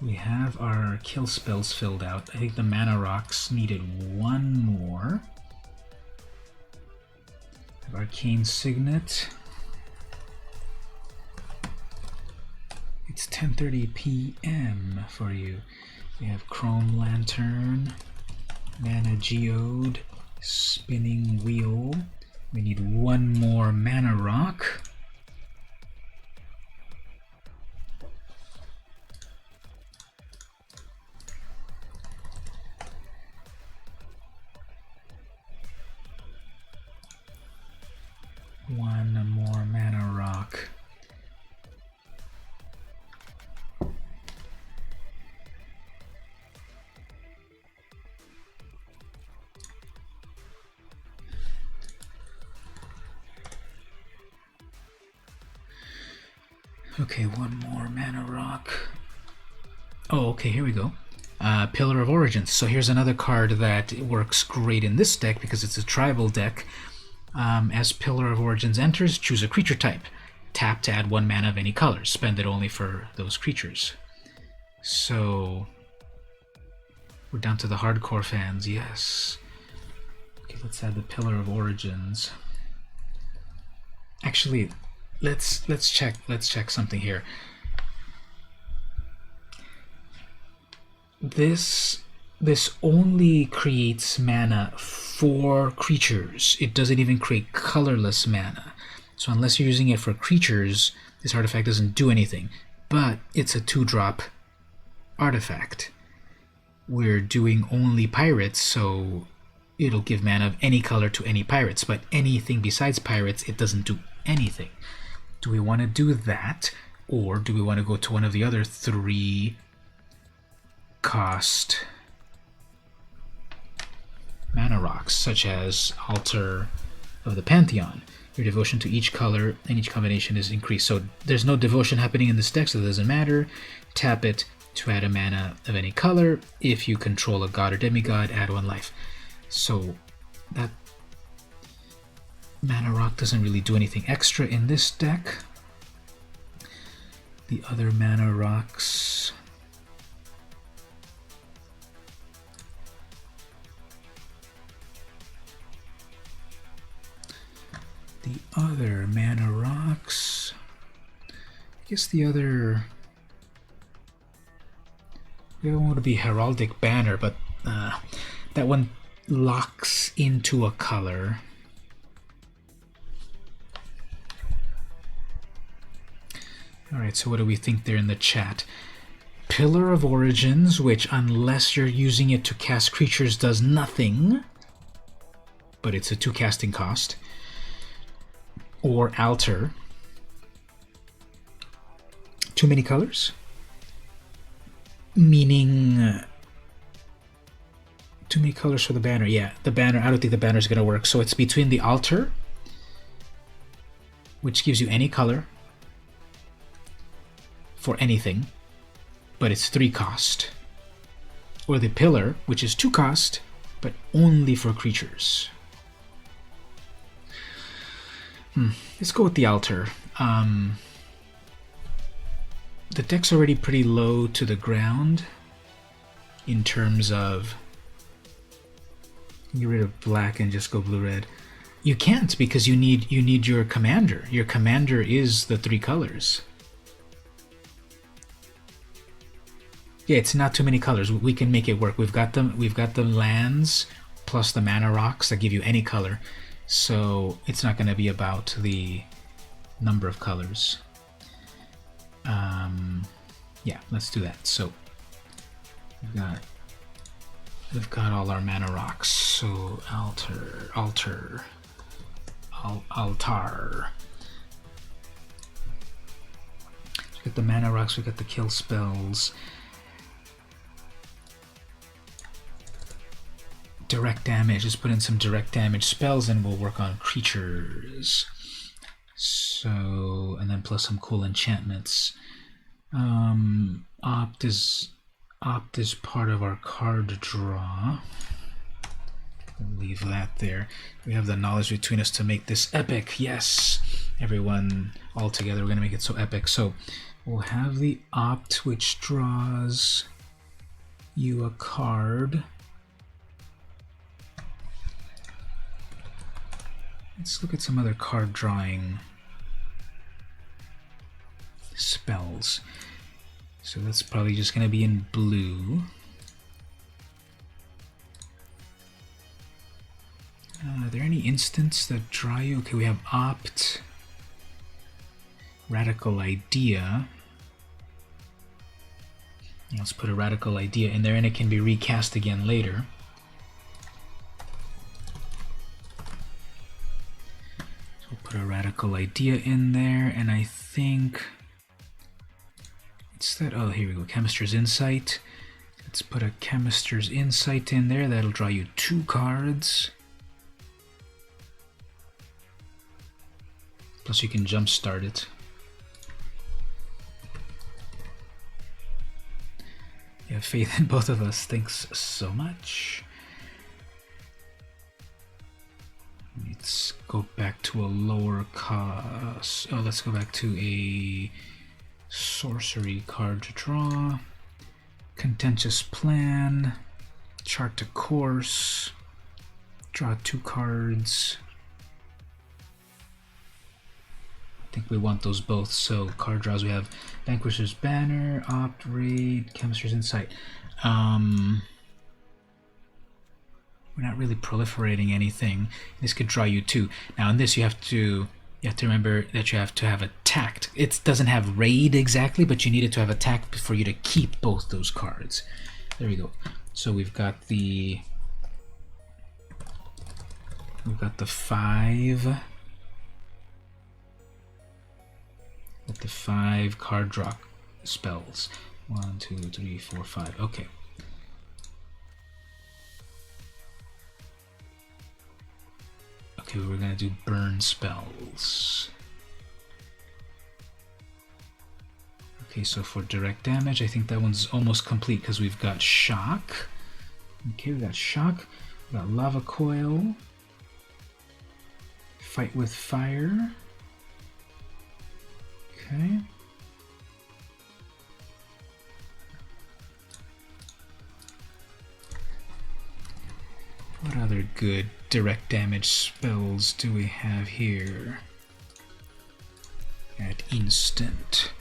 We have our kill spells filled out. I think the mana rocks needed 1 more. Have Arcane Signet. It's 10:30 p.m. for you. We have Chrome Lantern, Mana Geode, Spinning Wheel. We need 1 more Mana Rock. One more Mana Rock. Okay, 1 more Mana Rock. Oh, okay, here we go. Pillar of Origins. So here's another card that works great in this deck because it's a tribal deck. As Pillar of Origins enters, choose a creature type. Tap to add 1 mana of any color. Spend it only for those creatures. So we're down to the hardcore fans, yes. Okay, let's add the Pillar of Origins. Actually, let's check something here. This only creates mana for creatures. It doesn't even create colorless mana. So unless you're using it for creatures, this artifact doesn't do anything. But it's a 2-drop artifact. We're doing only pirates, so it'll give mana of any color to any pirates. But anything besides pirates, it doesn't do anything. Do we want to do that, or do we want to go to one of the other 3 cost mana rocks, such as Altar of the Pantheon? Your devotion to each color and each combination is increased. So there's no devotion happening in this deck, so it doesn't matter. Tap it to add a mana of any color. If you control a god or demigod, add 1 life. So that mana rock doesn't really do anything extra in this deck. The other mana rocks, I guess the other one would be Heraldic Banner, but that one locks into a color. Alright, so what do we think there in the chat? Pillar of Origins, which unless you're using it to cast creatures does nothing, but it's a 2 casting cost. Or Altar. Too many colors? Meaning too many colors for the banner. Yeah, the banner, I don't think the banner is going to work. So it's between the Altar, which gives you any color for anything, but it's 3 cost. Or the Pillar, which is 2 cost, but only for creatures. Let's go with the Altar. The deck's already pretty low to the ground in terms of... Get rid of black and just go blue-red. You can't, because you need your commander. Your commander is the 3 colors. Yeah, it's not too many colors. We can make it work. We've got the lands plus the mana rocks that give you any color. So it's not going to be about the number of colors. Yeah, let's do that. So we've got all our mana rocks. So altar. We got the mana rocks. We got the kill spells. Direct damage. Let's put in some direct damage spells, and we'll work on creatures. So, and then plus some cool enchantments. Opt is part of our card draw. We'll leave that there. We have the knowledge between us to make this epic. Yes, everyone all together. We're gonna make it so epic. So we'll have the opt, which draws you a card. Let's look at some other card drawing spells. So that's probably just going to be in blue. Are there any instants that draw you? Okay, we have Opt, Radical Idea. Let's put a Radical Idea in there, and it can be recast again later. Put a Radical Idea in there, and I think it's that. Oh, here we go. Chemister's Insight. Let's put a Chemister's Insight in there. That'll draw you 2 cards. Plus, you can jumpstart it. You have faith in both of us. Thanks so much. Let's go back to a lower cost. Oh, let's go back to a sorcery card to draw. Contentious Plan. Chart to Course. Draw 2 cards. I think we want those both. So card draws, we have Vanquisher's Banner, Opt, Raid, Chemister's Insight. We're not really proliferating anything. This could draw you 2. Now in this you have to remember that you have to have attacked. It doesn't have raid exactly, but you need it to have attacked for you to keep both those cards. There we go. So we've got the 5 with the 5 card draw spells. 1, 2, 3, 4, 5. Okay. Okay, we're gonna do burn spells. Okay, Okay, so for direct damage, I think that one's almost complete because we've got shock. Okay, we got shock. We got lava coil. Fight with fire. Okay. What other good direct damage spells do we have here? At instant.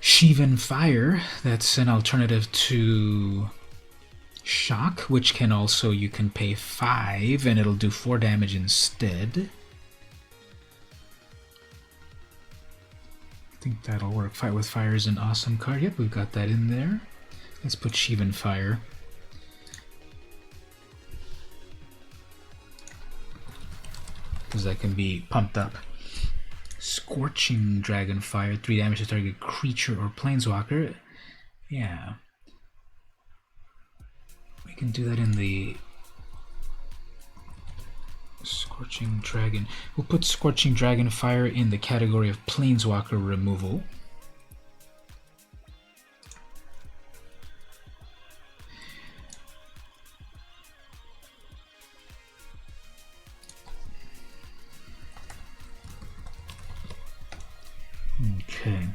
Shivan Fire, that's an alternative to Shock, which can also, you can pay 5 and it'll do 4 damage instead. I think that'll work. Fight with Fire is an awesome card. Yep, we've got that in there. Let's put Shivan Fire. Because that can be pumped up. Scorching Dragon Fire, 3 damage to target creature or planeswalker. Yeah. We can do that in the Scorching Dragon. We'll put Scorching Dragon Fire in the category of planeswalker removal. Okay.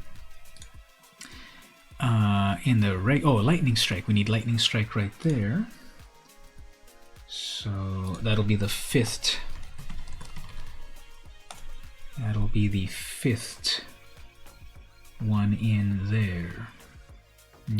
In the Lightning Strike. We need Lightning Strike right there. So that'll be the 5th. That'll be the 5th one in there.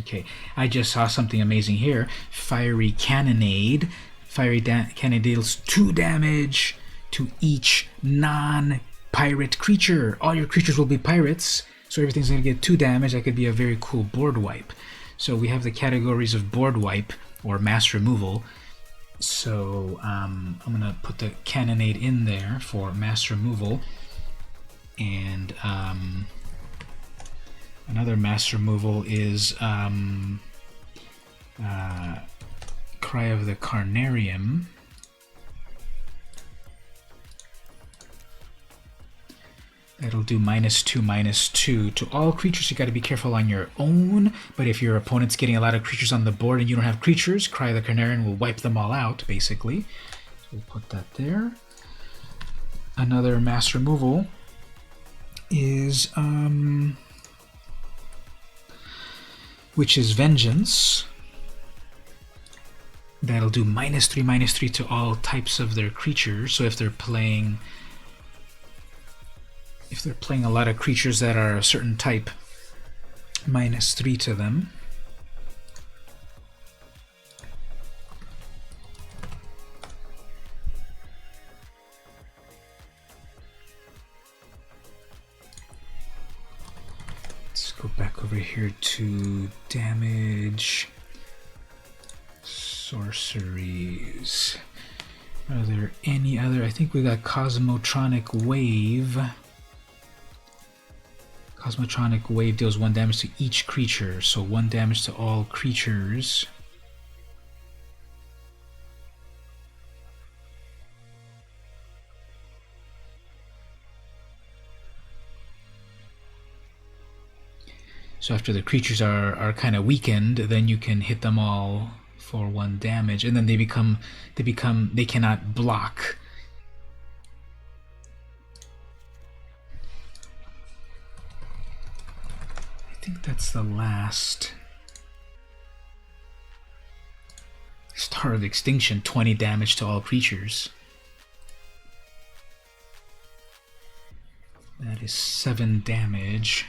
Okay. I just saw something amazing here. Fiery Cannonade. Fiery Cannonade deals 2 damage to each non-pirate creature. All your creatures will be pirates. So everything's going to get 2 damage. That could be a very cool board wipe. So we have the categories of board wipe or mass removal. So I'm going to put the Cannonade in there for mass removal. And another mass removal is Cry of the Carnarium. That'll do -2/-2 to all creatures. You got to be careful on your own, but if your opponent's getting a lot of creatures on the board and you don't have creatures, Cry of the Carnarium will wipe them all out, basically. So we'll put that there. Another mass removal is which is Vengeance. That'll do -3/-3 to all types of their creatures. So if they're playing a lot of creatures that are a certain type, -3 to them. Let's go back over here to damage, sorceries. Are there any other? I think we got Cosmotronic Wave. Cosmotronic Wave deals 1 damage to each creature, so 1 damage to all creatures. So after the creatures are kind of weakened, then you can hit them all for 1 damage, and then they cannot block. I think that's the last. Star of Extinction, 20 damage to all creatures. That is 7 damage.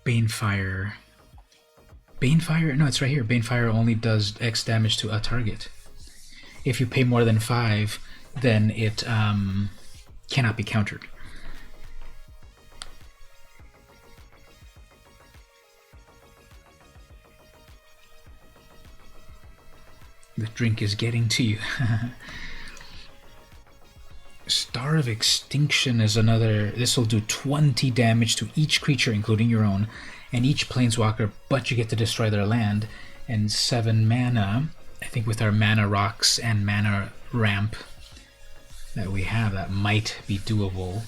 Banefire. Banefire? No, it's right here. Banefire only does X damage to a target. If you pay more than 5, then it cannot be countered. The drink is getting to you. Star of Extinction is another. This will do 20 damage to each creature, including your own, and each planeswalker, but you get to destroy their land. And 7 mana. I think with our mana rocks and mana ramp that we have, that might be doable.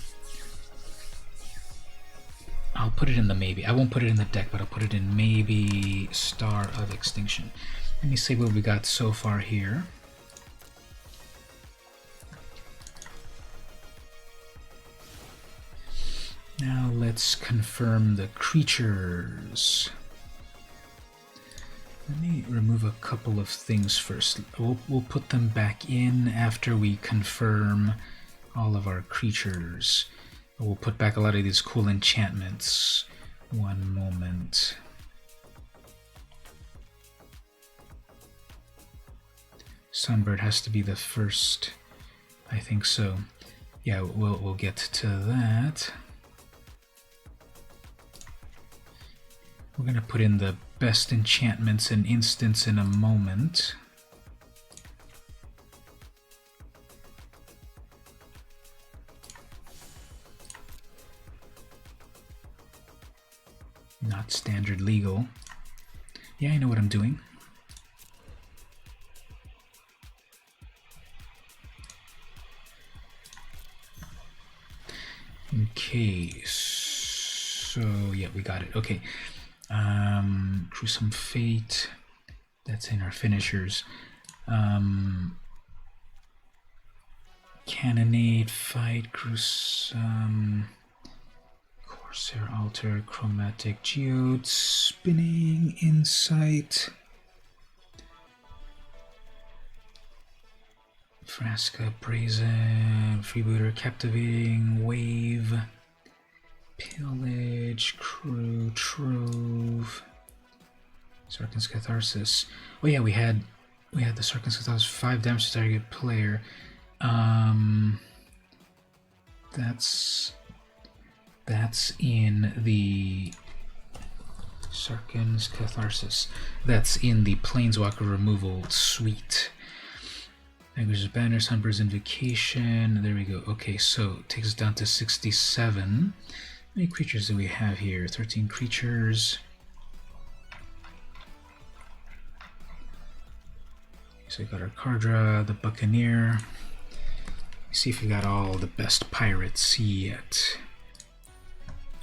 I'll put it in the maybe. I won't put it in the deck, but I'll put it in maybe Star of Extinction. Let me see what we got so far here. Now let's confirm the creatures. Let me remove a couple of things first. We'll put them back in after we confirm all of our creatures. We'll put back a lot of these cool enchantments. One moment. Sunbird has to be the first. I think so. Yeah, we'll get to that. We're gonna put in the best enchantments and instants in a moment. Not standard legal. Yeah, I know what I'm doing. Okay, so yeah, we got it. Okay. Gruesome Fate, that's in our finishers. Cannonade, Fight, Gruesome, Corsair, Altar, Chromatic, Geode, Spinning, Insight, Frasca, Brazen, Freebooter, Captivating, Wave, Pillage, Crew, Trove, Sarkhan's Catharsis. Oh yeah, we had the Sarkhan's Catharsis, 5 damage to target player. That's in the Sarkhan's Catharsis. That's in the Planeswalker removal suite. Language's Banner, Sunbird's Invocation. There we go. Okay, so it takes us down to 67. How many creatures do we have here? 13 creatures. So we got our Kardra, the Buccaneer. Let's see if we got all the best pirates yet.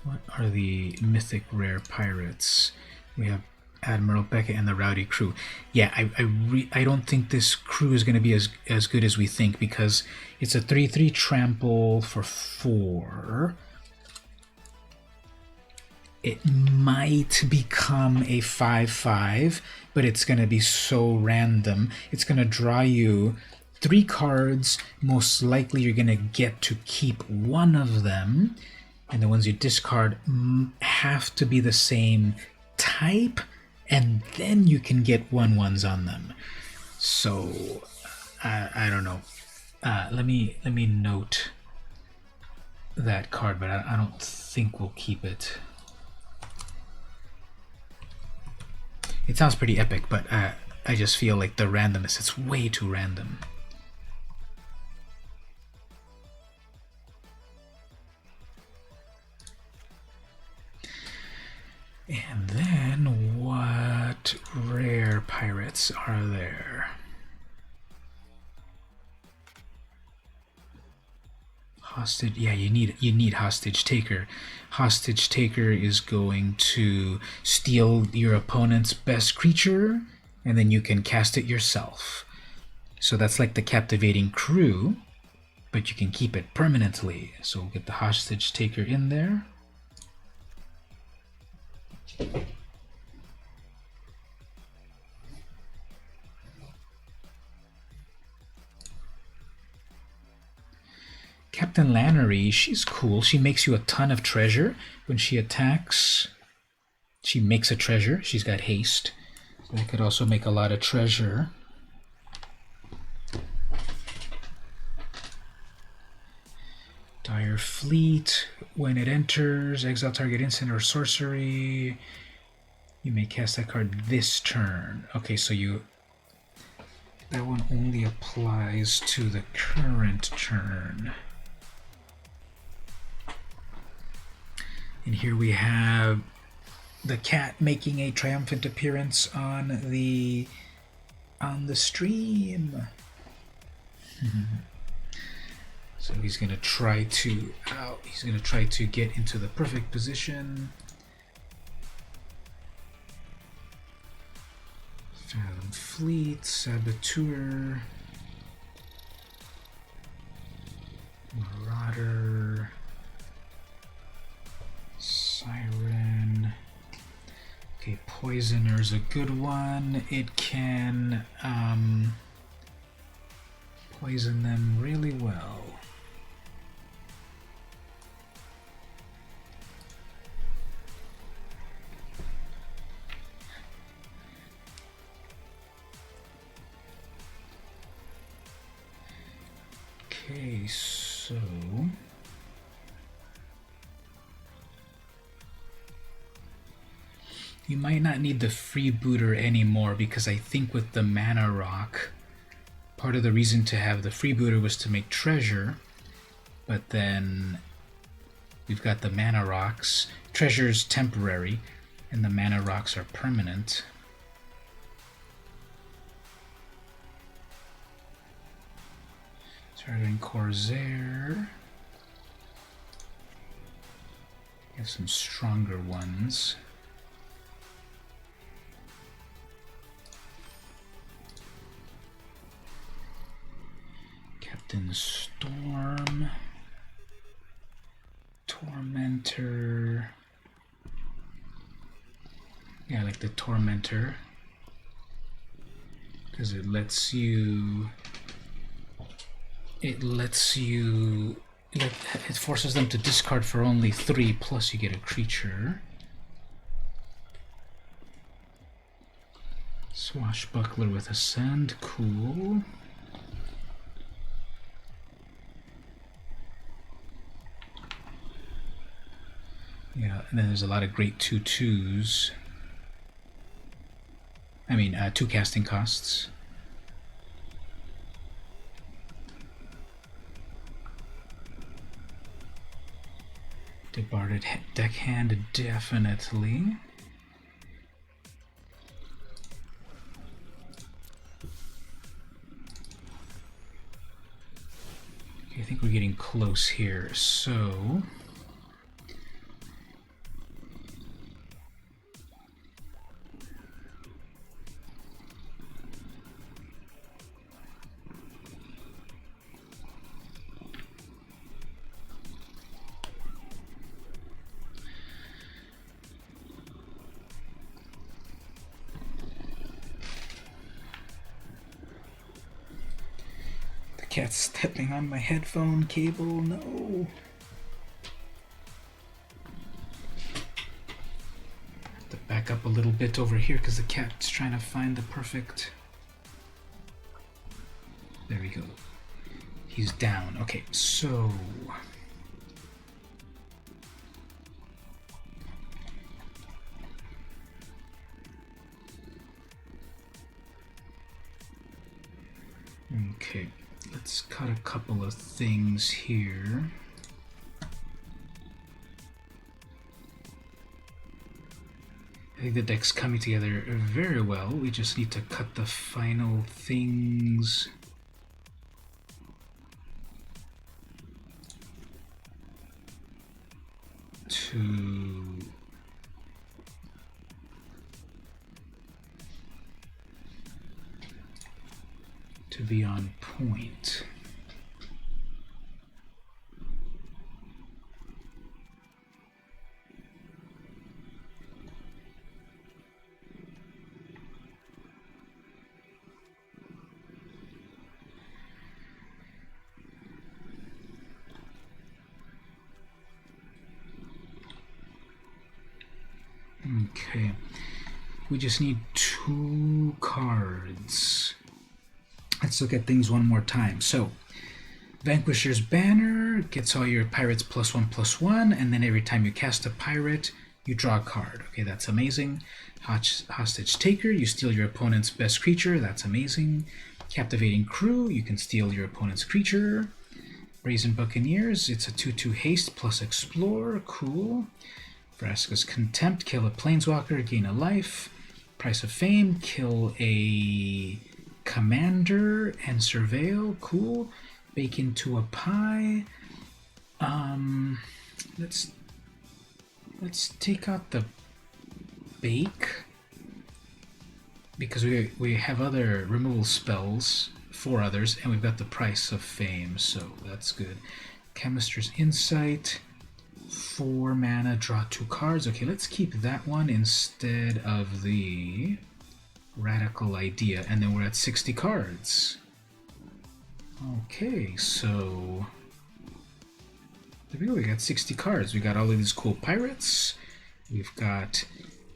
What are the mythic rare pirates? We have Admiral Becca and the Rowdy Crew. Yeah, I don't think this crew is going to be as good as we think, because it's a 3/3 trample for 4. It might become a 5/5, but it's going to be so random. It's going to draw you 3 cards. Most likely you're going to get to keep one of them, and the ones you discard have to be the same type, and then you can get 1/1s on them. So I don't know. Let me note that card, but I don't think we'll keep it. It sounds pretty epic, but I just feel like the randomness, it's way too random. And then what rare pirates are there? Hostage, yeah, you need Hostage Taker. Hostage Taker is going to steal your opponent's best creature, and then you can cast it yourself. So that's like the Captivating Crew, but you can keep it permanently. So we'll get the Hostage Taker in there. Captain Lannery, she's cool. She makes you a ton of treasure. When she attacks, she makes a treasure. She's got haste. So that could also make a lot of treasure. Dire Fleet. When it enters, exile target instant or sorcery. You may cast that card this turn. Okay, so that one only applies to the current turn. And here we have the cat making a triumphant appearance on the stream. So he's gonna try to get into the perfect position. Fathom Fleet, Saboteur, Marauder, Siren. Okay, Poisoner's a good one. It can poison them really well. Okay, so you might not need the freebooter anymore, because I think with the mana rock, part of the reason to have the freebooter was to make treasure, but then we've got the mana rocks. Treasure's temporary, and the mana rocks are permanent. Starting Corsair. We have some stronger ones. Captain Storm. Tormentor. Yeah, I like the Tormentor, because it lets you it forces them to discard for only 3, plus you get a creature. Swashbuckler with Ascend, cool. Yeah, and then there's a lot of great 2/2s. I mean, 2 casting costs. Departed Deckhand, definitely. Okay, I think we're getting close here, so cat's stepping on my headphone cable. No. Have to back up a little bit over here because the cat's trying to find the perfect. There we go. He's down. Okay, so okay. Let's cut a couple of things here. I think the deck's coming together very well. We just need to cut the final things. To be on point. Okay, we just need 2 cards. Let's look at things one more time. So, Vanquisher's Banner gets all your pirates +1/+1, and then every time you cast a pirate, you draw a card. Okay, that's amazing. Hostage Taker, you steal your opponent's best creature. That's amazing. Captivating Crew, you can steal your opponent's creature. Brazen Buccaneers, it's a 2/2 haste plus explore. Cool. Vraska's Contempt, kill a planeswalker, gain a life. Price of Fame, kill a commander and surveil. Cool. bake into a pie. Let's take out the bake because we have other removal spells, 4 others, and we've got the price of fame, so that's good. Chemist's Insight, 4 mana, draw 2 cards. Okay, let's keep that one instead of the Radical Idea, and then we're at 60 cards. Okay, so there we go, we got 60 cards. We got all of these cool pirates, we've got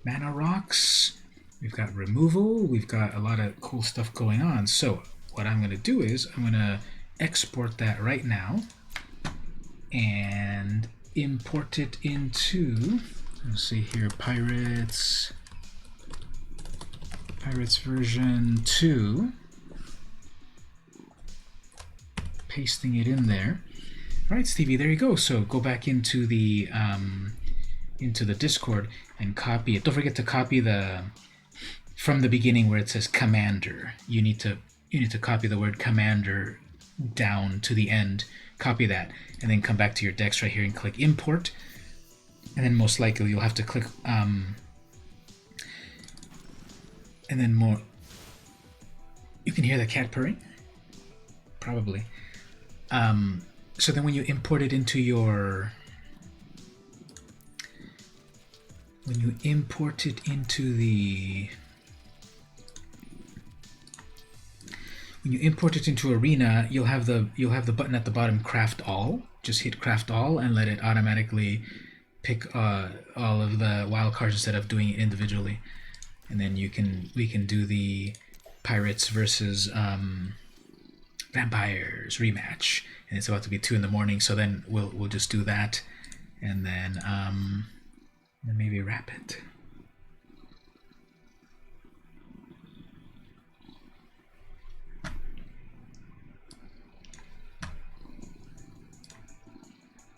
mana rocks, we've got removal, we've got a lot of cool stuff going on. So what I'm going to do is I'm going to export that right now and import it into, let's see here, Pirates version 2, pasting it in there. All right, Stevie, there you go. So go back into the Discord and copy it. Don't forget to copy the from the beginning where it says commander. You need to copy the word commander down to the end. Copy that, and then come back to your decks right here and click import. And then most likely you'll have to click and then more. You can hear the cat purring, probably. So then when you import it into your Arena, you'll have the button at the bottom, craft all. Just hit craft all and let it automatically pick all of the wild cards instead of doing it individually. And then we can do the Pirates versus Vampires rematch, and it's about to be 2 in the morning. So then we'll just do that, and then maybe wrap it.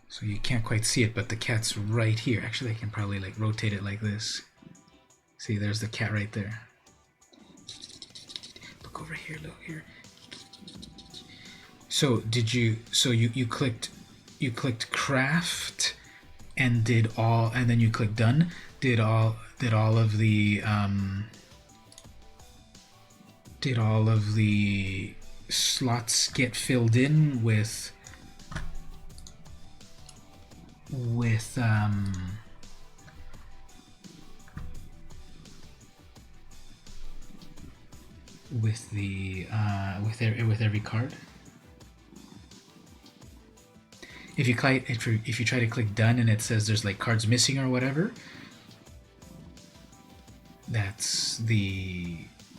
So you can't quite see it, but the cat's right here. Actually, I can probably like rotate it like this. See, there's the cat right there. Look over here, look here. So you clicked craft and did all, and then you clicked done. Did all of the slots get filled in with every card? If you try to click done and it says there's like cards missing or whatever, that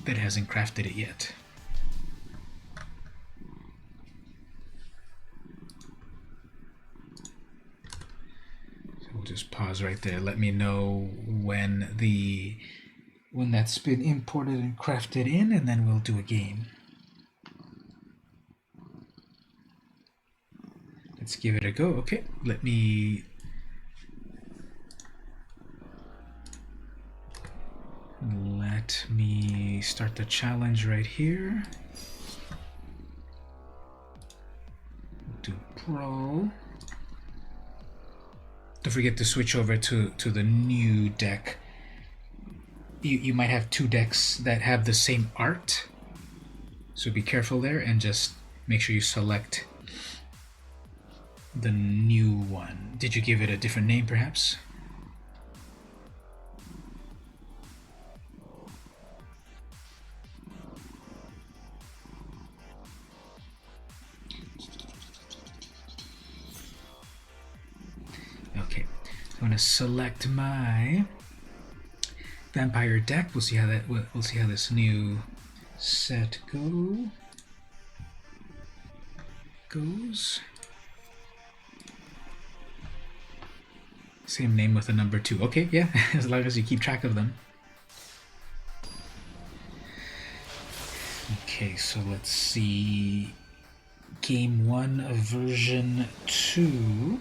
hasn't crafted it yet. So we'll just pause right there. Let me know when that's been imported and crafted in, and then we'll do a game. Let's give it a go. Okay, let me start the challenge right here. Do Pro. Don't forget to switch over to the new deck. You might have 2 decks that have the same art, so be careful there, and just make sure you select the new one. Did you give it a different name, perhaps? Okay, so I'm going to select my vampire deck. We'll see how this new set goes. Same name with a number 2. Okay, yeah, as long as you keep track of them. Okay, so let's see. Game 1 of version 2.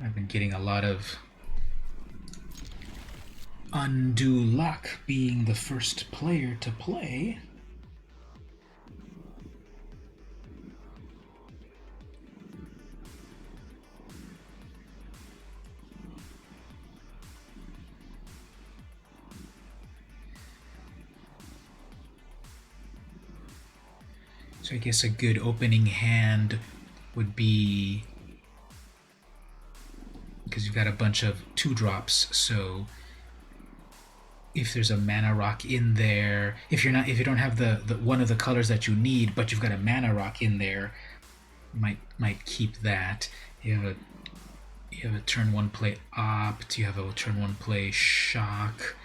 I've been getting a lot of undue luck being the first player to play. So I guess a good opening hand would be, because you've got a bunch of 2-drops, so if there's a mana rock in there, if you don't have the one of the colors that you need, but you've got a mana rock in there, might keep that. You have a turn 1 play Opt, you have a turn 1 play Shock.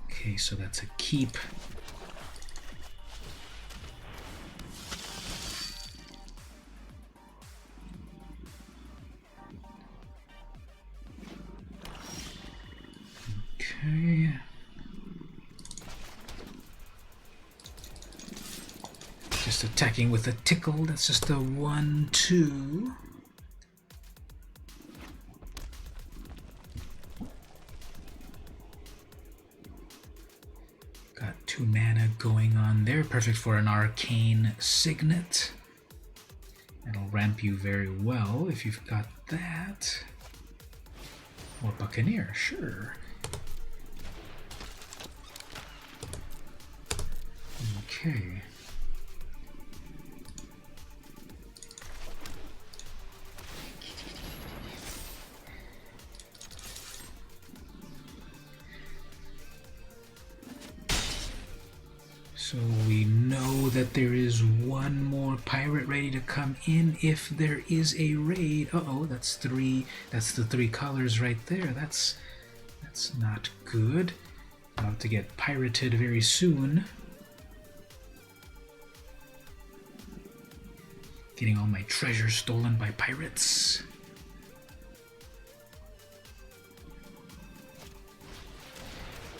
Okay, so that's a keep. Okay. Just attacking with a tickle, that's just a 1/2. Got 2 mana going on there, perfect for an arcane signet. That'll ramp you very well if you've got that. Or Buccaneer, sure. Okay. So we know that there is one more pirate ready to come in if there is a raid. Uh-oh, that's 3. That's the 3 colors right there. That's not good. About to get pirated very soon. Getting all my treasure stolen by pirates.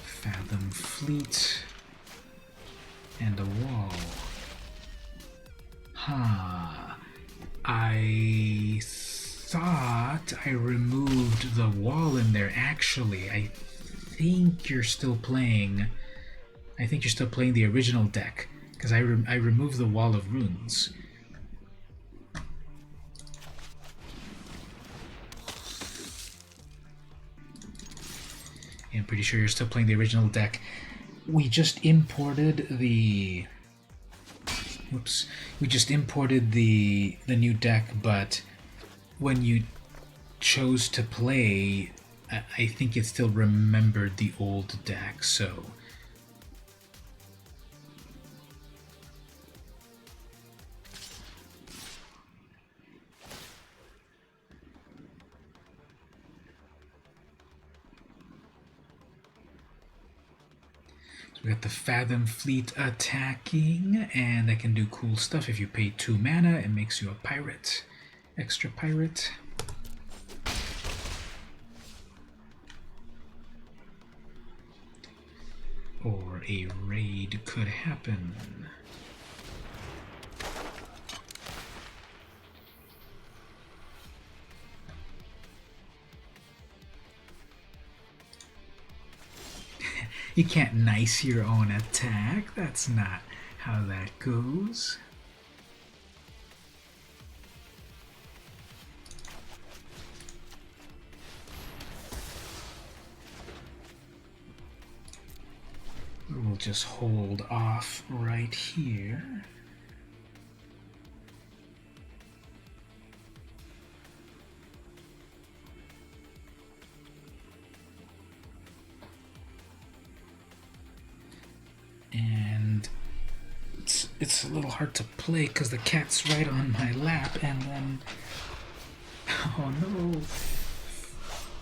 Fathom Fleet. And a wall. I thought I removed the wall in there. Actually, I think you're still playing. I think you're still playing the original deck because I removed the wall of runes. I'm pretty sure you're still playing the original deck. We just imported the... Whoops. We just imported the new deck, but when you chose to play, I think it still remembered the old deck, so... We got the Fathom Fleet attacking, and that can do cool stuff. If you pay 2 mana, it makes you a pirate. Extra pirate. Or a raid could happen. You can't nice your own attack. That's not how that goes. We'll just hold off right here. And it's a little hard to play because the cat's right on my lap, and then oh no,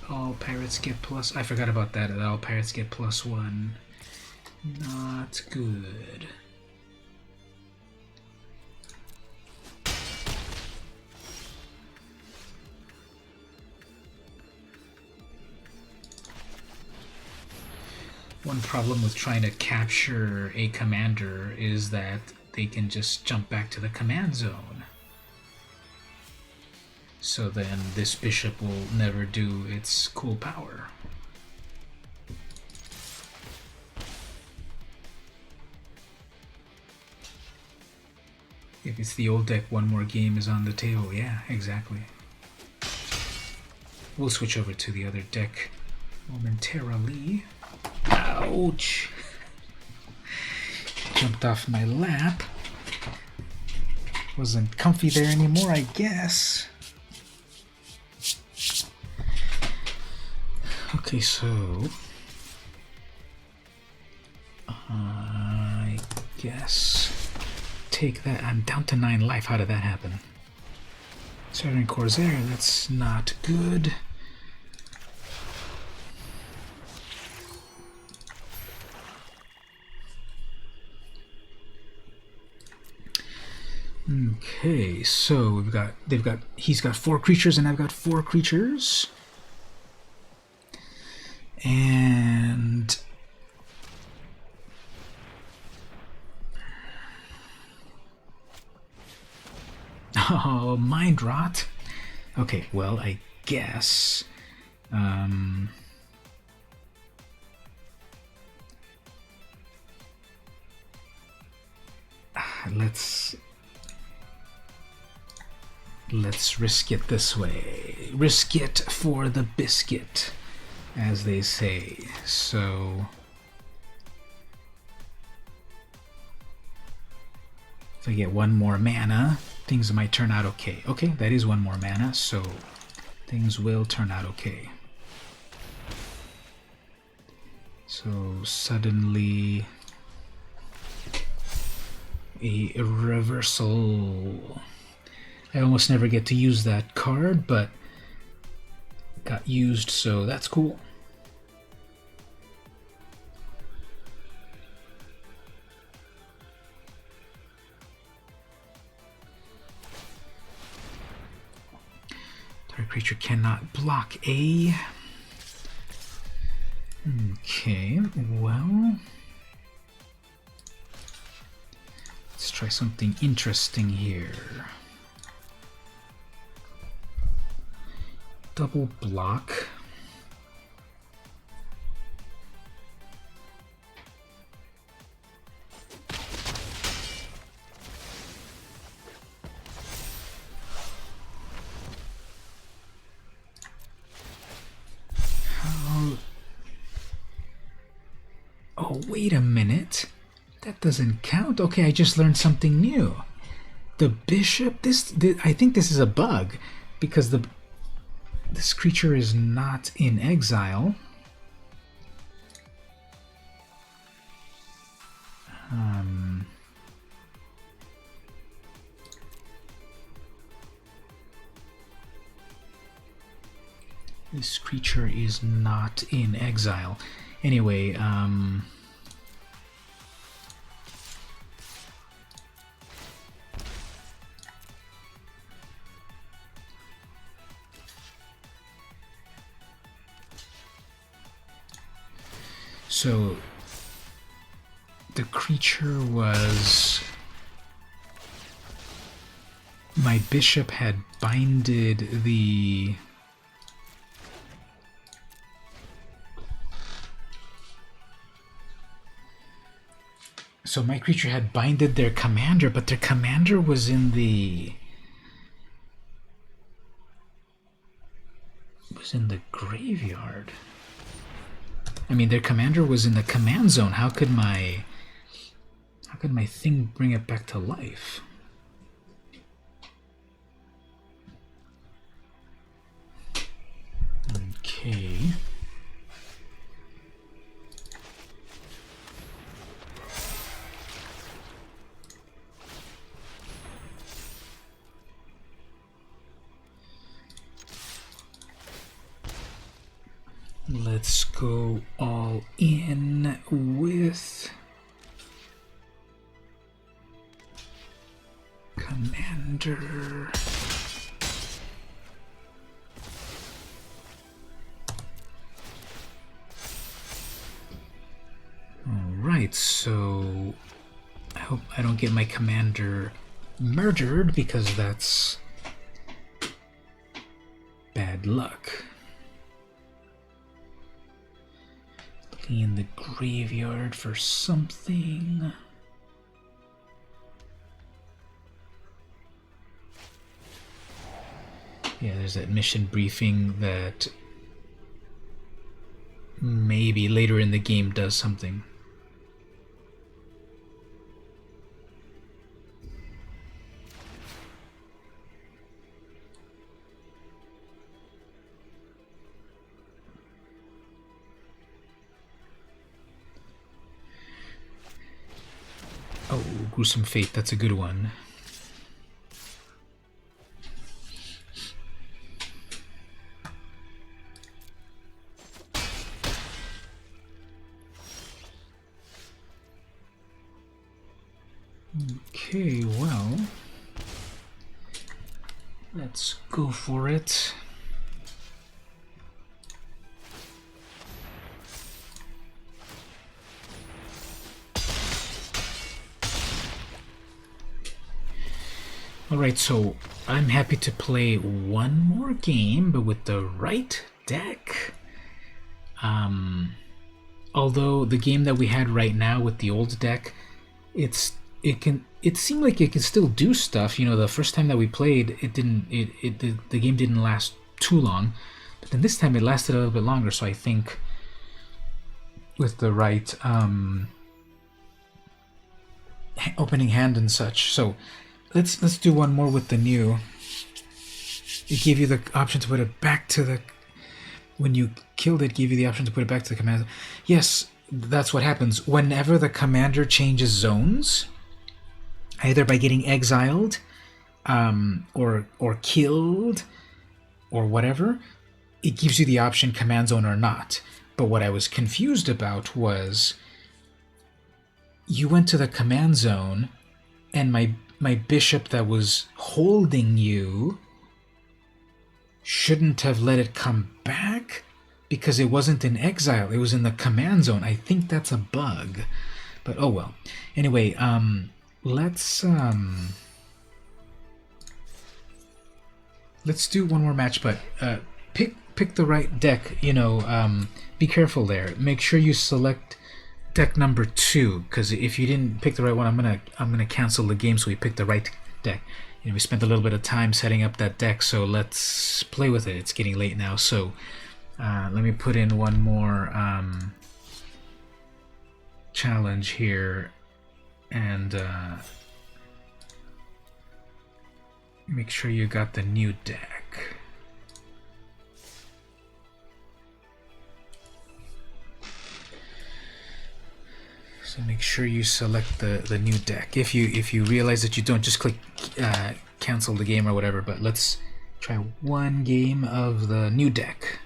all pirates get plus. I forgot about that. All pirates get +1. Not good. One problem with trying to capture a commander is that they can just jump back to the command zone. So then this bishop will never do its cool power. If it's the old deck, one more game is on the table. Yeah, exactly. We'll switch over to the other deck momentarily. Ouch! Jumped off my lap. Wasn't comfy there anymore, I guess. Okay, so I guess take that. I'm down to 9 life. How did that happen? Southern Corsair, that's not good. Okay, so he's got 4 creatures and I've got 4 creatures. And oh, mind rot. Okay, well, I guess let's risk it this way. Risk it for the biscuit, as they say. So if I get 1 more mana, things might turn out okay. Okay, that is 1 more mana, so things will turn out okay. So suddenly a reversal. I almost never get to use that card, but got used, so that's cool. Target creature cannot block A. Okay, well, let's try something interesting here. Double block. Oh, wait a minute. That doesn't count. Okay, I just learned something new. The bishop, I think this is a bug, because this creature is not in exile. This creature is not in exile. Anyway, so the creature was... My bishop had binded the... So my creature had binded their commander, but their commander was in the... graveyard. I mean, their commander was in the command zone. How could my thing bring it back to life? Okay. Let's go all in with Commander. Alright, so I hope I don't get my commander murdered, because that's bad luck. Looking in the graveyard for something. Yeah, there's that mission briefing that maybe later in the game does something. Gruesome Fate. That's a good one. Okay, well, let's go for it. Alright, so I'm happy to play one more game, but with the right deck. Although the game that we had right now with the old deck, it seemed like it can still do stuff. You know, the first time that we played, the game didn't last too long, but then this time it lasted a little bit longer. So I think with the right opening hand and such. So let's do one more with the new. It gave you the option to put it back to the. When you killed it, gave you the option to put it back to the commander. Yes, that's what happens. Whenever the commander changes zones, either by getting exiled, or killed, or whatever, it gives you the option command zone or not. But what I was confused about was you went to the command zone, and my bishop that was holding you shouldn't have let it come back because it wasn't in exile, it was in the command zone. I think that's a bug, but oh well. Anyway, let's do one more match, but pick the right deck. You know, be careful there. Make sure you select deck number 2, because if you didn't pick the right one, I'm gonna cancel the game. So we picked the right deck. You know, we spent a little bit of time setting up that deck, so let's play with it. It's getting late now, so let me put in one more challenge here, and make sure you got the new deck. So make sure you select the new deck. If you realize that you don't, just click cancel the game or whatever, but let's try one game of the new deck.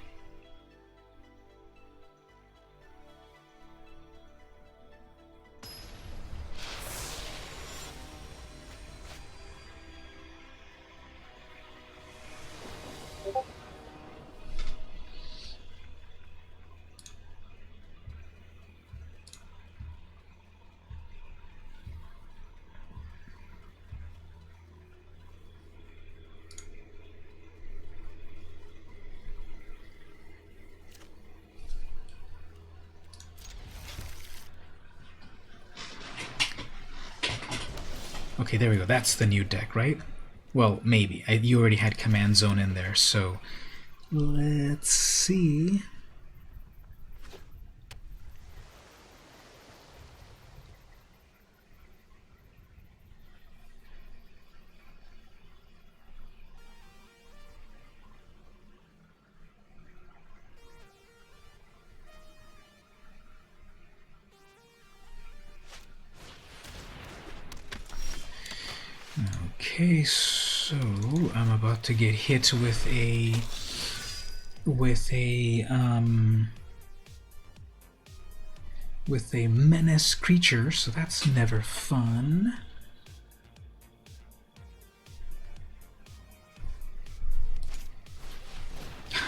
Okay, there we go. That's the new deck, right? Well, maybe. You already had Command Zone in there, so let's see. Okay, so I'm about to get hit with a menace creature, so that's never fun.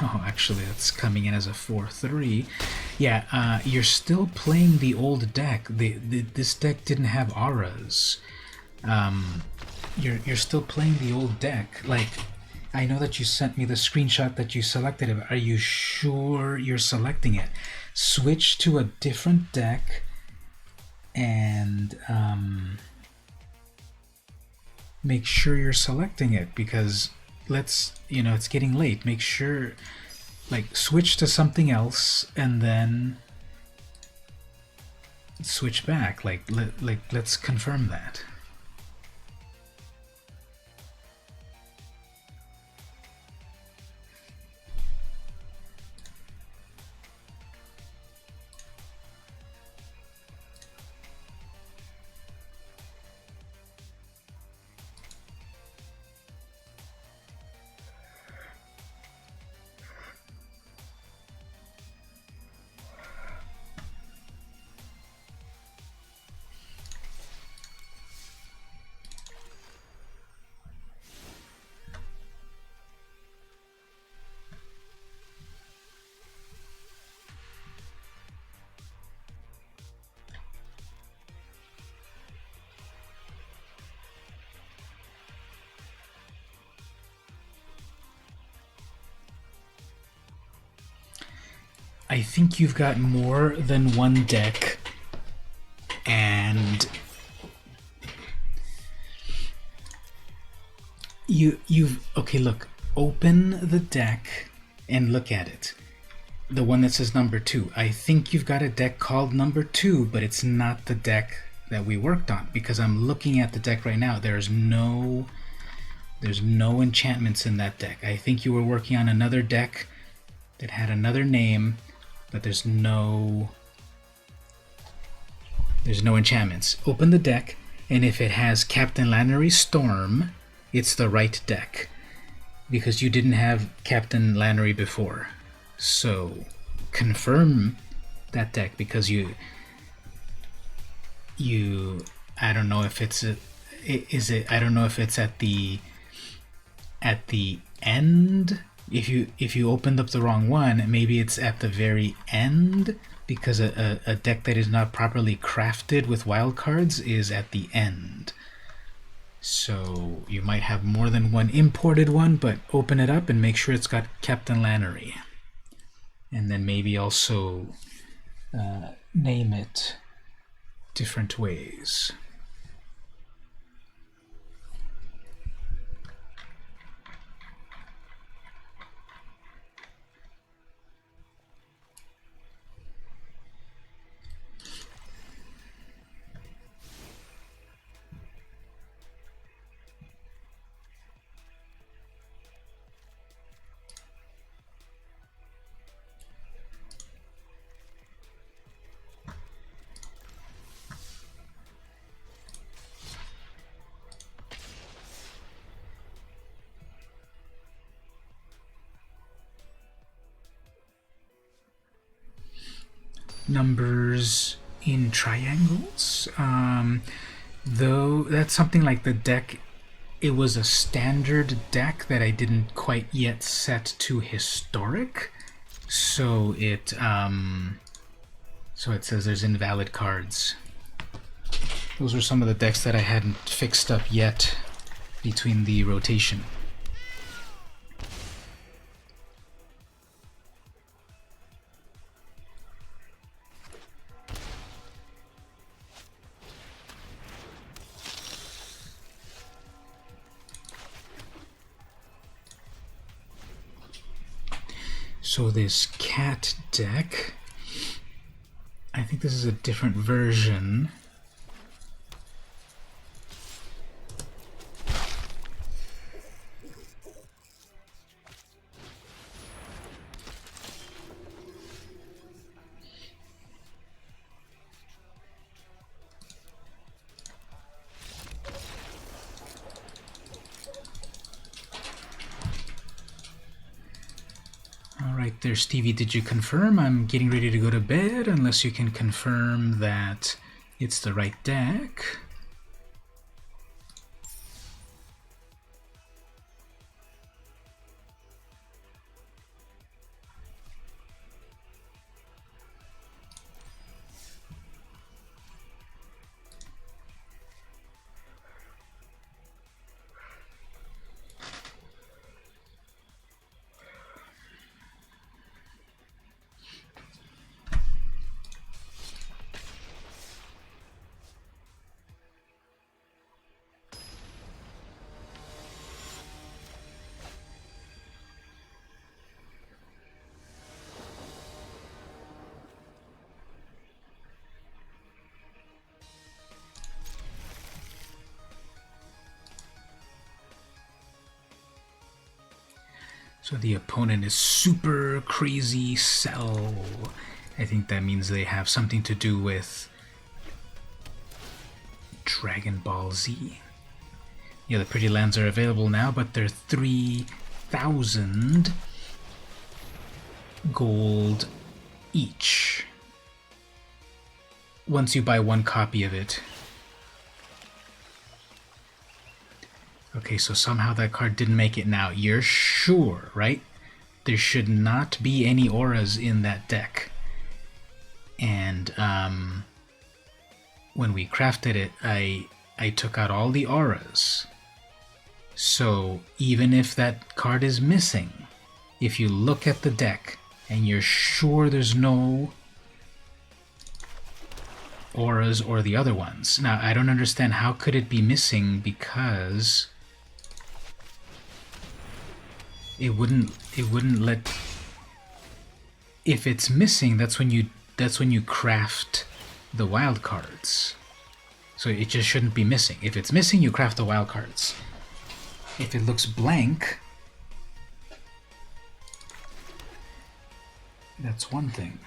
Oh, actually, that's coming in as a 4/3. Yeah, you're still playing the old deck. This deck didn't have auras. You're still playing the old deck. Like, I know that you sent me the screenshot that you selected it. Are you sure you're selecting it? Switch to a different deck and make sure you're selecting it, because it's getting late. Make sure, like, switch to something else and then switch back. Let's confirm that. I think you've got more than one deck, and you've okay, look, open the deck and look at it. The one that says number 2. I think you've got a deck called number 2, but it's not the deck that we worked on, because I'm looking at the deck right now. There's no enchantments in that deck. I think you were working on another deck that had another name, but there's no enchantments. Open the deck, and if it has Captain Lannery's Storm, it's the right deck, because you didn't have Captain Lannery before. So confirm that deck, because you I don't know if it's I don't know if it's at the end. If you opened up the wrong one, maybe it's at the very end, because a deck that is not properly crafted with wildcards is at the end. So you might have more than one imported one, but open it up and make sure it's got Captain Lannery. And then maybe also name it different ways. Numbers in triangles, though that's something like the deck. It was a standard deck that I didn't quite yet set to historic, so it says there's invalid cards. Those were some of the decks that I hadn't fixed up yet between the rotation. So this cat deck, I think this is a different version. There, Stevie, did you confirm? I'm getting ready to go to bed, unless you can confirm that it's the right deck. So the opponent is super crazy Cell. I think that means they have something to do with Dragon Ball Z. Yeah, the pretty lands are available now, but they're 3,000 gold each once you buy one copy of it. Okay, so somehow that card didn't make it now. You're sure, right? There should not be any auras in that deck. And when we crafted it, I took out all the auras. So even if that card is missing, if you look at the deck and you're sure there's no auras or the other ones. Now, I don't understand how could it be missing, because it wouldn't let. If it's missing, that's when you craft the wild cards. So it just shouldn't be missing. If it's missing, you craft the wild cards. If it looks blank, that's one thing.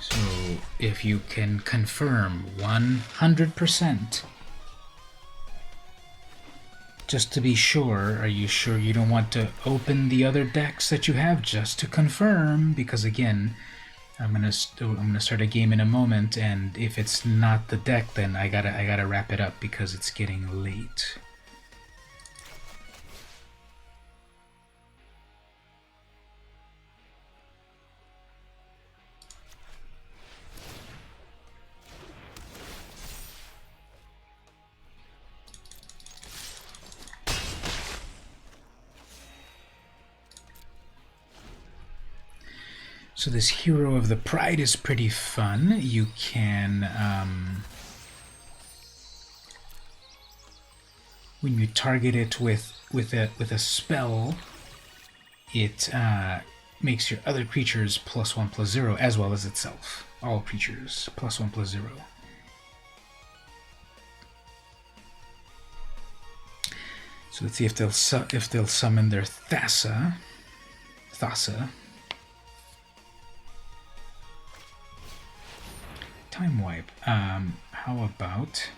So if you can confirm 100%, just to be sure, are you sure you don't want to open the other decks that you have just to confirm? Because again, I'm gonna start a game in a moment, and if it's not the deck, then I gotta wrap it up because it's getting late. So this Hero of the Pride is pretty fun. You can, when you target it with a spell, it makes your other creatures +1/+0, as well as itself. All creatures +1/+0. So let's see if they'll summon their Thassa. Time wipe. How about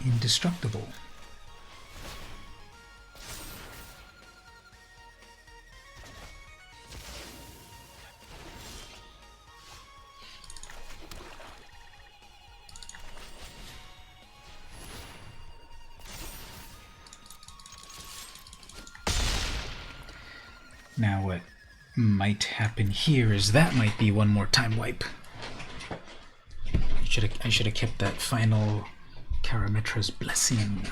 indestructible? Now what might happen here is that might be one more time wipe. I should have kept that final Karametra's Blessing.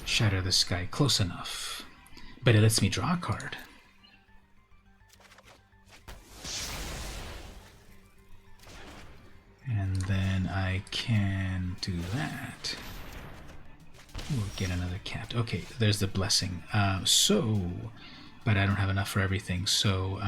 Shatter the Sky, close enough. But it lets me draw a card. And then I can do that. We'll get another cat. Okay, there's the Blessing. But I don't have enough for everything, so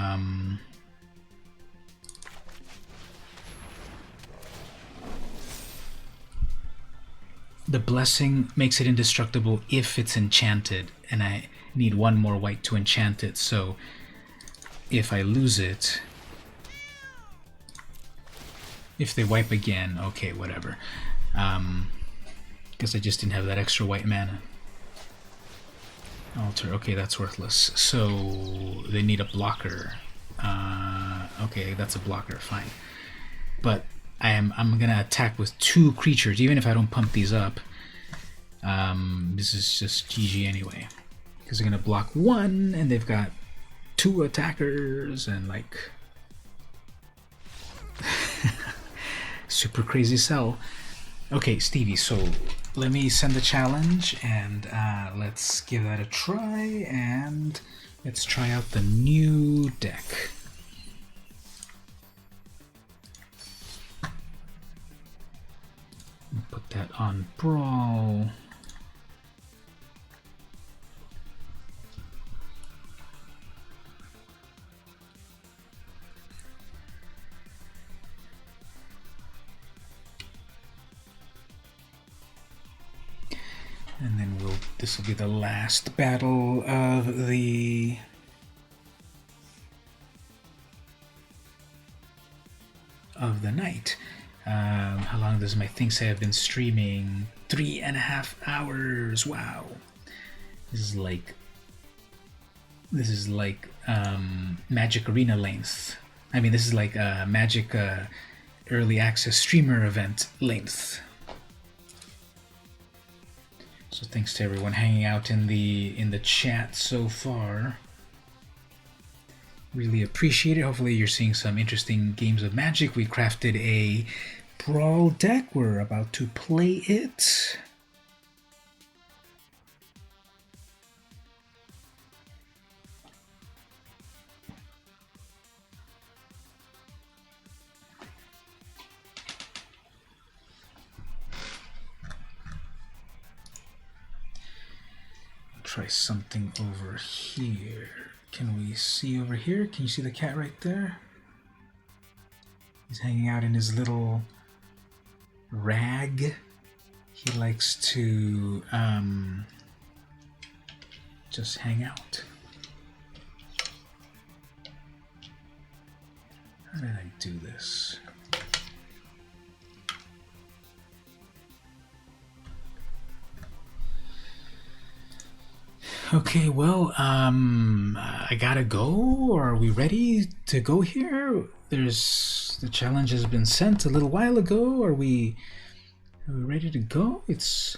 the Blessing makes it indestructible if it's enchanted, and I need one more white to enchant it, so if I lose it, if they wipe again, okay, whatever. Because I just didn't have that extra white mana. Alter, okay, that's worthless. So they need a blocker. Okay, that's a blocker, fine. But I'm gonna attack with 2 creatures, even if I don't pump these up. This is just GG anyway, because they're gonna block 1, and they've got 2 attackers, and like super crazy sell. Okay, Stevie. So let me send the challenge, and let's give that a try, and let's try out the new deck. Put that on Brawl. And then this will be the last battle of the night. How long does my thing say I've been streaming? 3.5 hours. Wow. This is like Magic Arena length. I mean, this is like Magic early access streamer event length. So thanks to everyone hanging out in the chat so far. Really appreciate it. Hopefully you're seeing some interesting games of Magic. We crafted a Brawl deck. We're about to play it. Try something over here. Can we see over here? Can you see the cat right there? He's hanging out in his little rag. He likes to just hang out. How did I do this? Okay, well, I gotta go, or are we ready to go here? The challenge has been sent a little while ago. Are we ready to go? It's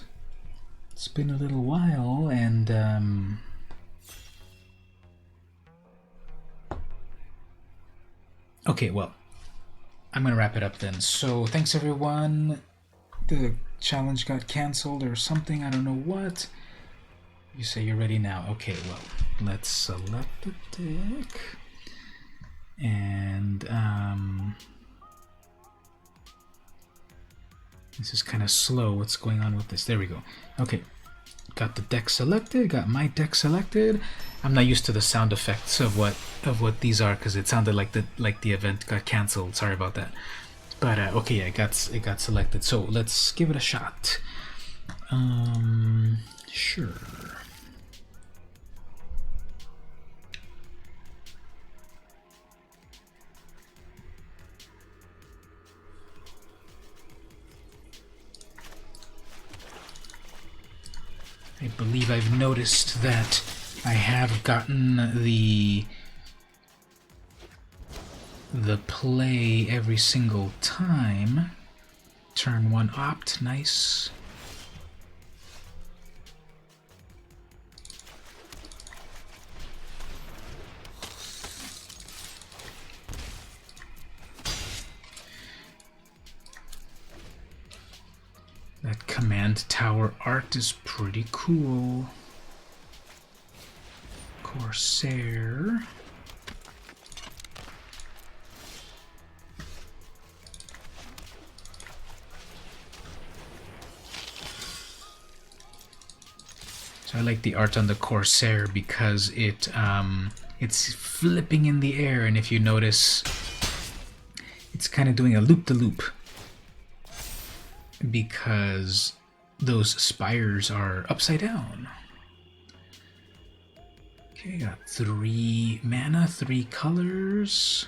been a little while, and okay, well, I'm gonna wrap it up then. So thanks everyone. The challenge got canceled or something, I don't know what. You say you're ready now. Okay, well, let's select the deck. And this is kind of slow. What's going on with this? There we go. Okay, got the deck selected, got my deck selected. I'm not used to the sound effects of what these are because it sounded like the event got canceled. Sorry about that. But okay, yeah, it got selected. So let's give it a shot. Sure. I believe I've noticed that I have gotten the play every single time. Turn 1 opt, nice. That command tower art is pretty cool. Corsair. So I like the art on the Corsair because it's flipping in the air, and if you notice, it's kind of doing a loop-de-loop because those spires are upside down. Okay, got 3 mana, 3 colors.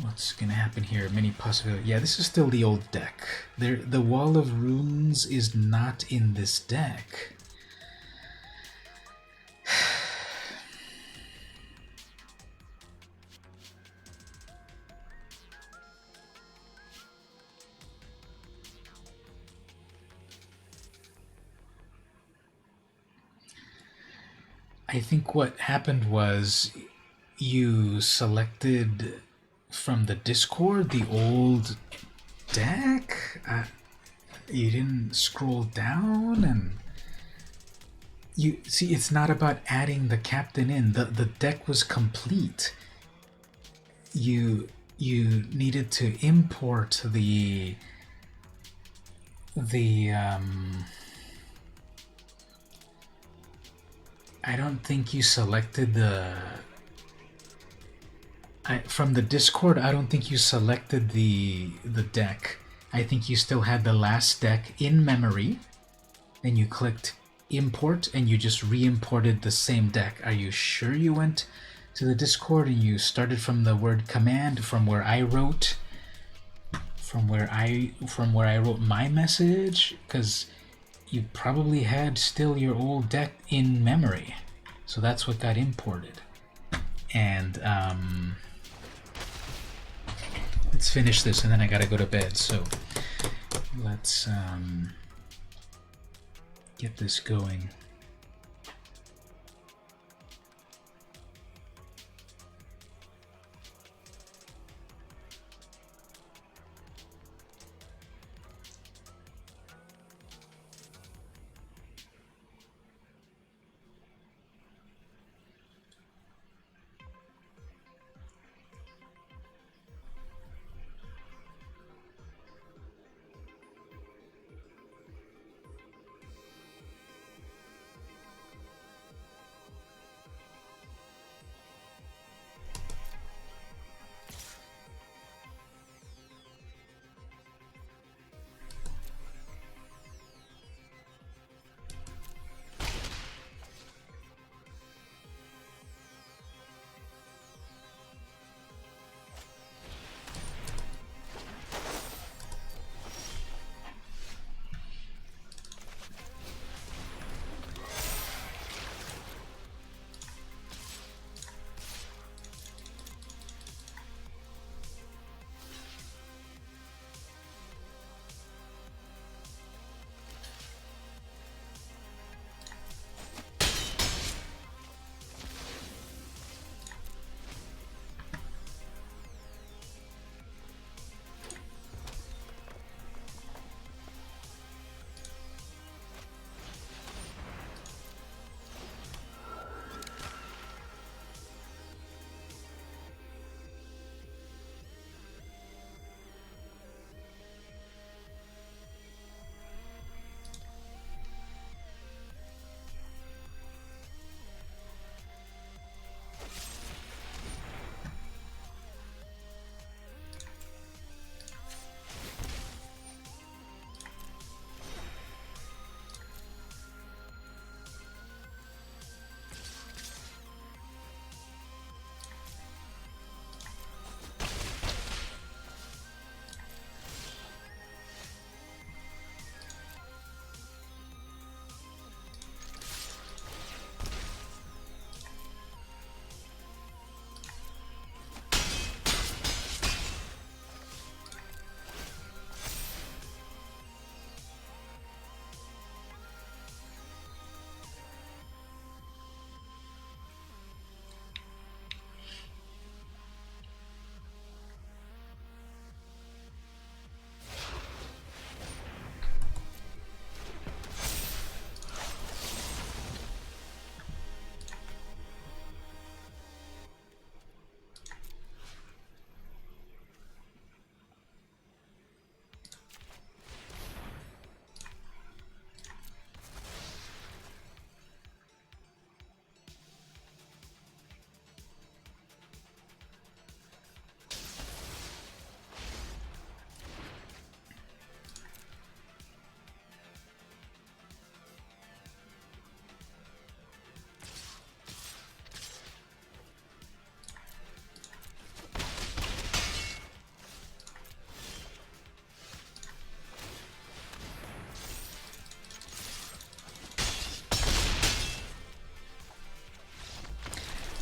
What's gonna happen here? Many possibilities. Yeah, this is still the old deck. The Wall of Runes is not in this deck. I think what happened was you selected from the Discord the old deck. You didn't scroll down, and you see, it's not about adding the captain in. The deck was complete. You needed to import the I don't think you selected from the Discord. I don't think you selected the deck. I think you still had the last deck in memory, and you clicked import, and you just re-imported the same deck. Are you sure you went to the Discord and you started from the word command, from where I wrote my message? Because you probably had still your old deck in memory, so that's what got imported. And let's finish this, and then I gotta go to bed. So let's get this going.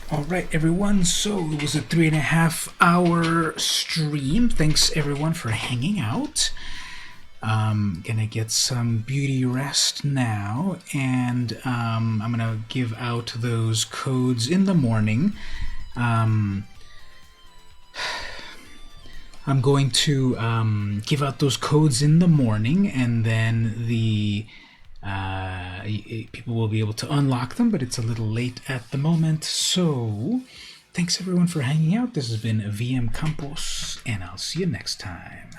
All right, everyone. So it was a 3.5 hour stream. Thanks, everyone, for hanging out. Gonna get some beauty rest now, and I'm gonna give out those codes in the morning. I'm going to give out those codes in the morning, and then the people will be able to unlock them, but it's a little late at the moment. So thanks everyone for hanging out. This has been VM Campos, and I'll see you next time.